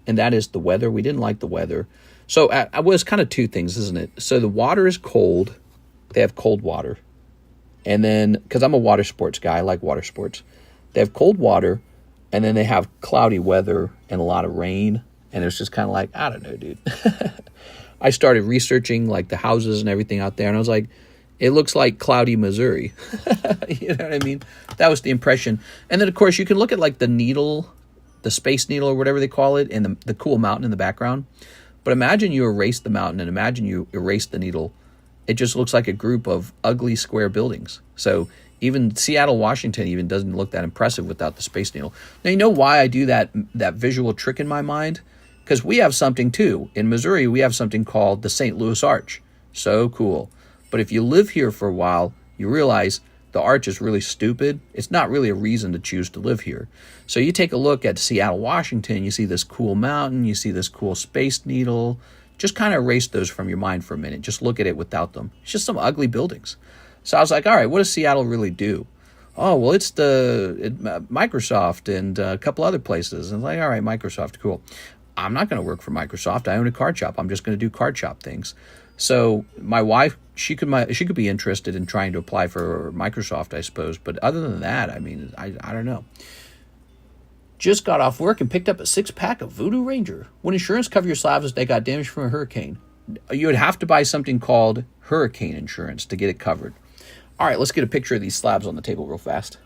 and that is the weather. We didn't like the weather. So it was kind of two things, isn't it? So the water is cold. They have cold water. And then, because I'm a water sports guy, I like water sports. They have cold water, and then they have cloudy weather and a lot of rain. And it's just kind of like, I don't know, dude. I started researching like the houses and everything out there, and I was like, it looks like cloudy Missouri. You know what I mean? That was the impression. And then, of course, you can look at like the needle, the Space Needle or whatever they call it, and the cool mountain in the background. But imagine you erase the mountain and imagine you erase the needle. It just looks like a group of ugly square buildings. So even Seattle, Washington even doesn't look that impressive without the Space Needle. Now, you know why I do that visual trick in my mind? Because we have something too. In Missouri, we have something called the St. Louis Arch. So cool. But if you live here for a while, you realize the arch is really stupid. It's not really a reason to choose to live here. So you take a look at Seattle, Washington, you see this cool mountain, you see this cool Space Needle. Just kind of erase those from your mind for a minute. Just look at it without them. It's just some ugly buildings. So I was like, all right, what does Seattle really do? Oh, well, it's Microsoft and a couple other places. And I was like, all right, Microsoft, cool. I'm not going to work for Microsoft. I own a card shop. I'm just going to do card shop things. So my wife, she could be interested in trying to apply for Microsoft, I suppose. But other than that, I mean, I don't know. Just got off work and picked up a 6-pack of Voodoo Ranger. Would insurance cover your slabs if they got damaged from a hurricane? You would have to buy something called hurricane insurance to get it covered. All right, let's get a picture of these slabs on the table real fast.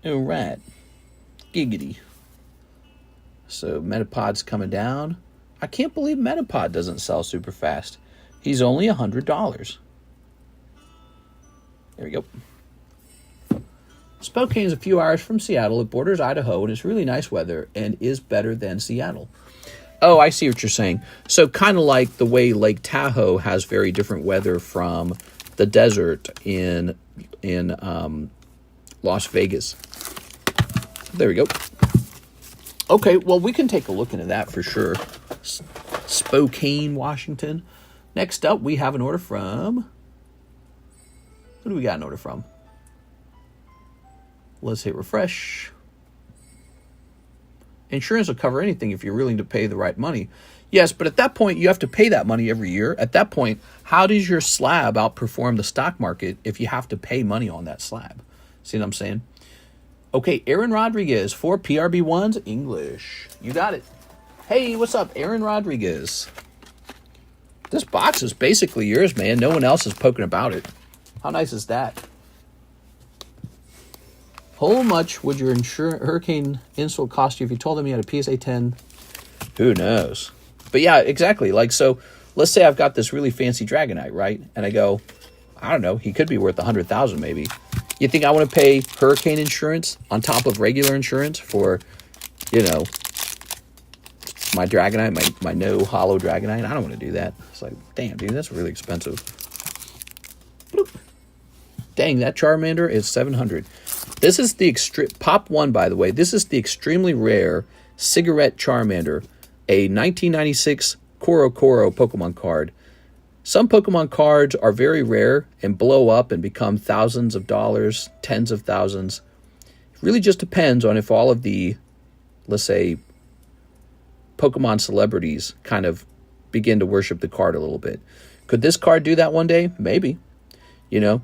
All right. Giggity. So Metapod's coming down. I can't believe Metapod doesn't sell super fast. He's only $100. There we go. Spokane is a few hours from Seattle. It borders Idaho, and it's really nice weather and is better than Seattle. Oh, I see what you're saying. So kind of like the way Lake Tahoe has very different weather from the desert in Las Vegas. There we go. Okay, well, we can take a look into that for sure. Spokane, Washington. Next up, we have an order from... Who do we got an order from? Let's hit refresh. Insurance will cover anything if you're willing to pay the right money. Yes, but at that point, you have to pay that money every year. At that point, how does your slab outperform the stock market if you have to pay money on that slab? See what I'm saying? Okay, Aaron Rodriguez for PRB1's English. You got it. Hey, what's up, Aaron Rodriguez? This box is basically yours, man. No one else is poking about it. How nice is that? How much would your hurricane install cost you if you told them you had a PSA 10? Who knows? But yeah, exactly. Like, so let's say I've got this really fancy Dragonite, right? And I go, I don't know, he could be worth $100,000 maybe. You think I want to pay hurricane insurance on top of regular insurance for, you know, my Dragonite, my no hollow Dragonite? I don't want to do that. It's like, damn, dude, that's really expensive. Bloop. Dang, that Charmander is $700. This is the Pop 1, by the way. This is the extremely rare Cigarette Charmander, a 1996 Koro Pokemon card. Some Pokemon cards are very rare and blow up and become thousands of dollars, tens of thousands. It really just depends on if all of the, let's say, Pokemon celebrities kind of begin to worship the card a little bit. Could this card do that one day? Maybe. You know,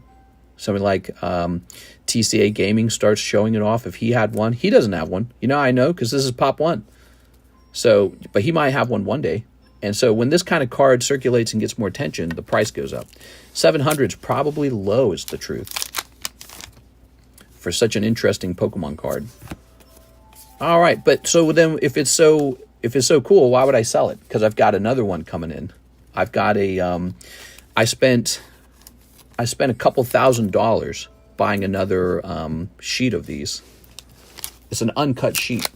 something like TCA Gaming starts showing it off. If he had one, he doesn't have one. You know, I know because this is Pop 1. So, but he might have one day. And so when this kind of card circulates and gets more attention, the price goes up. 700 is probably low, is the truth, for such an interesting Pokemon card. All right, but so then if it's so cool, why would I sell it? Because I've got another one coming in. I've got a I spent a couple $1,000 buying another sheet of these. It's an uncut sheet.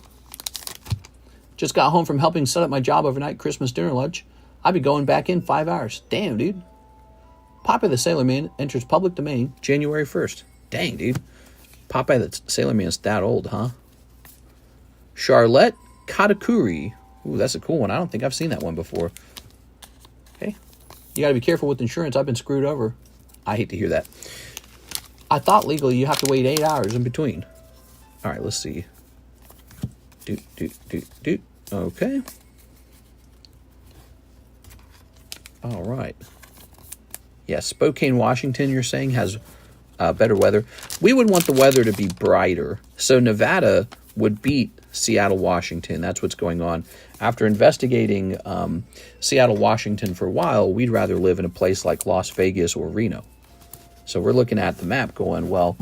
Just got home from helping set up my job overnight, Christmas dinner lunch. I'll be going back in 5 hours. Damn, dude. Popeye the Sailor Man enters public domain January 1st. Dang, dude. Popeye the Sailor Man's that old, huh? Charlotte Katakuri. Ooh, that's a cool one. I don't think I've seen that one before. Okay. You got to be careful with insurance. I've been screwed over. I hate to hear that. I thought legally you have to wait 8 hours in between. All right, let's see. Okay. All right. Yeah, Spokane, Washington, you're saying, has better weather. We would want the weather to be brighter. So Nevada would beat Seattle, Washington. That's what's going on. After investigating Seattle, Washington for a while, we'd rather live in a place like Las Vegas or Reno. So we're looking at the map going, well,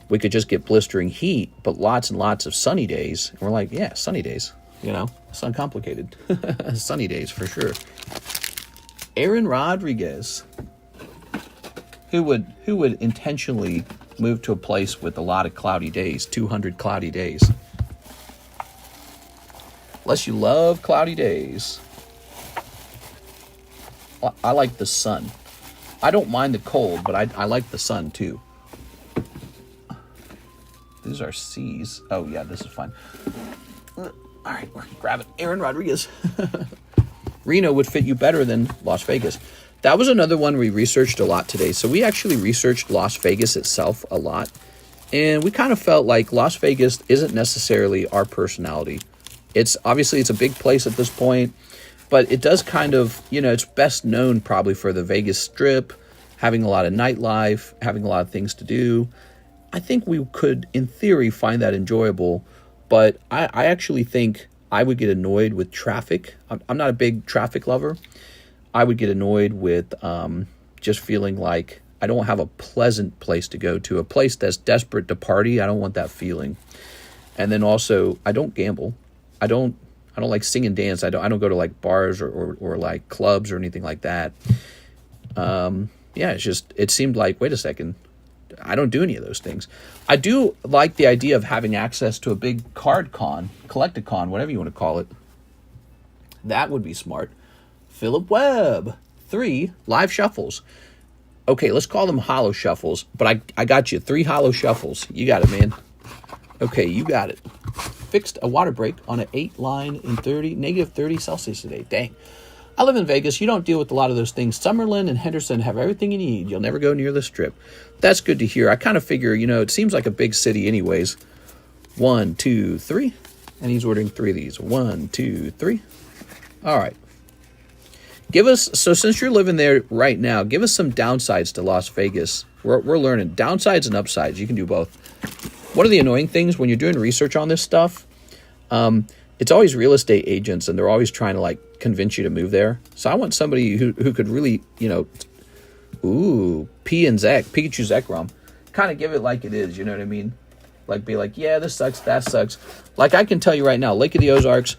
we could just get blistering heat, but lots and lots of sunny days. And we're like, yeah, sunny days. You know, it's uncomplicated. Sunny days for sure. Aaron Rodriguez. Who would intentionally move to a place with a lot of cloudy days, 200 cloudy days? Unless you love cloudy days. I like the sun. I don't mind the cold, but I like the sun too. These are C's. Oh, yeah, this is fine. All right, we're gonna grab it. Aaron Rodriguez. Reno would fit you better than Las Vegas. That was another one we researched a lot today. So we actually researched Las Vegas itself a lot. And we kind of felt like Las Vegas isn't necessarily our personality. It's obviously it's a big place at this point, but it does kind of, you know, it's best known probably for the Vegas Strip, having a lot of nightlife, having a lot of things to do. I think we could, in theory, find that enjoyable, but I actually think I would get annoyed with traffic. I'm not a big traffic lover. I would get annoyed with just feeling like I don't have a pleasant place to go to, a place that's desperate to party. I don't want that feeling. And then also, I don't gamble. I don't like sing and dance. I don't go to like bars or like clubs or anything like that. Yeah, it seemed like, wait a second, I don't do any of those things. I do like the idea of having access to a big card con, collecticon, whatever you want to call it. That would be smart. Philip Webb, 3 live shuffles. Okay, let's call them hollow shuffles, but I got you. 3 hollow shuffles. You got it, man. Okay, you got it. Fixed a water break on an 8 line in negative 30 Celsius today. Dang. I live in Vegas. You don't deal with a lot of those things. Summerlin and Henderson have everything you need. You'll never go near the Strip. That's good to hear. I kind of figure, you know, it seems like a big city anyways. 1, 2, 3. And he's ordering 3 of these. 1, 2, 3. All right. So since you're living there right now, give us some downsides to Las Vegas. We're learning downsides and upsides. You can do both. One of the annoying things when you're doing research on this stuff, it's always real estate agents, and they're always trying to like convince you to move there. So I want somebody who could really, you know, Pikachu Zekrom, kind of give it like it is. You know what I mean? Like be like, yeah, this sucks, that sucks. Like I can tell you right now, Lake of the Ozarks,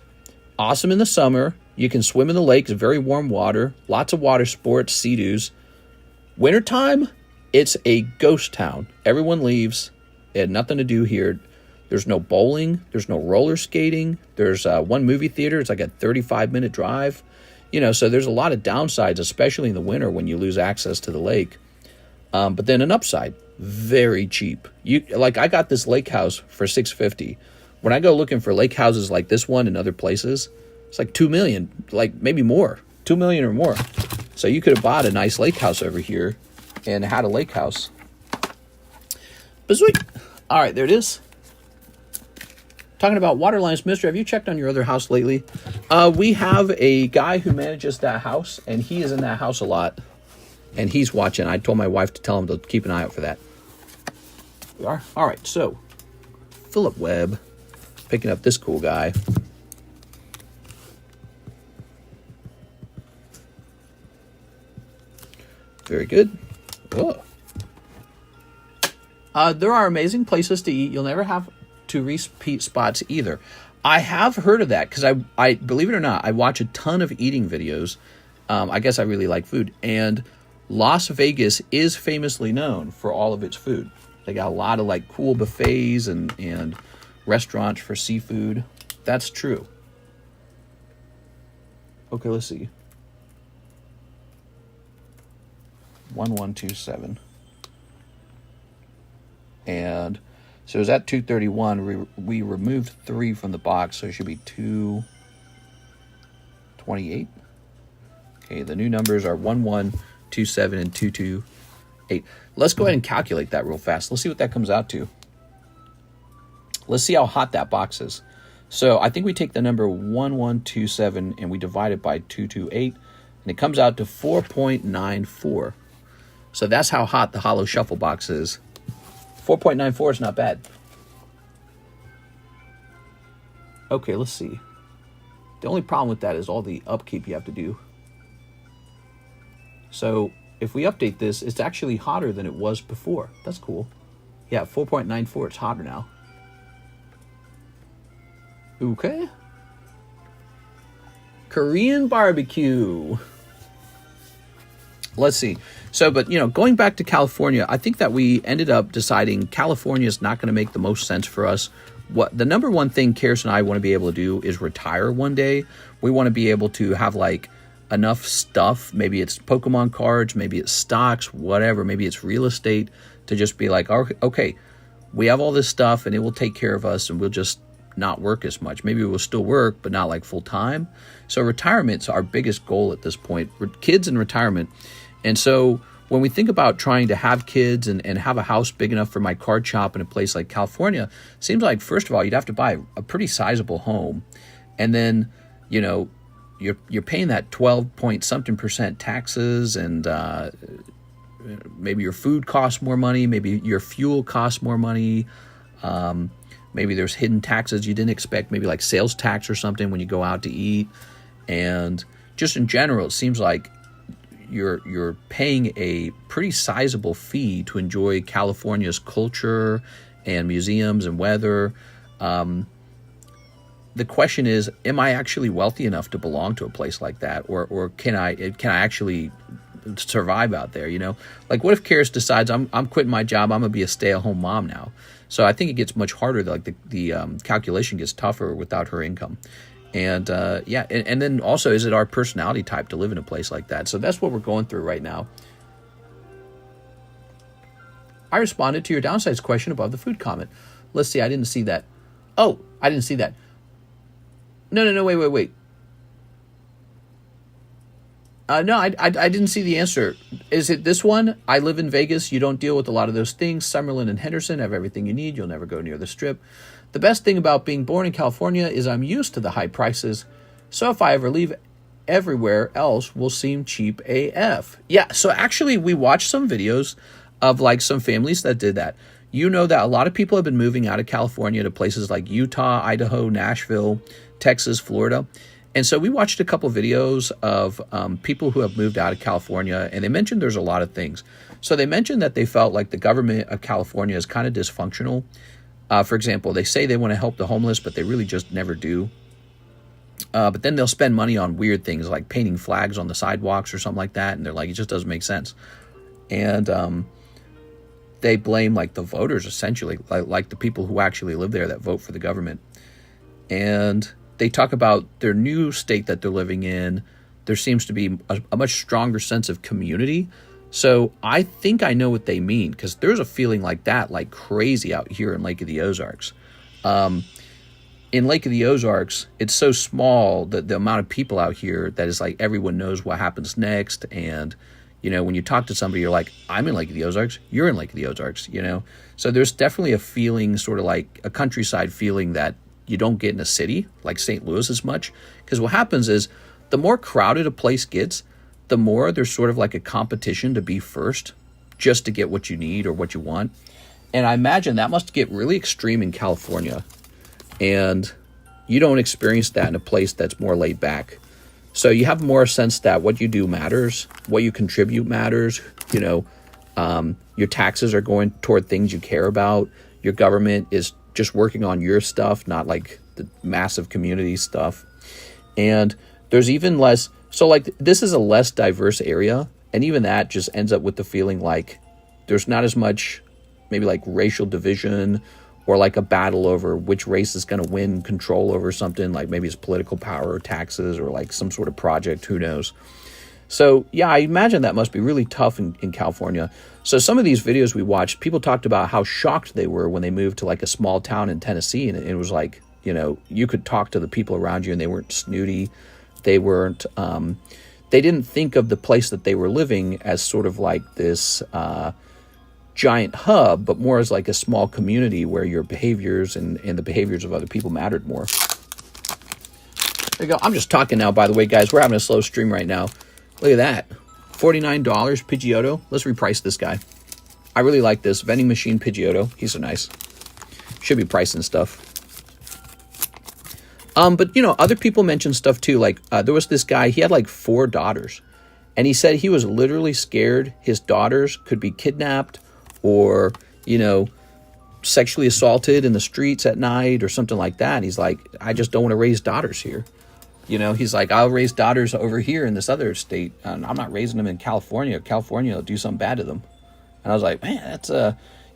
awesome in the summer. You can swim in the lake. It's very warm water. Lots of water sports, sea-doos. Wintertime, it's a ghost town. Everyone leaves. It had nothing to do here. There's no bowling. There's no roller skating. There's one movie theater. It's like a 35-minute drive. You know, so there's a lot of downsides, especially in the winter when you lose access to the lake. But then an upside, very cheap. I got this lake house for $650. When I go looking for lake houses like this one and other places, it's like $2 million, like maybe more, $2 million or more. So you could have bought a nice lake house over here and had a lake house. But sweet. All right, there it is. Talking about Waterlines Mystery, have you checked on your other house lately? We have a guy who manages that house, and he is in that house a lot. And he's watching. I told my wife to tell him to keep an eye out for that. We are. All right, so Philip Webb picking up this cool guy. Very good. Oh. There are amazing places to eat. You'll never have to repeat spots either. I have heard of that because I believe it or not, I watch a ton of eating videos. I guess I really like food. And Las Vegas is famously known for all of its food. They got a lot of like cool buffets and restaurants for seafood. That's true. Okay, let's see. 1127. And so it was at 231. We removed 3 from the box, so it should be 228. Okay, the new numbers are 1127 and 228. Let's go ahead and calculate that real fast. Let's see what that comes out to. Let's see how hot that box is. So I think we take the number 1127 and we divide it by 228, and it comes out to 4.94. So that's how hot the hollow shuffle box is. 4.94 is not bad. Okay, let's see. The only problem with that is all the upkeep you have to do. So if we update this, it's actually hotter than it was before. That's cool. Yeah, 4.94, it's hotter now. Okay. Korean barbecue. Let's see. So, but, you know, going back to California, I think that we ended up deciding California is not going to make the most sense for us. What the number one thing Kirsten and I want to be able to do is retire one day. We want to be able to have like enough stuff. Maybe it's Pokemon cards, maybe it's stocks, whatever. Maybe it's real estate to just be like, okay, we have all this stuff and it will take care of us and we'll just not work as much. Maybe we'll still work, but not like full time. So retirement's our biggest goal at this point. Kids in retirement. And so when we think about trying to have kids and have a house big enough for my card shop in a place like California, it seems like, first of all, you'd have to buy a pretty sizable home. And then, you know, you're paying that 12 point something percent taxes, and maybe your food costs more money, maybe your fuel costs more money, maybe there's hidden taxes you didn't expect, maybe like sales tax or something when you go out to eat. And just in general, it seems like you're paying a pretty sizable fee to enjoy California's culture and museums and weather. The question is, am I actually wealthy enough to belong to a place like that, or can I actually survive out there? You know, like what if Karis decides I'm quitting my job, I'm gonna be a stay-at-home mom now? So I think it gets much harder. Like the calculation gets tougher without her income. And and then also, is it our personality type to live in a place like that? So that's what we're going through right now. I responded to your downsides question above the food comment. Let's see, I didn't see that. Oh, I didn't see that. No, wait. No, I didn't see the answer. Is it this one? I live in Vegas. You don't deal with a lot of those things. Summerlin and Henderson have everything you need. You'll never go near the Strip. The best thing about being born in California is I'm used to the high prices. So if I ever leave, everywhere else will seem cheap AF. Yeah, so actually we watched some videos of like some families that did that. You know that a lot of people have been moving out of California to places like Utah, Idaho, Nashville, Texas, Florida. And so we watched a couple videos of people who have moved out of California, and they mentioned there's a lot of things. So they mentioned that they felt like the government of California is kind of dysfunctional. For example, they say they want to help the homeless, but they really just never do. But then they'll spend money on weird things like painting flags on the sidewalks or something like that. And they're like, it just doesn't make sense. And they blame like the voters, essentially, like the people who actually live there that vote for the government. And they talk about their new state that they're living in. There seems to be a much stronger sense of community. So I think I know what they mean, because there's a feeling like that, like crazy out here in Lake of the Ozarks. In Lake of the Ozarks, it's so small that the amount of people out here that is like everyone knows what happens next. And, you know, when you talk to somebody, you're like, I'm in Lake of the Ozarks, you're in Lake of the Ozarks, you know. So there's definitely a feeling, sort of like a countryside feeling, that you don't get in a city like St. Louis as much. Because what happens is the more crowded a place gets, the more there's sort of like a competition to be first just to get what you need or what you want. And I imagine that must get really extreme in California. And you don't experience that in a place that's more laid back. So you have more sense that what you do matters, what you contribute matters. You know, your taxes are going toward things you care about. Your government is just working on your stuff, not like the massive community stuff. And there's even less, so like this is a less diverse area, and even that just ends up with the feeling like there's not as much maybe like racial division, or like a battle over which race is going to win control over something, like maybe it's political power or taxes or like some sort of project, who knows. So yeah, I imagine that must be really tough in California. So some of these videos we watched, people talked about how shocked they were when they moved to like a small town in Tennessee. And it was like, you know, you could talk to the people around you and they weren't snooty. They weren't, they didn't think of the place that they were living as sort of like this giant hub, but more as like a small community where your behaviors and the behaviors of other people mattered more. There you go. I'm just talking now, by the way, guys. We're having a slow stream right now. Look at that. $49 Pidgeotto. Let's reprice this guy. I really like this vending machine Pidgeotto. He's so nice. Should be pricing stuff. But, you know, other people mentioned stuff too. Like there was this guy, he had like 4 daughters. And he said he was literally scared his daughters could be kidnapped or, you know, sexually assaulted in the streets at night or something like that. He's like, I just don't want to raise daughters here. You know, he's like, I'll raise daughters over here in this other state. And I'm not raising them in California. California will do something bad to them. And I was like, man, that's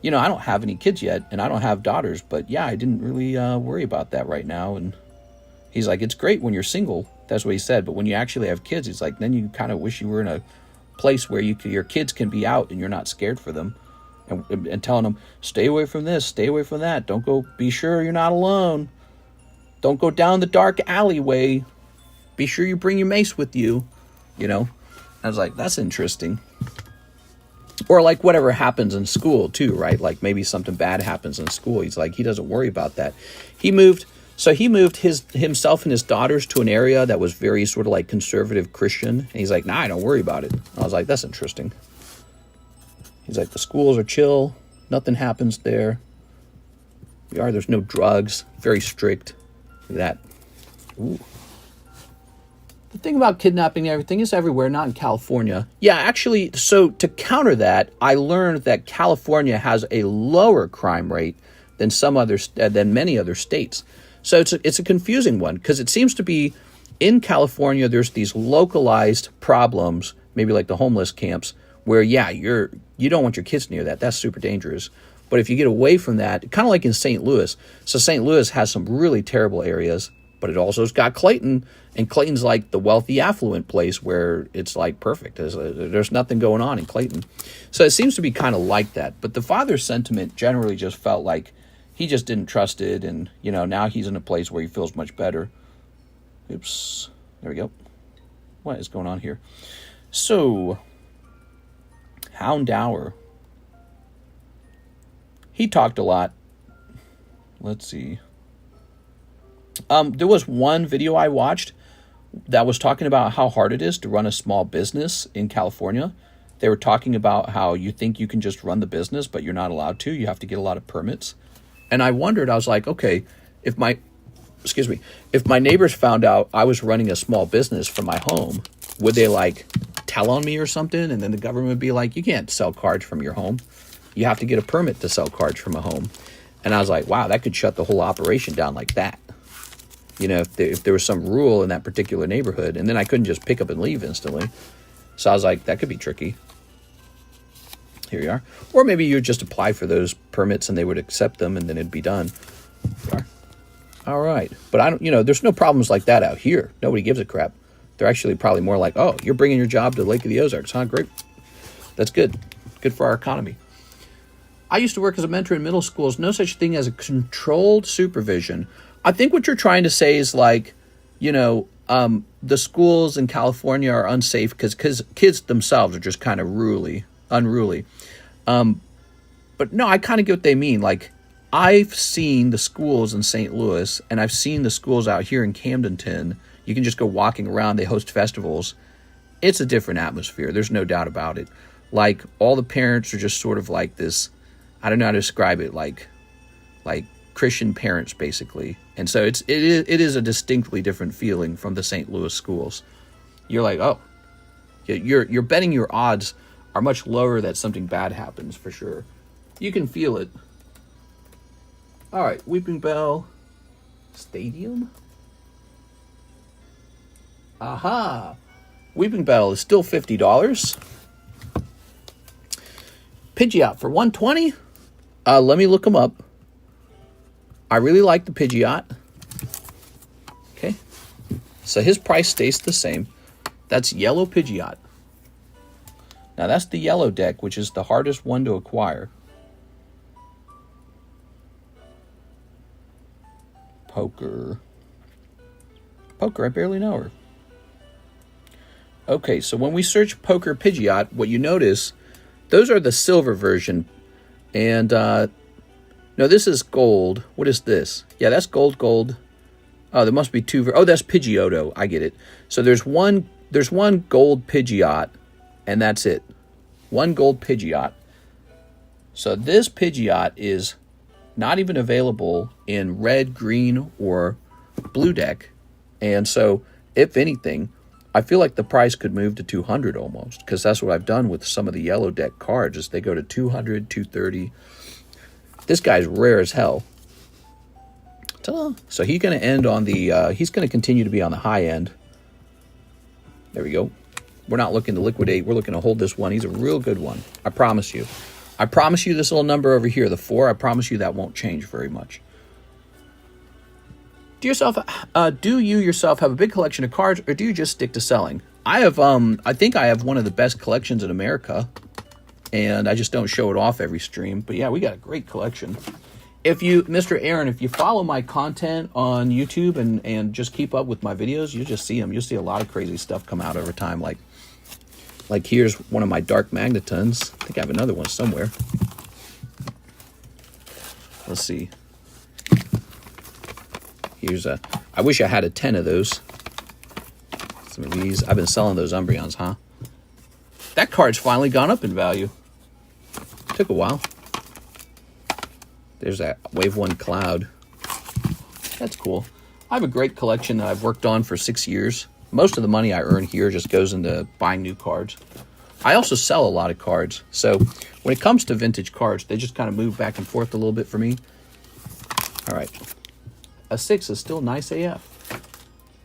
you know, I don't have any kids yet and I don't have daughters. But yeah, I didn't really worry about that right now. And he's like, it's great when you're single. That's what he said. But when you actually have kids, he's like, then you kind of wish you were in a place where your kids can be out and you're not scared for them. And telling them, stay away from this, stay away from that. Don't go, be sure you're not alone. Don't go down the dark alleyway. Be sure you bring your mace with you. You know, I was like, that's interesting. Or like whatever happens in school too, right? Like maybe something bad happens in school. He's like, he doesn't worry about that. He moved himself and his daughters to an area that was very sort of like conservative Christian. And he's like, nah, I don't worry about it. I was like, that's interesting. He's like, the schools are chill. Nothing happens there. There's no drugs. Very strict. Look at that. Ooh. The thing about kidnapping and everything is everywhere, not in California. Yeah, actually, so to counter that, I learned that California has a lower crime rate than than many other states. So it's a confusing one because it seems to be in California there's these localized problems, maybe like the homeless camps, where you don't want your kids near that. That's super dangerous. But if you get away from that, kind of like in St. Louis. So St. Louis has some really terrible areas, but it also has got Clayton. And Clayton's like the wealthy, affluent place where it's like perfect. There's nothing going on in Clayton. So it seems to be kind of like that. But the father's sentiment generally just felt like he just didn't trust it. And, now he's in a place where he feels much better. Oops. There we go. What is going on here? So, Houndour. He talked a lot. Let's see. There was one video I watched that was talking about how hard it is to run a small business in California. They were talking about how you think you can just run the business, but you're not allowed to. You have to get a lot of permits. And I wondered, I was like, okay, if my neighbors found out I was running a small business from my home, would they like tell on me or something? And then the government would be like, you can't sell cards from your home. You have to get a permit to sell cards from a home. And I was like, wow, that could shut the whole operation down like that. If there was some rule in that particular neighborhood, and then I couldn't just pick up and leave instantly. So I was like, that could be tricky. Here you are. Or maybe you would just apply for those permits and they would accept them and then it'd be done. Here you are. All right. But I don't, there's no problems like that out here. Nobody gives a crap. They're actually probably more like, oh, you're bringing your job to Lake of the Ozarks, huh? Great. That's good. Good for our economy. I used to work as a mentor in middle schools. No such thing as a controlled supervision. I think what you're trying to say is like, the schools in California are unsafe because kids themselves are just kind of unruly. But no, I kind of get what they mean. Like, I've seen the schools in St. Louis and I've seen the schools out here in Camdenton. You can just go walking around. They host festivals. It's a different atmosphere. There's no doubt about it. Like, all the parents are just sort of like this, I don't know how to describe it, like Christian parents, basically. And so it is a distinctly different feeling from the St. Louis schools. You're like, oh, you're betting your odds are much lower that something bad happens, for sure. You can feel it. All right, Weeping Bell Stadium? Aha! Weeping Bell is still $50. Pidgeot for $120. Let me look them up. I really like the Pidgeot. Okay. So his price stays the same. That's yellow Pidgeot. Now that's the yellow deck, which is the hardest one to acquire. Poker, I barely know her. Okay, so when we search Poker Pidgeot, what you notice, those are the silver version. And, no, this is gold. What is this? Yeah, that's gold. Oh, there must be two. Oh, that's Pidgeotto. I get it. So there's one gold Pidgeot, and that's it. One gold Pidgeot. So this Pidgeot is not even available in red, green, or blue deck. And so, if anything, I feel like the price could move to $200 almost, because that's what I've done with some of the yellow deck cards, is they go to $200, $230. This guy's rare as hell. Ta-da. So he's going to end on the, he's going to continue to be on the high end. There we go. We're not looking to liquidate. We're looking to hold this one. He's a real good one. I promise you. I promise you this little number over here, the 4, I promise you that won't change very much. Do you yourself have a big collection of cards, or do you just stick to selling? I think I have one of the best collections in America, and I just don't show it off every stream. But yeah, we got a great collection. If you, Mr. Aaron, if you follow my content on YouTube and just keep up with my videos, you'll just see them. You'll see a lot of crazy stuff come out over time. Like, Like here's one of my dark magnetons. I think I have another one somewhere. Let's see. Here's a, I wish I had a 10 of those. Some of these, I've been selling those Umbreons, huh? That card's finally gone up in value. Took a while. There's that Wave 1 Cloud. That's cool. I have a great collection that I've worked on for 6 years. Most of the money I earn here just goes into buying new cards. I also sell a lot of cards. So when it comes to vintage cards, they just kind of move back and forth a little bit for me. All right. A 6 is still nice AF.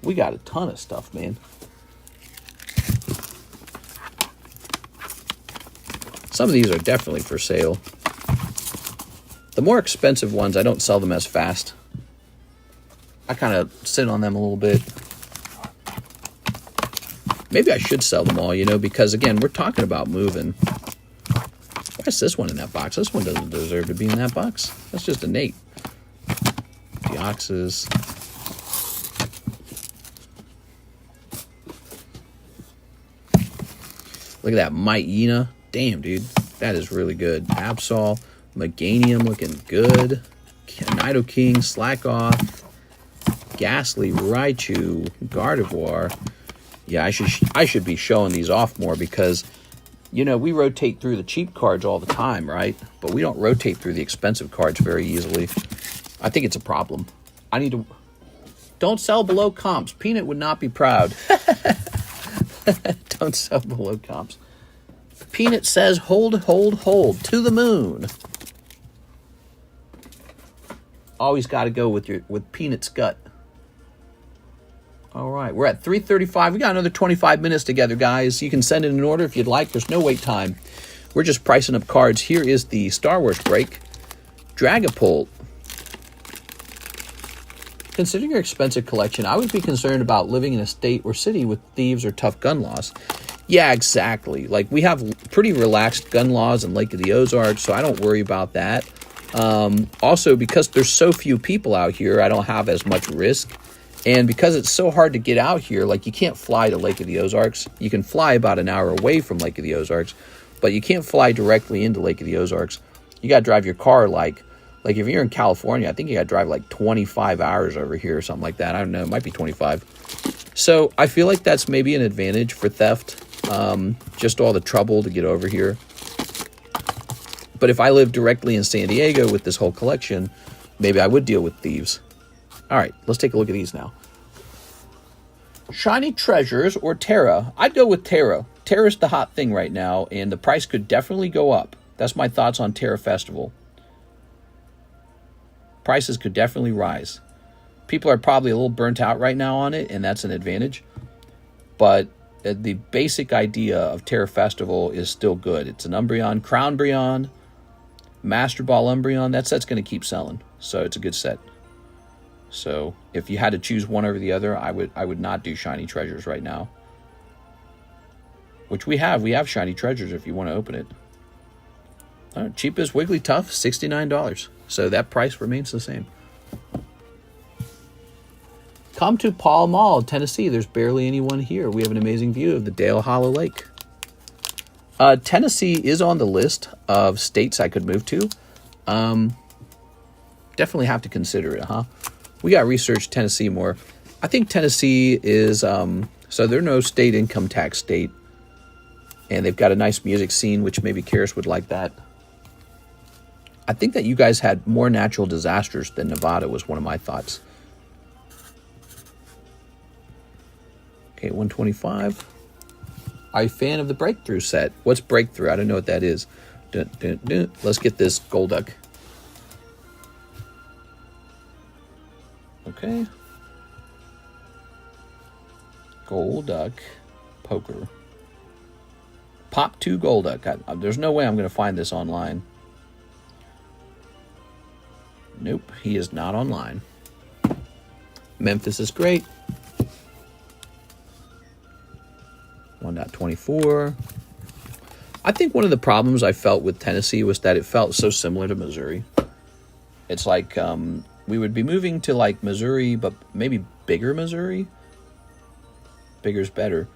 We got a ton of stuff, man. Some of these are definitely for sale. The more expensive ones, I don't sell them as fast. I kind of sit on them a little bit. Maybe I should sell them all, you know, because again, we're talking about moving. Why is this one in that box? This one doesn't deserve to be in that box. That's just innate. Deoxys. Look at that Myena. Damn, dude. That is really good. Absol. Meganium looking good. Nidoking. Slackoff. Ghastly. Raichu. Gardevoir. Yeah, I should be showing these off more because, you know, we rotate through the cheap cards all the time, right? But we don't rotate through the expensive cards very easily. I think it's a problem. I need to... Don't sell below comps. Peanut would not be proud. Don't sell below comps. Peanut says, hold, hold, hold. To the moon. Always got to go with Peanut's gut. All right, we're at 3:35. We got another 25 minutes together, guys. You can send in an order if you'd like. There's no wait time. We're just pricing up cards. Here is the Star Wars break. Dragapult. Considering your expensive collection, I would be concerned about living in a state or city with thieves or tough gun laws. Yeah, exactly. Like, we have pretty relaxed gun laws in Lake of the Ozarks, so I don't worry about that. Also, because there's so few people out here, I don't have as much risk. And because it's so hard to get out here, like you can't fly to Lake of the Ozarks. You can fly about an hour away from Lake of the Ozarks, but you can't fly directly into Lake of the Ozarks. You got to drive your car like if you're in California, I think you got to drive like 25 hours over here or something like that. I don't know. It might be 25. So I feel like that's maybe an advantage for theft. Just all the trouble to get over here. But if I lived directly in San Diego with this whole collection, maybe I would deal with thieves. All right, let's take a look at these now. Shiny Treasures or Terra. I'd go with Terra. Terra's the hot thing right now, and the price could definitely go up. That's my thoughts on Terra Festival. Prices could definitely rise. People are probably a little burnt out right now on it, and that's an advantage. But the basic idea of Terra Festival is still good. It's an Umbreon, Crown Breon, Master Ball Umbreon. That set's going to keep selling, so it's a good set. So if you had to choose one over the other, I would not do Shiny Treasures right now. Which we have. We have Shiny Treasures if you want to open it. Cheapest Wigglytuff, $69. So that price remains the same. Come to Pall Mall, Tennessee. There's barely anyone here. We have an amazing view of the Dale Hollow Lake. Tennessee is on the list of states I could move to. Definitely have to consider it, huh? We got to research Tennessee more. I think Tennessee is, so they're no state income tax state. And they've got a nice music scene, which maybe Karis would like that. I think that you guys had more natural disasters than Nevada was one of my thoughts. Okay, 125. Are you a fan of the Breakthrough set? What's Breakthrough? I don't know what that is. Dun, dun, dun. Let's get this Golduck. Okay. Golduck. Poker. Pop 2 Golduck. There's no way I'm going to find this online. Nope, he is not online. Memphis is great. 1.24. I think one of the problems I felt with Tennessee was that it felt so similar to Missouri. It's like we would be moving to like Missouri, but maybe bigger Missouri. Bigger's better.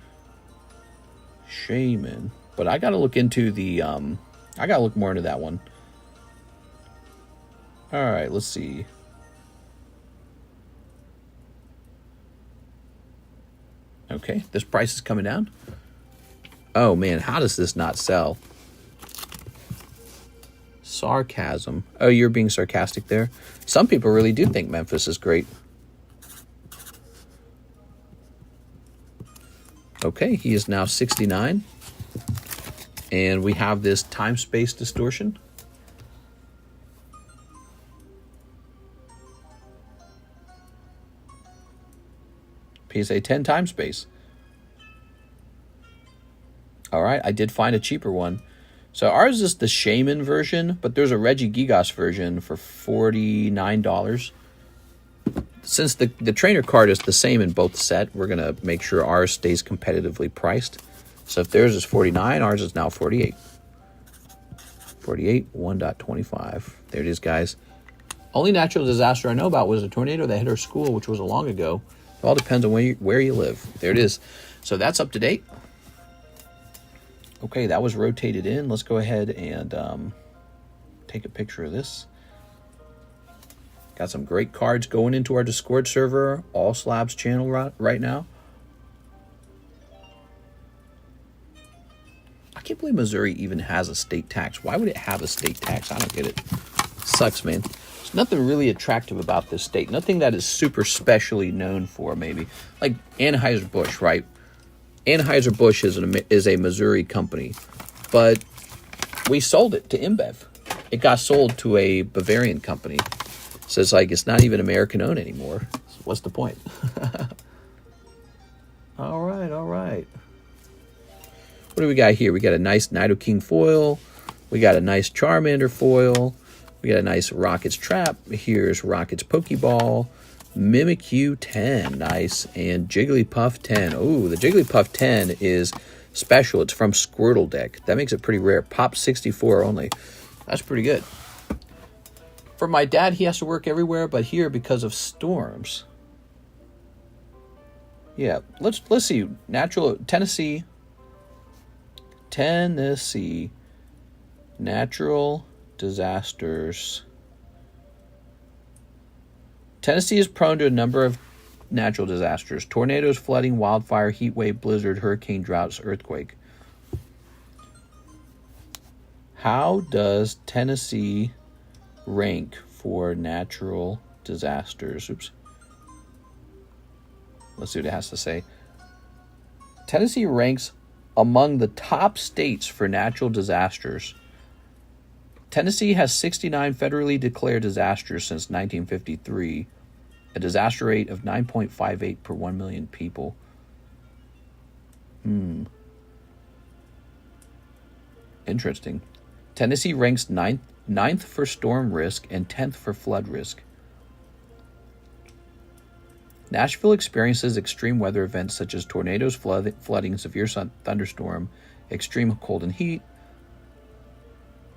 Shaman. But I got to look into the, I got to look more into that one. All right, let's see. Okay, this price is coming down. Oh, man, how does this not sell? Sarcasm. Oh, you're being sarcastic there. Some people really do think Memphis is great. Okay, he is now 69. And we have this time-space distortion. PSA 10 time space. All right, I did find a cheaper one. So ours is the Shaman version, but there's a Reggie Geass version for $49. Since the trainer card is the same in both set, we're going to make sure ours stays competitively priced. So if theirs is 49, ours is now 48. 48, 1.25. There it is, guys. Only natural disaster I know about was a tornado that hit our school, which was a long ago. It all depends on where you live. There it is. So that's up to date. Okay, that was rotated in. Let's go ahead and take a picture of this. Got some great cards going into our Discord server, all Slabs channel right now. I can't believe Missouri even has a state tax. Why would it have a state tax? I don't get it. Sucks, man. There's nothing really attractive about this state. Nothing that is super specially known for, maybe. Like Anheuser-Busch, right? Anheuser-Busch is a Missouri company, but we sold it to InBev. It got sold to a Bavarian company. So it's like it's not even American-owned anymore. So what's the point? All right, all right. What do we got here? We got a nice Nidoking foil. We got a nice Charmander foil. We got a nice Rockets Trap. Here's Rockets Pokeball. Mimikyu 10, nice. And Jigglypuff 10. Oh, the Jigglypuff 10 is special. It's from Squirtle deck. That makes it pretty rare. Pop 64 only. That's pretty good. For my dad, he has to work everywhere but here because of storms. Yeah, let's see. Natural Tennessee. Natural disasters. Tennessee is prone to a number of natural disasters: tornadoes, flooding, wildfire, heat wave, blizzard, hurricane, droughts, earthquake. How does Tennessee rank for natural disasters? Oops. Let's see what it has to say. Tennessee ranks among the top states for natural disasters. Tennessee has 69 federally declared disasters since 1953, a disaster rate of 9.58 per 1 million people. Interesting. Tennessee ranks ninth for storm risk and 10th for flood risk. Nashville experiences extreme weather events such as tornadoes, flooding, severe thunderstorm, extreme cold and heat.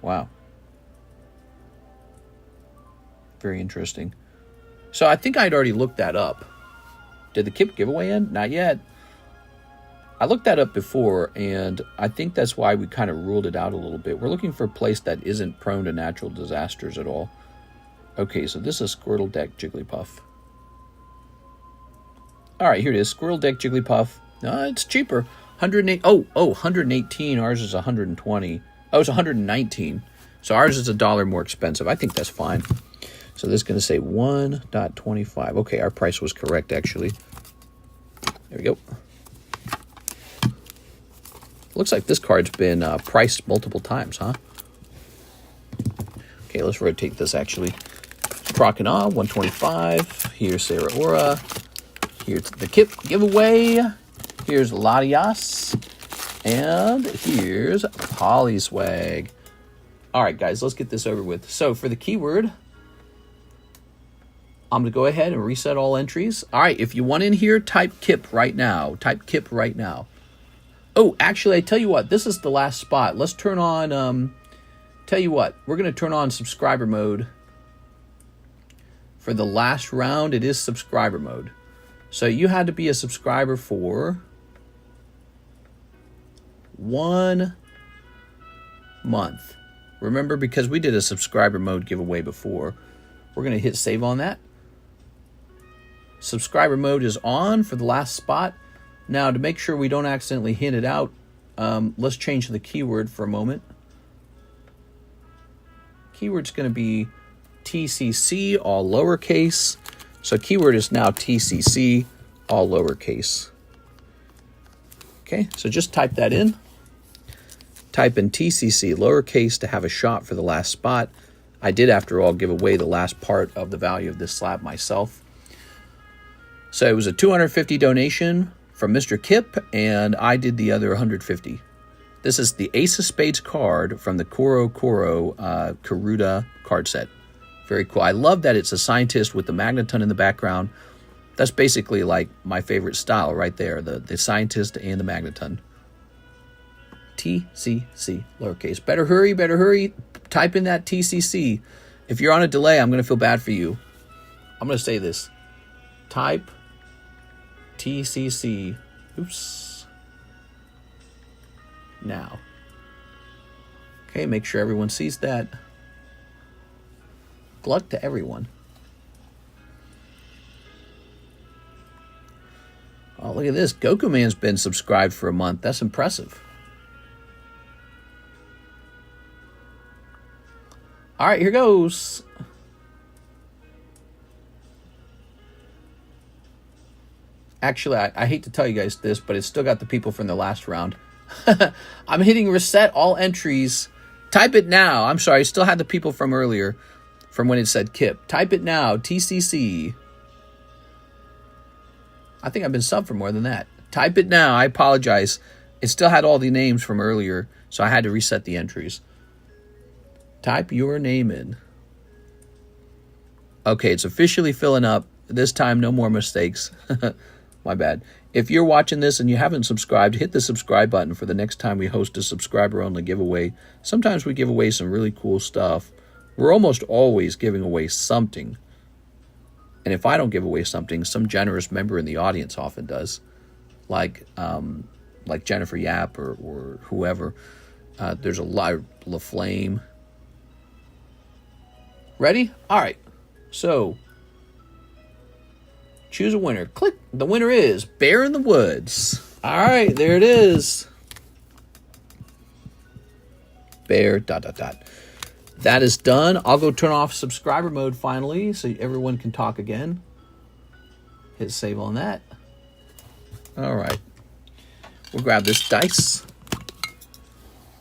Wow. Very interesting. So I think I'd already looked that up. Did the KIP giveaway end? Not yet. I looked that up before, and I think that's why we kind of ruled it out a little bit. We're looking for a place that isn't prone to natural disasters at all. Okay, so this is Squirtle Deck Jigglypuff. All right, here it is. Squirrel Deck Jigglypuff. It's cheaper. 108. Oh, 118. Ours is 120. Oh, it's 119. So ours is $1 more expensive. I think that's fine. So this is going to say 1.25. Okay, our price was correct, actually. There we go. Looks like this card's been priced multiple times, huh? Okay, let's rotate this, actually. Croconaw, 125. Here's Sarah Aura. Here's the KIP giveaway. Here's Latias. And here's Polyswag. All right, guys, let's get this over with. So for the keyword, I'm going to go ahead and reset all entries. All right, if you want in here, type KIP right now. Type KIP right now. Oh, actually, I tell you what, this is the last spot. Let's turn on, tell you what, we're going to turn on subscriber mode. For the last round, it is subscriber mode. So you had to be a subscriber for 1 month. Remember, because we did a subscriber mode giveaway before, we're going to hit save on that. Subscriber mode is on for the last spot. Now, to make sure we don't accidentally hint it out, let's change the keyword for a moment. Keyword's going to be TCC, all lowercase. So keyword is now TCC, all lowercase. Okay, so just type that in. Type in TCC, lowercase, to have a shot for the last spot. I did, after all, give away the last part of the value of this slab myself. So it was a $250 donation from Mr. Kip, and I did the other $150. This is the Ace of Spades card from the Koro Karuta card set. Very cool. I love that it's a scientist with the magneton in the background. That's basically like my favorite style right there, the scientist and the magneton. TCC, lowercase. Better hurry. Type in that TCC. If you're on a delay, I'm going to feel bad for you. I'm going to say this. Type TCC. Oops. Now. Okay, make sure everyone sees that. Good luck to everyone. Oh, look at this. Goku Man's been subscribed for a month. That's impressive. All right, here goes. Actually, I hate to tell you guys this, but it's still got the people from the last round. I'm hitting reset all entries. Type it now. I'm sorry, I still had the people from earlier, from when it said Kip. Type it now, TCC. I think I've been subbed for more than that. Type it now. I apologize. It still had all the names from earlier, so I had to reset the entries. Type your name in. Okay, it's officially filling up. This time, no more mistakes. My bad. If you're watching this and you haven't subscribed, hit the subscribe button for the next time we host a subscriber-only giveaway. Sometimes we give away some really cool stuff. We're almost always giving away something. And if I don't give away something, some generous member in the audience often does. Like Jennifer Yap or whoever. There's a lot of LaFlame. Ready? All right. So, choose a winner. Click. The winner is Bear in the Woods. All right, there it is. Bear, ... That is done. I'll go turn off subscriber mode finally so everyone can talk again. Hit save on that. All right. We'll grab this dice.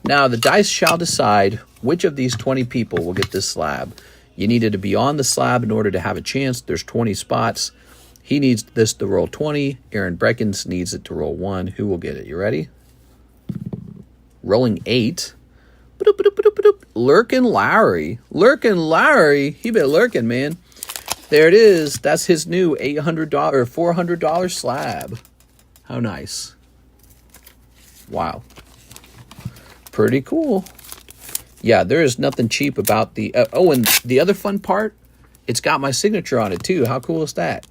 Now, the dice shall decide which of these 20 people will get this slab. You needed to be on the slab in order to have a chance. There's 20 spots. He needs this to roll 20. Aaron Breckens needs it to roll 1. Who will get it? You ready? Rolling 8. Lurkin' Lowry. Lurkin' Lowry. He been lurking, man. There it is. That's his new $800 or $400 slab. How nice. Wow. Pretty cool. Yeah, there is nothing cheap about the... and the other fun part, it's got my signature on it, too. How cool is that?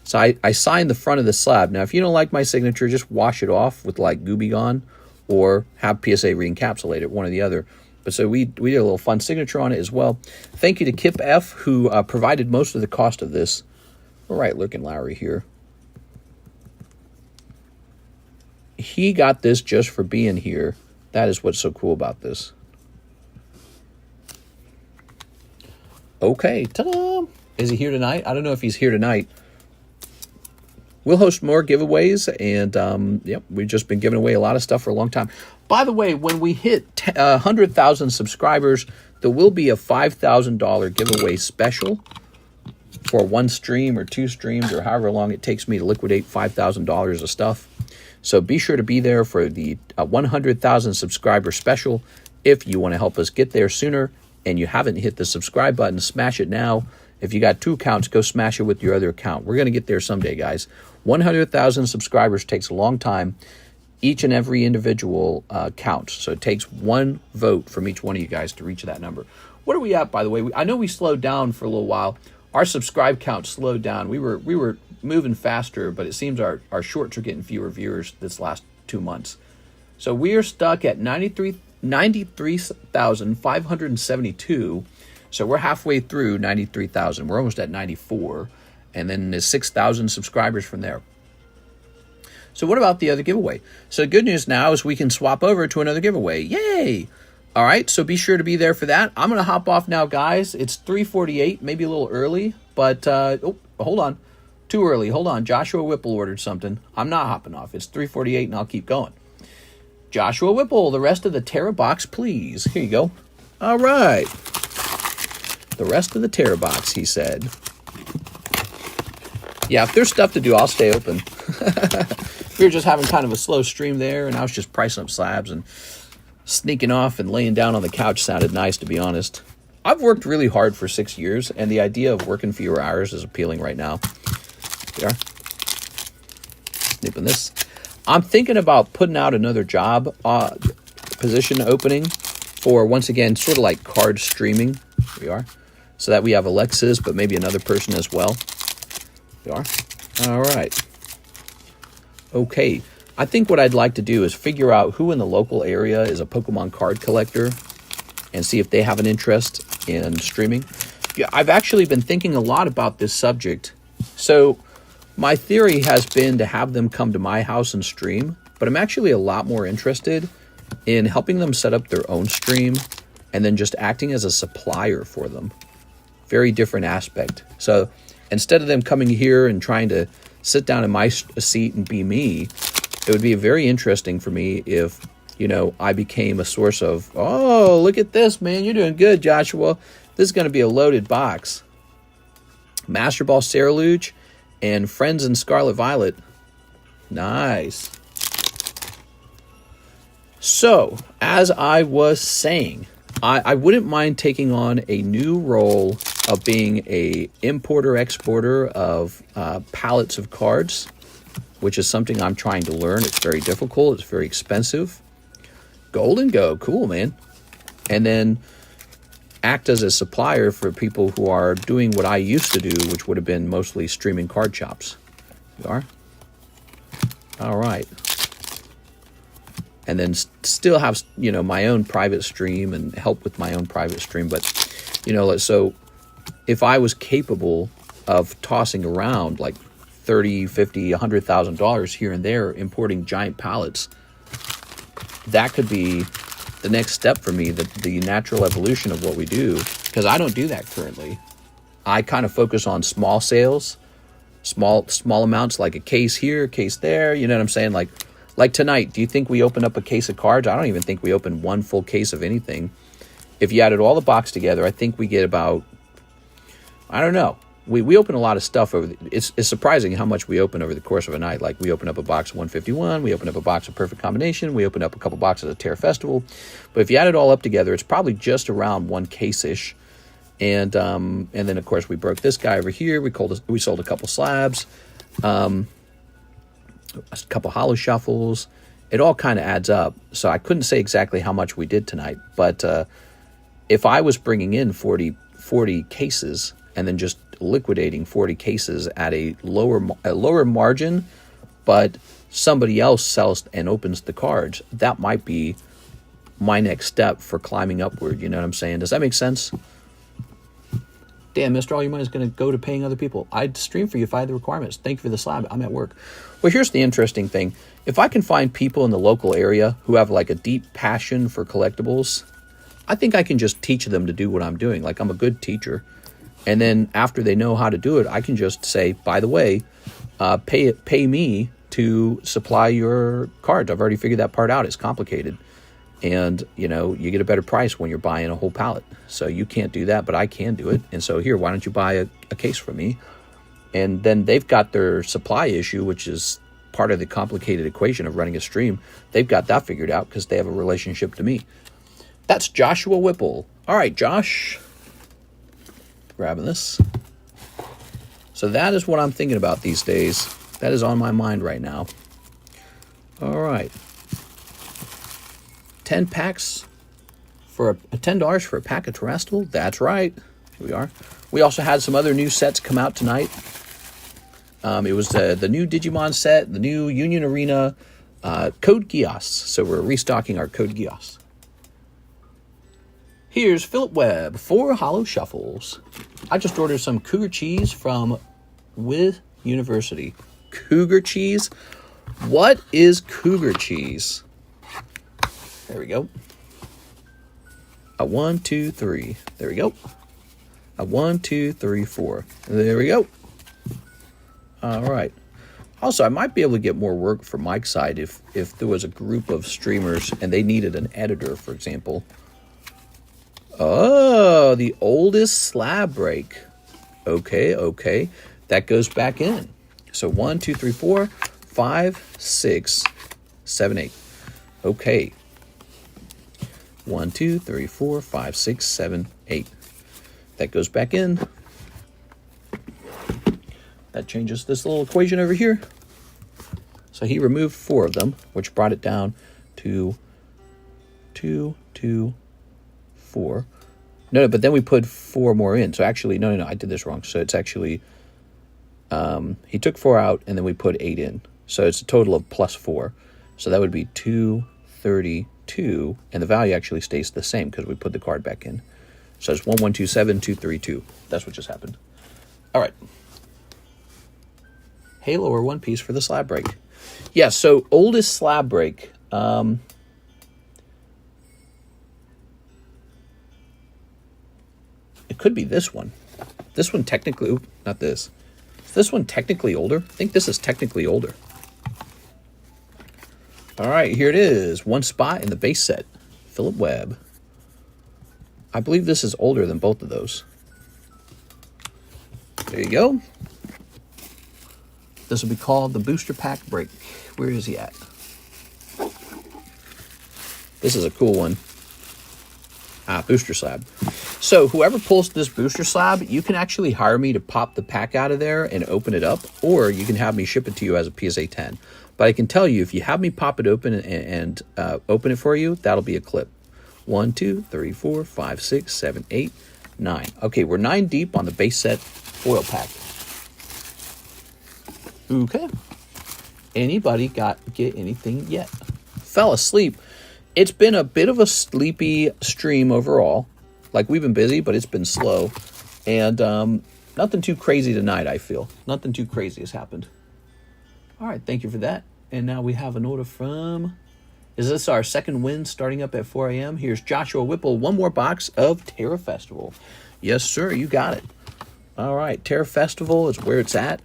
So I signed the front of the slab. Now, if you don't like my signature, just wash it off with, like, Gooby Gone or have PSA re-encapsulate it, one or the other. But so we did a little fun signature on it as well. Thank you to Kip F., who provided most of the cost of this. All right, Lurkin Lowry here. He got this just for being here. That is what's so cool about this. Okay, ta-da! Is he here tonight? I don't know if he's here tonight. We'll host more giveaways, and yep, we've just been giving away a lot of stuff for a long time. By the way, when we hit 100,000 subscribers, there will be a $5,000 giveaway special for one stream or 2 streams or however long it takes me to liquidate $5,000 of stuff. So be sure to be there for the 100,000 subscriber special. If you want to help us get there sooner and you haven't hit the subscribe button, smash it now. If you got 2 accounts, go smash it with your other account. We're going to get there someday, guys. 100,000 subscribers takes a long time. Each and every individual counts. So it takes 1 vote from each one of you guys to reach that number. What are we at, by the way? I know we slowed down for a little while. Our subscribe count slowed down. We were moving faster, but it seems our shorts are getting fewer viewers this last 2 months. So we are stuck at 93,572. So we're halfway through 93,000. We're almost at 94. And then there's 6,000 subscribers from there. So what about the other giveaway? So the good news now is we can swap over to another giveaway. Yay! All right, so be sure to be there for that. I'm going to hop off now, guys. It's 3:48, maybe a little early, but hold on. Too early. Hold on. Joshua Whipple ordered something. I'm not hopping off. It's 3:48, and I'll keep going. Joshua Whipple, the rest of the Terra box, please. Here you go. All right. The rest of the Terra box, he said. Yeah, if there's stuff to do, I'll stay open. We were just having kind of a slow stream there, and I was just pricing up slabs, and sneaking off and laying down on the couch sounded nice, to be honest. I've worked really hard for 6 years, and the idea of working fewer hours is appealing right now. There. Snipping this. I'm thinking about putting out another job position opening for, once again, sort of like card streaming. Here we are. So that we have Alexis, but maybe another person as well. Here we are. All right. Okay. I think what I'd like to do is figure out who in the local area is a Pokemon card collector and see if they have an interest in streaming. Yeah, I've actually been thinking a lot about this subject. So my theory has been to have them come to my house and stream, but I'm actually a lot more interested in helping them set up their own stream and then just acting as a supplier for them. Very different aspect. So instead of them coming here and trying to sit down in my seat and be me, it would be very interesting for me if, I became a source of, oh, look at this, man. You're doing good, Joshua. This is going to be a loaded box. Master Ball Ceruledge and Friends in Scarlet Violet. Nice. So, as I was saying, I wouldn't mind taking on a new role of being a importer-exporter of pallets of cards, which is something I'm trying to learn. It's very difficult. It's very expensive. Gold and Go. Cool, man. And then act as a supplier for people who are doing what I used to do, which would have been mostly streaming card shops. You are? All right. And then still have, my own private stream and help with my own private stream. But, so if I was capable of tossing around like $30, $50, $100,000 here and there, importing giant pallets, that could be the next step for me, the natural evolution of what we do, because I don't do that currently. I kind of focus on small sales, small amounts, like a case here, a case there, you know what I'm saying? Like tonight, do you think we open up a case of cards? I don't even think we opened one full case of anything. If you added all the box together, I think we get about, I don't know. We open a lot of stuff it's surprising how much we open over the course of a night. Like we open up a box of 151, we open up a box of Perfect Combination, we open up a couple boxes of Terra Festival. But if you add it all up together, it's probably just around one case-ish. And then of course we broke this guy over here. We sold a couple slabs, a couple hollow shuffles. It all kind of adds up. So I couldn't say exactly how much we did tonight, but if I was bringing in 40 cases and then just liquidating 40 cases at a lower margin, but somebody else sells and opens the cards, that might be my next step for climbing upward. You know what I'm saying? Does that make sense? Damn, Mr. All Your Money is going to go to paying other people. I'd stream for you if I had the requirements. Thank you for the slab. I'm at work. Well, here's the interesting thing. If I can find people in the local area who have like a deep passion for collectibles, I think I can just teach them to do what I'm doing. Like I'm a good teacher. And then after they know how to do it, I can just say, by the way, pay me to supply your cards. I've already figured that part out. It's complicated. And, you get a better price when you're buying a whole pallet. So you can't do that, but I can do it. And so here, why don't you buy a case from me? And then they've got their supply issue, which is part of the complicated equation of running a stream. They've got that figured out because they have a relationship to me. That's Joshua Whipple. All right, Josh. Grabbing this. So that is what I'm thinking about these days. That is on my mind right now. All right. 10 packs for $10 for a pack of Terrestrial. That's right. Here we are. We also had some other new sets come out tonight. It was the new Digimon set, the new Union Arena, Code Geass. So we're restocking our Code Geass. Here's Philip Webb, 4 Hollow Shuffles. I just ordered some Cougar cheese from With University. Cougar cheese? What is Cougar cheese? There we go. A 1, 2, 3. There we go. A 1, 2, 3, 4. There we go. All right. Also, I might be able to get more work from Mike's side if there was a group of streamers and they needed an editor, for example. Oh, the oldest slab break. Okay. That goes back in. So 1, 2, 3, 4, 5, 6, 7, 8. Okay. 1, 2, 3, 4, 5, 6, 7, 8. That goes back in. That changes this little equation over here. So he removed 4 of them, which brought it down to 2, 2, 4. No, but then we put 4 more in. So actually, no, I did this wrong. So it's actually, he took 4 out and then we put 8 in. So it's a total of plus 4. So that would be 232. And the value actually stays the same because we put the card back in. So it's 1127, 232. That's what just happened. All right. Halo or One Piece for the slab break. Yeah, so oldest slab break. It could be this one. This one technically, not this. Is this one technically older? I think this is technically older. All right, here it is. 1 spot in the base set. Philip Webb. I believe this is older than both of those. There you go. This will be called the booster pack break. Where is he at? This is a cool one. Booster slab. So whoever pulls this booster slab, you can actually hire me to pop the pack out of there and open it up, or you can have me ship it to you as a PSA 10. But I can tell you, if you have me pop it open and open it for you, that'll be a clip. 1, 2, 3, 4, 5, 6, 7, 8, 9. Okay, we're 9 deep on the base set foil pack. Okay. Anybody get anything yet? Fell asleep. It's been a bit of a sleepy stream overall. Like, we've been busy, but it's been slow. And nothing too crazy tonight, I feel. Nothing too crazy has happened. All right, thank you for that. And now we have an order from... Is this our second win starting up at 4 a.m.? Here's Joshua Whipple. 1 more box of Terra Festival. Yes, sir, you got it. All right, Terra Festival is where it's at.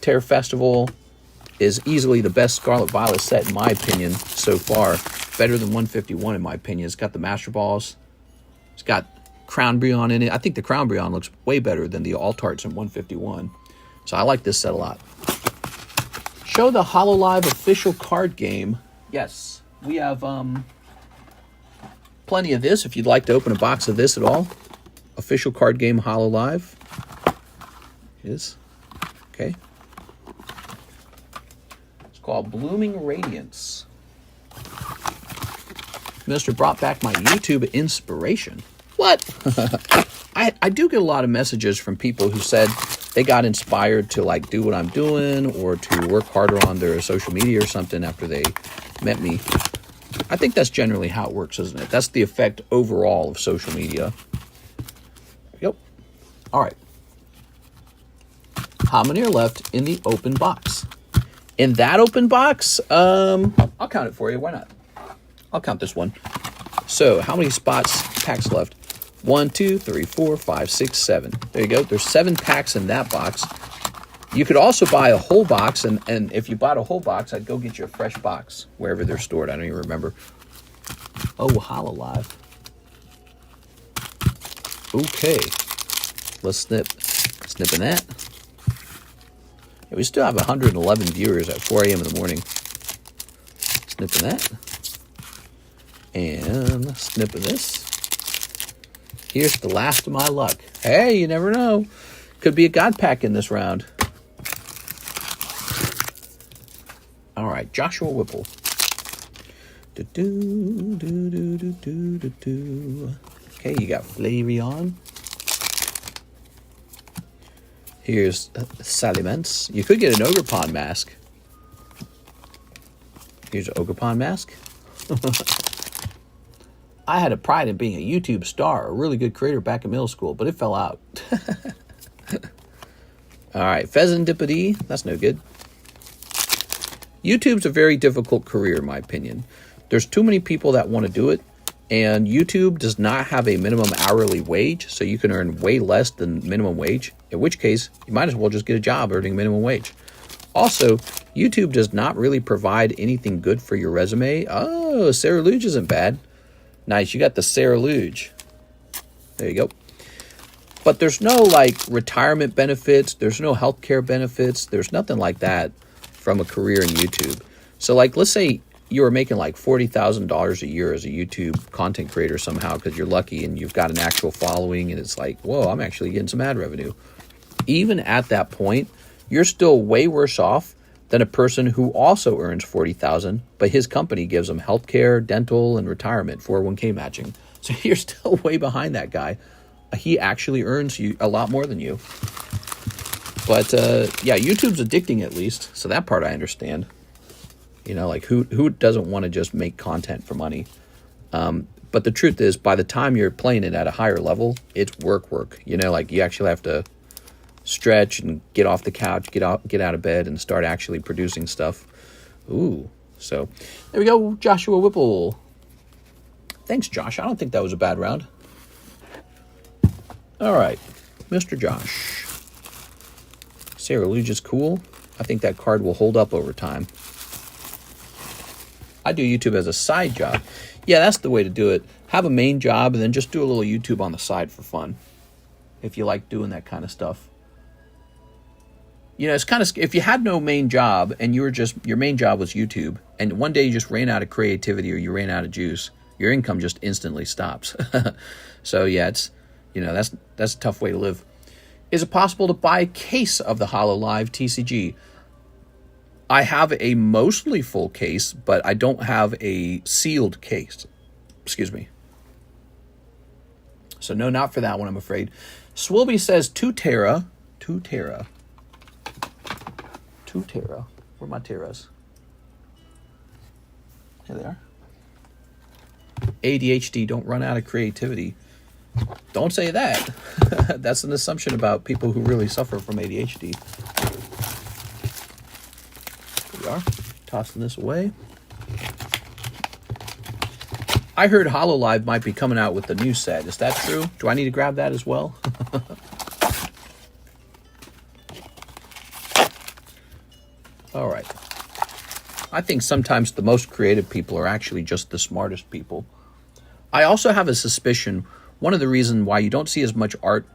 Terra Festival is easily the best Scarlet Violet set, in my opinion, so far. Better than 151, in my opinion. It's got the Master Balls. It's got Crown Brionne in it. I think the Crown Brionne looks way better than the Altarts in 151. So I like this set a lot. Show the HoloLive official card game. Yes, we have plenty of this if you'd like to open a box of this at all. Official card game HoloLive. Is okay. It's called Blooming Radiance. Mr. brought back my YouTube inspiration. What? I do get a lot of messages from people who said they got inspired to like do what I'm doing or to work harder on their social media or something after they met me. I think that's generally how it works, isn't it? That's the effect overall of social media. Yep. All right. How many are left in the open box? In that open box, I'll count it for you. Why not? I'll count this one. So how many packs left? 1, 2, 3, 4, 5, 6, 7. There you go. There's 7 packs in that box. You could also buy a whole box, and if you bought a whole box, I'd go get you a fresh box wherever they're stored. I don't even remember. Oh, HoloLive. Okay. Let's snipping that. Yeah, we still have 111 viewers at 4 a.m. in the morning. Snipping that. And snipping this. Here's the last of my luck. Hey, you never know. Could be a God pack in this round. All right, Joshua Whipple. Okay, you got Flareon. Here's Salimence. You could get an Ogre Pond mask. Here's an Ogerpon mask. I had a pride in being a YouTube star, a really good creator back in middle school, but it fell out. All right, Pheasantipity. That's no good. YouTube's a very difficult career, in my opinion. There's too many people that want to do it, and YouTube does not have a minimum hourly wage, so you can earn way less than minimum wage, in which case you might as well just get a job earning minimum wage. Also, YouTube does not really provide anything good for your resume. Oh, Sarah Luge isn't bad. Nice, you got the Sarah Luge. There you go. But there's no like retirement benefits, there's no healthcare benefits, there's nothing like that from a career in YouTube. So like, let's say you were making like $40,000 a year as a YouTube content creator somehow because you're lucky and you've got an actual following and it's like, whoa, I'm actually getting some ad revenue. Even at that point, you're still way worse off than a person who also earns $40,000, but his company gives him healthcare, dental, and retirement, 401k matching. So you're still way behind that guy. He actually earns you a lot more than you. But yeah, YouTube's addicting at least, so that part I understand. You know, like who doesn't want to just make content for money? But the truth is, by the time you're playing it at a higher level, it's work. You know, like you actually have to stretch and get off the couch, get out of bed, and start actually producing stuff. Ooh, so there we go, Joshua Whipple. Thanks, Josh. I don't think that was a bad round. All right, Mr. Josh. Sarah Luge is cool. I think that card will hold up over time. I do YouTube as a side job. Yeah, that's the way to do it. Have a main job and then just do a little YouTube on the side for fun. If you like doing that kind of stuff. You know, it's kind of, if you had no main job and your main job was YouTube, and one day you just ran out of creativity or you ran out of juice, your income just instantly stops. So yeah, it's, you know, that's a tough way to live. Is it possible to buy a case of the HoloLive TCG? I have a mostly full case, but I don't have a sealed case. Excuse me. So no, not for that one, I'm afraid. Swilby says 2 tera. 2 tera. 2 tera. Where are my teras? Here they are. ADHD, don't run out of creativity. Don't say that. That's an assumption about people who really suffer from ADHD. Here we are. Tossing this away. I heard HoloLive might be coming out with the new set. Is that true? Do I need to grab that as well? All right. I think sometimes the most creative people are actually just the smartest people. I also have a suspicion one of the reasons why you don't see as much art,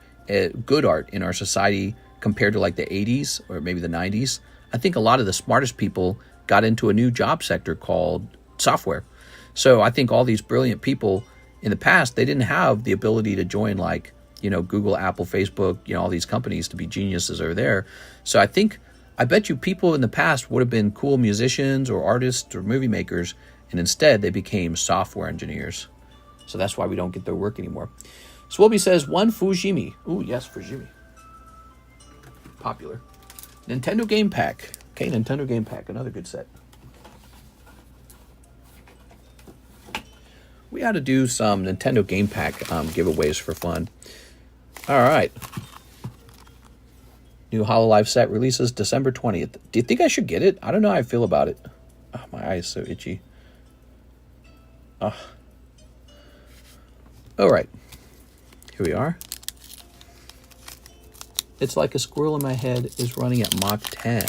good art in our society compared to like the 80s or maybe the 90s, I think a lot of the smartest people got into a new job sector called software. So I think all these brilliant people in the past, they didn't have the ability to join like, you know, Google, Apple, Facebook, you know, all these companies to be geniuses over there. So I bet you people in the past would have been cool musicians or artists or movie makers, and instead they became software engineers. So that's why we don't get their work anymore. Swilby says 1 Fujimi. Ooh, yes, Fujimi. Popular. Nintendo Game Pack. Okay, Nintendo Game Pack, another good set. We ought to do some Nintendo Game Pack giveaways for fun. All right. New HoloLive set releases December 20th. Do you think I should get it? I don't know how I feel about it. Oh, my eye is so itchy. Oh. All right. Here we are. It's like a squirrel in my head is running at Mach 10.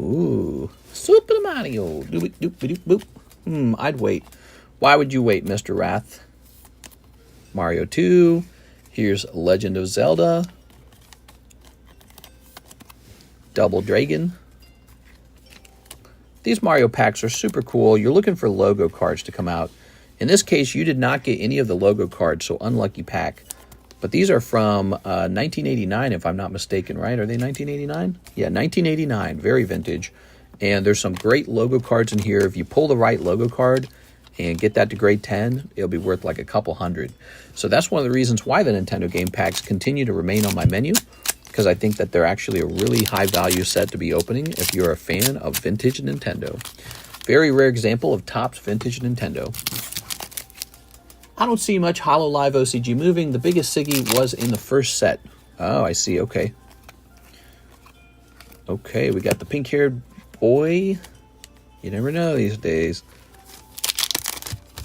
Ooh. Super Mario. Doop, doop, doop, boop. I'd wait. Why would you wait, Mr. Wrath? Mario 2. Here's Legend of Zelda. Double Dragon. These Mario packs are super cool. You're looking for logo cards to come out. In this case, you did not get any of the logo cards, so unlucky pack. But these are from 1989, if I'm not mistaken, right? Are they 1989? Yeah, 1989. Very vintage. And there's some great logo cards in here. If you pull the right logo card and get that to grade 10, it'll be worth like a couple hundred. So that's one of the reasons why the Nintendo Game Packs continue to remain on my menu, because I think that they're actually a really high-value set to be opening if you're a fan of vintage Nintendo. Very rare example of Topps vintage Nintendo. I don't see much Holo Live OCG moving. The biggest Siggy was in the first set. Oh, I see. Okay. Okay, we got the pink-haired boy. You never know these days.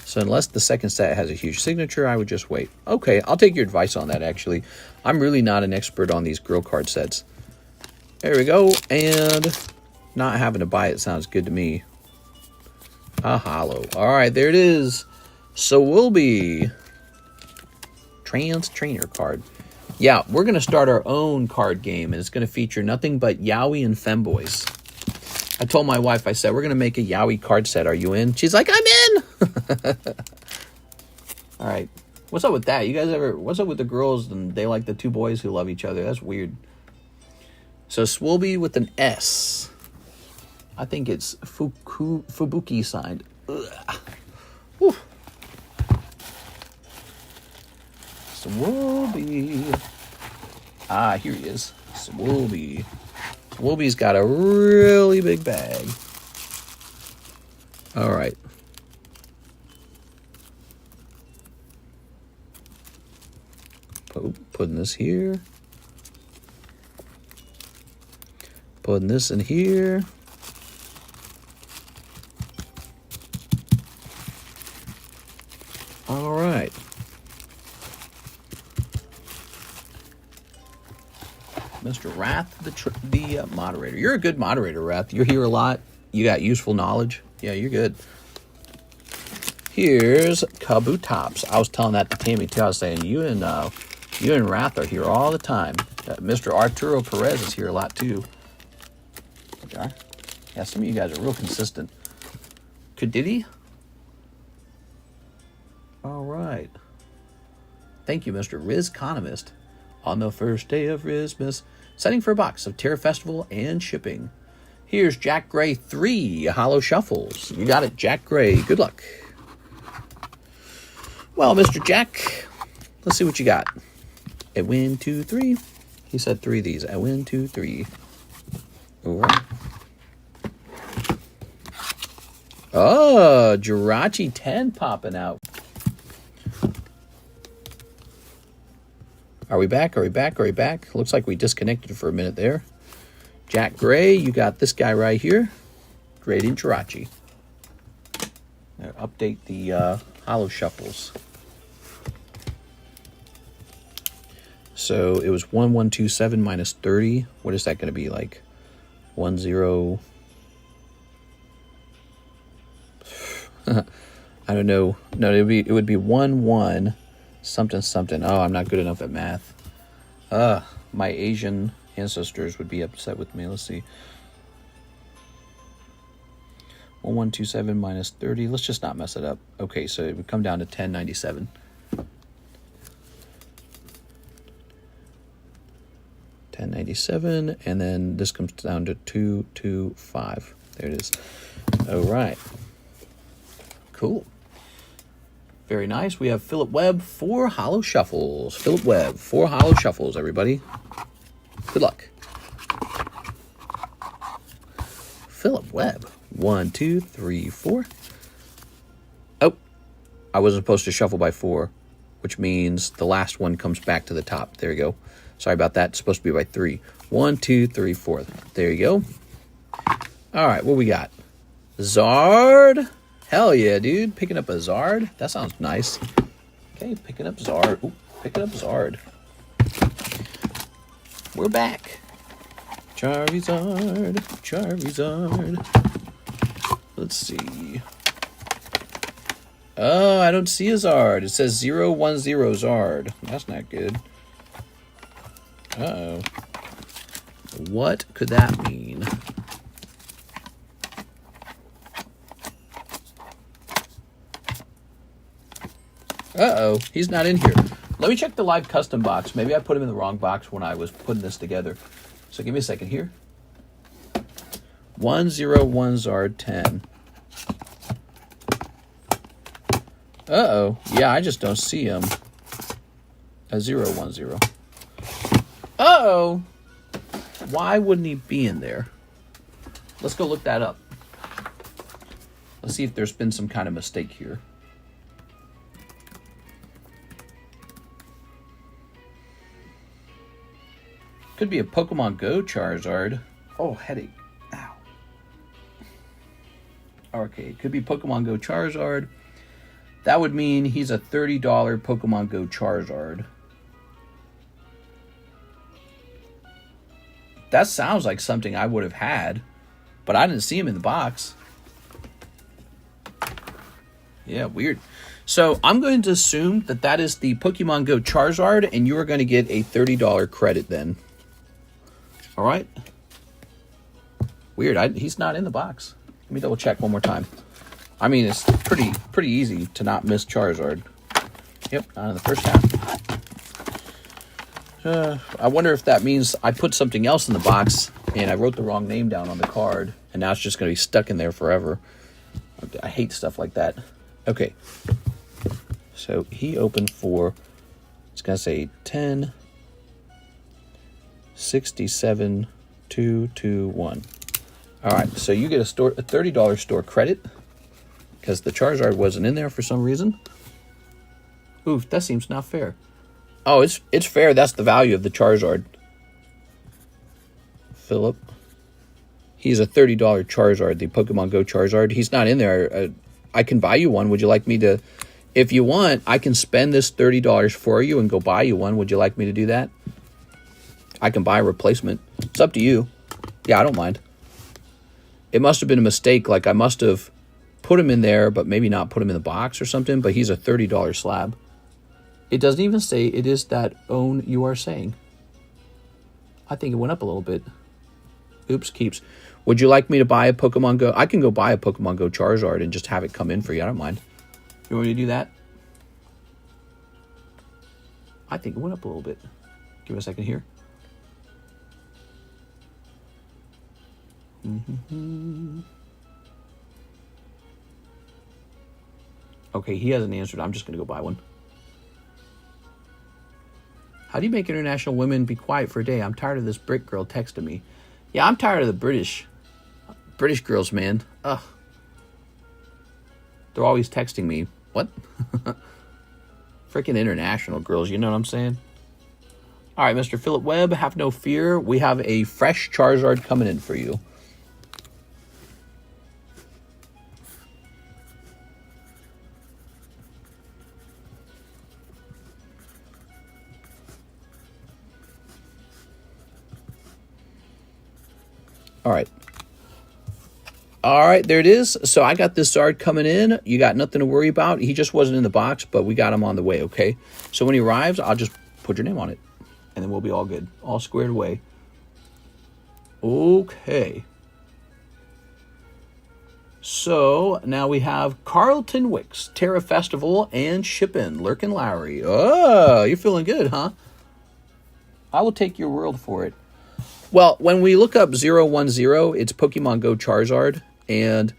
So unless the second set has a huge signature, I would just wait. Okay, I'll take your advice on that, actually. I'm really not an expert on these girl card sets. There we go. And not having to buy it sounds good to me. A holo. All right, there it is. So we'll be Trans Trainer card. Yeah, we're going to start our own card game, and it's going to feature nothing but yaoi and femboys. I told my wife, I said, we're going to make a yaoi card set. Are you in? She's like, I'm in! All right. What's up with that? You guys ever... What's up with the girls and they like the two boys who love each other? That's weird. So Swilby with an S. I think it's Fubuki signed. Swilby. Ah, here he is. Swilby. Swilby's got a really big bag. All right. Putting this here. Putting this in here. All right. Mr. Wrath, the moderator. You're a good moderator, Wrath. You're here a lot. You got useful knowledge. Yeah, you're good. Here's Kabutops. I was telling that to Tammy too. I was saying you and Wrath are here all the time. Mr. Arturo Perez is here a lot too. Yeah, some of you guys are real consistent. Kadiddy? All right. Thank you, Mr. TheCardconomist. On the first day of Christmas, setting for a box of Terror Festival and shipping. Here's Jack Gray 3 Holo Shuffles. You got it, Jack Gray. Good luck. Well, Mr. Jack, let's see what you got. A win, 2, 3. He said 3 of these. A win, 2, 3. All right. Oh, Jirachi 10 popping out. Are we back? Are we back? Are we back? Looks like we disconnected for a minute there. Jack Gray, you got this guy right here. Gradient Jirachi. Update the Holo Shuffles. So it was 1127 minus 30. What is that going to be like? 10. I don't know. No, it would be 11 something something. Oh, I'm not good enough at math. My Asian ancestors would be upset with me. Let's see. 1127 minus 30. Let's just not mess it up. Okay, so it would come down to 1097. 1097, and then this comes down to 225. There it is. All right. Cool. Very nice. We have Philip Webb, 4 Holo Shuffles. Philip Webb, 4 Holo Shuffles, everybody. Good luck. Philip Webb, 1, 2, 3, 4. Oh, I wasn't supposed to shuffle by 4, which means the last one comes back to the top. There you go. Sorry about that. It's supposed to be by 3. 1, 2, 3, 4. There you go. All right, what we got? Zard. Hell yeah, dude. Picking up a Zard. That sounds nice. Okay, picking up Zard. Ooh, picking up Zard. We're back. Charizard. Charizard. Let's see. Oh, I don't see a Zard. It says 010 Zard. That's not good. Uh-oh. What could that mean? Uh-oh, he's not in here. Let me check the live custom box. Maybe I put him in the wrong box when I was putting this together. So give me a second here. 101 Zard 10. Uh-oh. Yeah, I just don't see him. A 010. Uh-oh. why wouldn't he be in there? Let's go look that up. Let's see if there's been some kind of mistake here. Could be a Pokemon Go Charizard. Oh, headache. Ow. Okay, it could be Pokemon Go Charizard. That would mean he's a $30 Pokemon Go Charizard. That sounds like something I would have had, but I didn't see him in the box. Yeah, weird. So I'm going to assume that that is the Pokemon Go Charizard, and you are going to get a $30 credit then. All right. Weird. He's not in the box. Let me double check one more time. I mean, it's pretty easy to not miss Charizard. Yep, not in the first half. I wonder if that means I put something else in the box and I wrote the wrong name down on the card, and now it's just going to be stuck in there forever. I hate stuff like that. Okay. So he opened for, it's going to say 10, 67, 221. All right, so you get a $30 store credit because the Charizard wasn't in there for some reason. Oof, that seems not fair. Oh, it's fair. That's the value of the Charizard. Philip. He's a $30 Charizard, the Pokemon Go Charizard. He's not in there. I can buy you one. Would you like me to? If you want, I can spend this $30 for you and go buy you one. Would you like me to do that? I can buy a replacement. It's up to you. Yeah, I don't mind. It must have been a mistake. Like I must have put him in there, but maybe not put him in the box or something. But he's a $30 slab. It doesn't even say it is that own you are saying. I think it went up a little bit. Oops, keeps. Would you like me to buy a Pokemon Go? I can go buy a Pokemon Go Charizard and just have it come in for you. I don't mind. You want me to do that? I think it went up a little bit. Give it a second here. Okay, he hasn't answered. I'm just going to go buy one. How do you make international women be quiet for a day? I'm tired of this Brit girl texting me. Yeah, I'm tired of the British girls, man. Ugh. They're always texting me. What? Freaking international girls, you know what I'm saying? All right, Mr. Philip Webb, have no fear. We have a fresh Charizard coming in for you. All right. All right, there it is. So I got this Zard coming in. You got nothing to worry about. He just wasn't in the box, but we got him on the way, okay? So when he arrives, I'll just put your name on it, and then we'll be all good. All squared away. Okay. So now we have Carlton Wicks, Terra Festival, and Shippin', Lurkin Lowry. Oh, you're feeling good, huh? I will take your word for it. Well, when we look up 010, it's Pokemon Go Charizard, and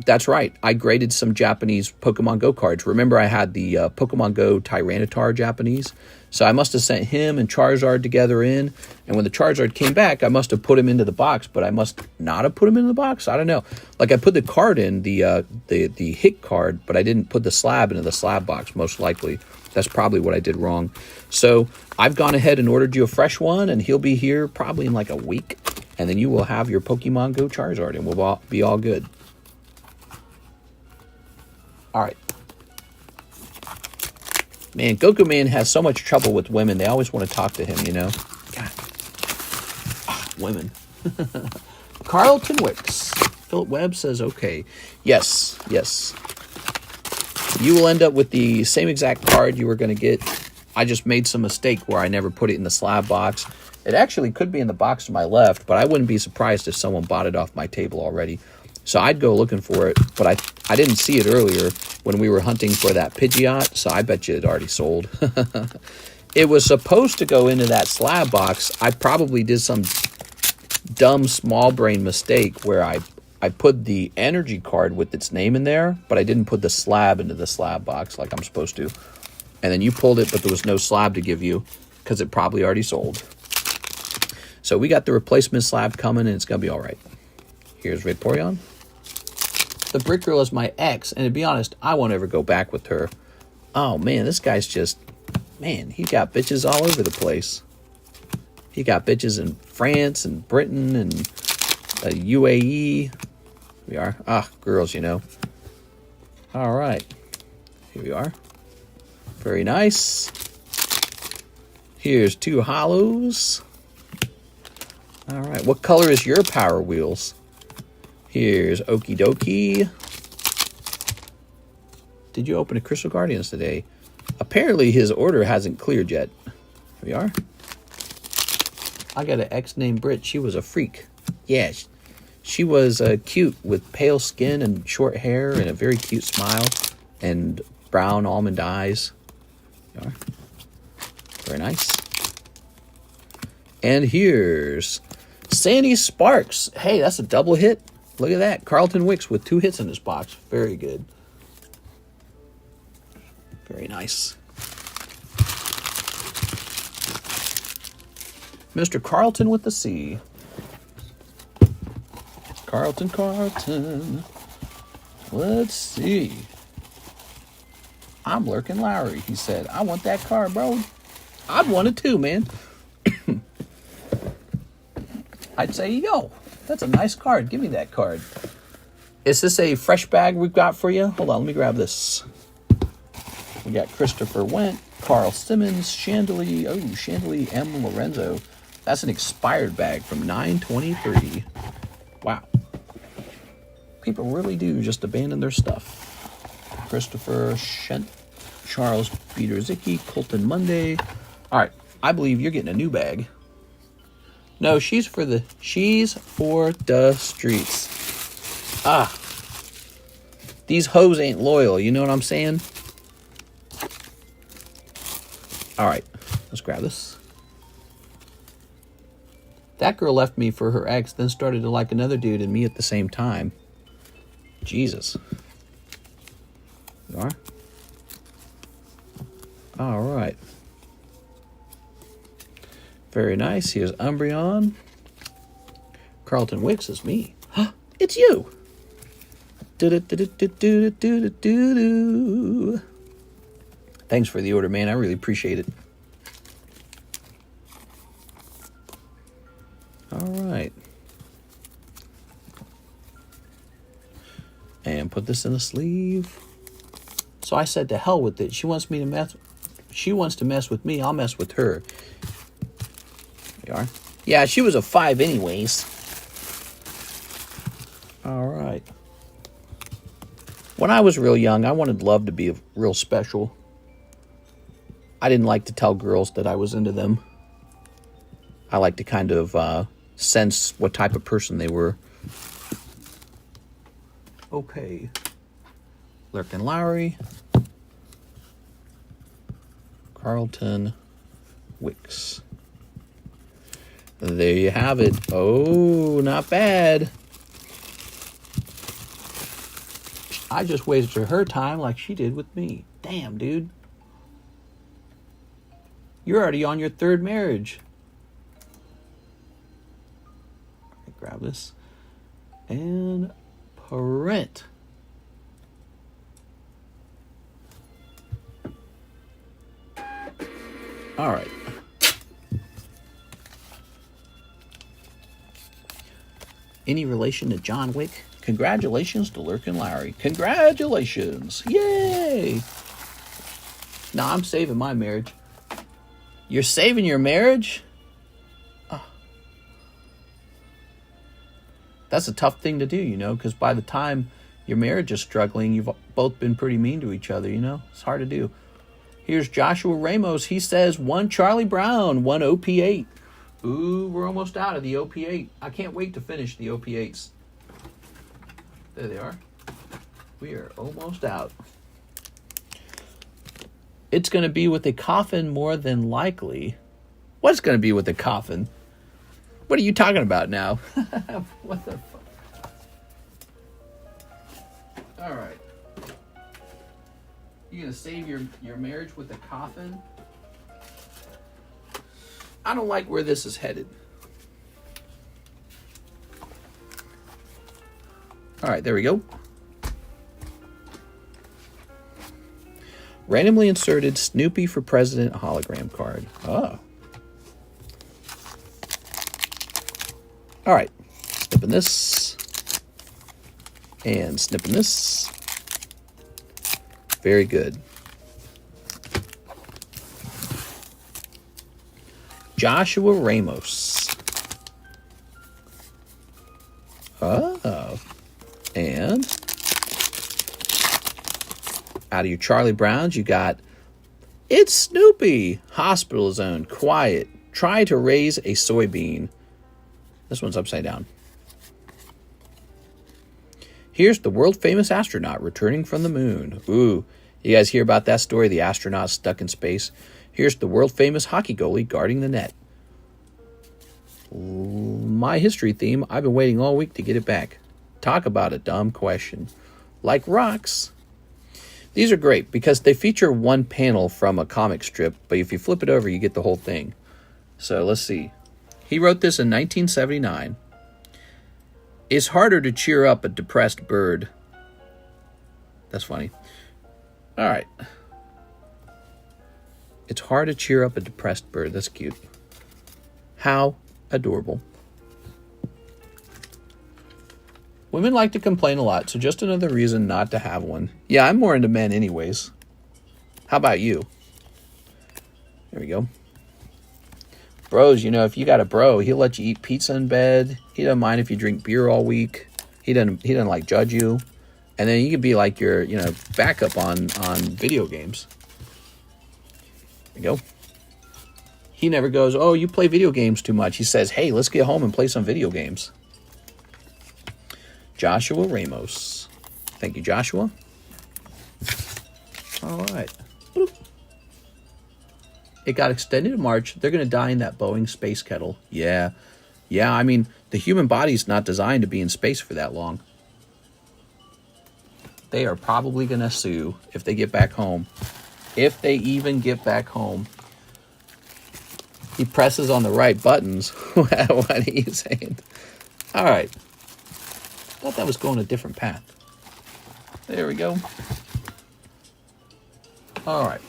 that's right. I graded some Japanese Pokemon Go cards. Remember, I had the Pokemon Go Tyranitar Japanese, so I must have sent him and Charizard together in, and when the Charizard came back, I must have put him into the box, but I must not have put him into the box. I don't know. Like, I put the card in, the hit card, but I didn't put the slab into the slab box, most likely. That's probably what I did wrong. So I've gone ahead and ordered you a fresh one, and he'll be here probably in like a week. And then you will have your Pokemon Go Charizard, and we'll be all good. All right. Man, Goku Man has so much trouble with women. They always want to talk to him, you know? God. Women. Carlton Wicks. Philip Webb says, okay. Yes, yes. You will end up with the same exact card you were going to get. I just made some mistake where I never put it in the slab box. It actually could be in the box to my left, but I wouldn't be surprised if someone bought it off my table already. So I'd go looking for it, but I didn't see it earlier when we were hunting for that Pidgeot, so I bet you it already sold. It was supposed to go into that slab box. I probably did some dumb small brain mistake where I put the energy card with its name in there, but I didn't put the slab into the slab box like I'm supposed to. And then you pulled it, but there was no slab to give you because it probably already sold. So we got the replacement slab coming, and it's going to be all right. Here's Vaporeon. The Brick Girl is my ex, and to be honest, I won't ever go back with her. Oh, man, this guy's just... Man, he got bitches all over the place. He got bitches in France and Britain and UAE. We are. Girls, you know. All right. Here we are. Very nice. Here's 2 hollows. All right. What color is your Power Wheels? Here's Okie Dokie. Did you open a Crystal Guardians today? Apparently his order hasn't cleared yet. Here we are. I got an ex named Brit. She was a freak. Yeah, she was cute with pale skin and short hair and a very cute smile and brown almond eyes. Here we are. Very nice. And here's Sandy Sparks. Hey, that's a double hit. Look at that. Carlton Wicks with 2 hits in this box. Very good. Very nice. Mr. Carlton with the C. Carlton. Let's see. I'm Lurkin Lowry, he said. I want that card, bro. I'd want it too, man. I'd say, yo, that's a nice card. Give me that card. Is this a fresh bag we've got for you? Hold on, let me grab this. We got Christopher Went, Carl Simmons, Chandelier M. Lorenzo. That's an expired bag from 9/23. Wow. People really do just abandon their stuff. Christopher Shent, Charles Peterzicki, Colton Monday. All right, I believe you're getting a new bag. No, she's for the streets. These hoes ain't loyal, you know what I'm saying? All right, let's grab this. That girl left me for her ex, then started to like another dude and me at the same time. Jesus. You are? All right. Very nice. Here's Umbreon. Carlton Wicks is me. It's you. Thanks for the order, man. I really appreciate it. All right. And put this in a sleeve. So I said to hell with it. She wants to mess with me. I'll mess with her. There you are. Yeah, she was a 5 anyways. All right. When I was real young, I wanted love to be real special. I didn't like to tell girls that I was into them. I like to kind of sense what type of person they were. Okay. Lurkin Lowry. Carlton Wicks. There you have it. Oh, not bad. I just wasted her time like she did with me. Damn, dude. You're already on your 3rd marriage. Grab this. And print. All right. Any relation to John Wick? Congratulations to Lurkin Lowry. Congratulations. Yay. No, I'm saving my marriage. You're saving your marriage? Oh. That's a tough thing to do, you know, because by the time your marriage is struggling, you've both been pretty mean to each other, you know? It's hard to do. Here's Joshua Ramos. He says 1 Charlie Brown, 1 OP8. Ooh, we're almost out of the OP8. I can't wait to finish the OP8s. There they are. We are almost out. It's going to be with a coffin more than likely. What's going to be with a coffin? What are you talking about now? What the fuck? All right. You going to save your marriage with a coffin? I don't like where this is headed. All right, there we go. Randomly inserted Snoopy for President hologram card. Oh. All right. Snipping this. And snipping this. Very good. Joshua Ramos. Oh. And out of your Charlie Browns, you got It's Snoopy. Hospital Zone. Quiet. Try to raise a soybean. This one's upside down. Here's the world-famous astronaut returning from the moon. Ooh, you guys hear about that story? The astronaut stuck in space. Here's the world-famous hockey goalie guarding the net. My history theme, I've been waiting all week to get it back. Talk about a dumb question. Like rocks. These are great because they feature one panel from a comic strip, but if you flip it over, you get the whole thing. So let's see. He wrote this in 1979. It's harder to cheer up a depressed bird. That's funny. All right. It's hard to cheer up a depressed bird. That's cute. How adorable. Women like to complain a lot, so just another reason not to have one. Yeah, I'm more into men anyways. How about you? There we go. Bros, you know, if you got a bro, he'll let you eat pizza in bed. He doesn't mind if you drink beer all week. He doesn't like judge you. And then you can be like your, you know, backup on video games. There you go. He never goes, oh, you play video games too much. He says, hey, let's get home and play some video games. Joshua Ramos. Thank you, Joshua. All right. Boop. It got extended in March. They're going to die in that Boeing space kettle. Yeah. Yeah, I mean, the human body's not designed to be in space for that long. They are probably going to sue if they get back home. If they even get back home. He presses on the right buttons. What are you saying? All right. Thought that was going a different path. There we go. All right.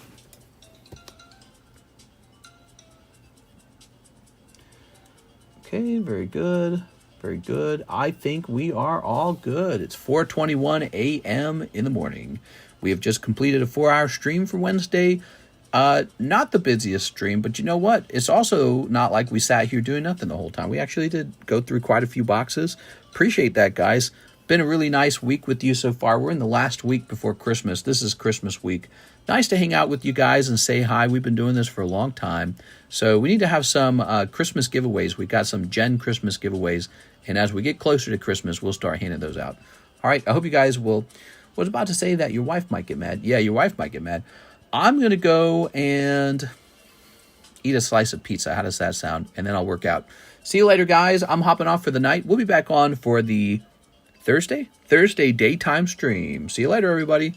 Okay, very good. Very good. I think we are all good. It's 4:21 a.m. in the morning. We have just completed a 4-hour stream for Wednesday. Not the busiest stream, but you know what? It's also not like we sat here doing nothing the whole time. We actually did go through quite a few boxes. Appreciate that, guys. Been a really nice week with you so far. We're in the last week before Christmas. This is Christmas week. Nice to hang out with you guys and say hi. We've been doing this for a long time. So we need to have some Christmas giveaways. We got some Gen Christmas giveaways. And as we get closer to Christmas, we'll start handing those out. All right. I hope you guys will. I was about to say that your wife might get mad. Yeah, your wife might get mad. I'm going to go and eat a slice of pizza. How does that sound? And then I'll work out. See you later, guys. I'm hopping off for the night. We'll be back on for the Thursday daytime stream. See you later, everybody.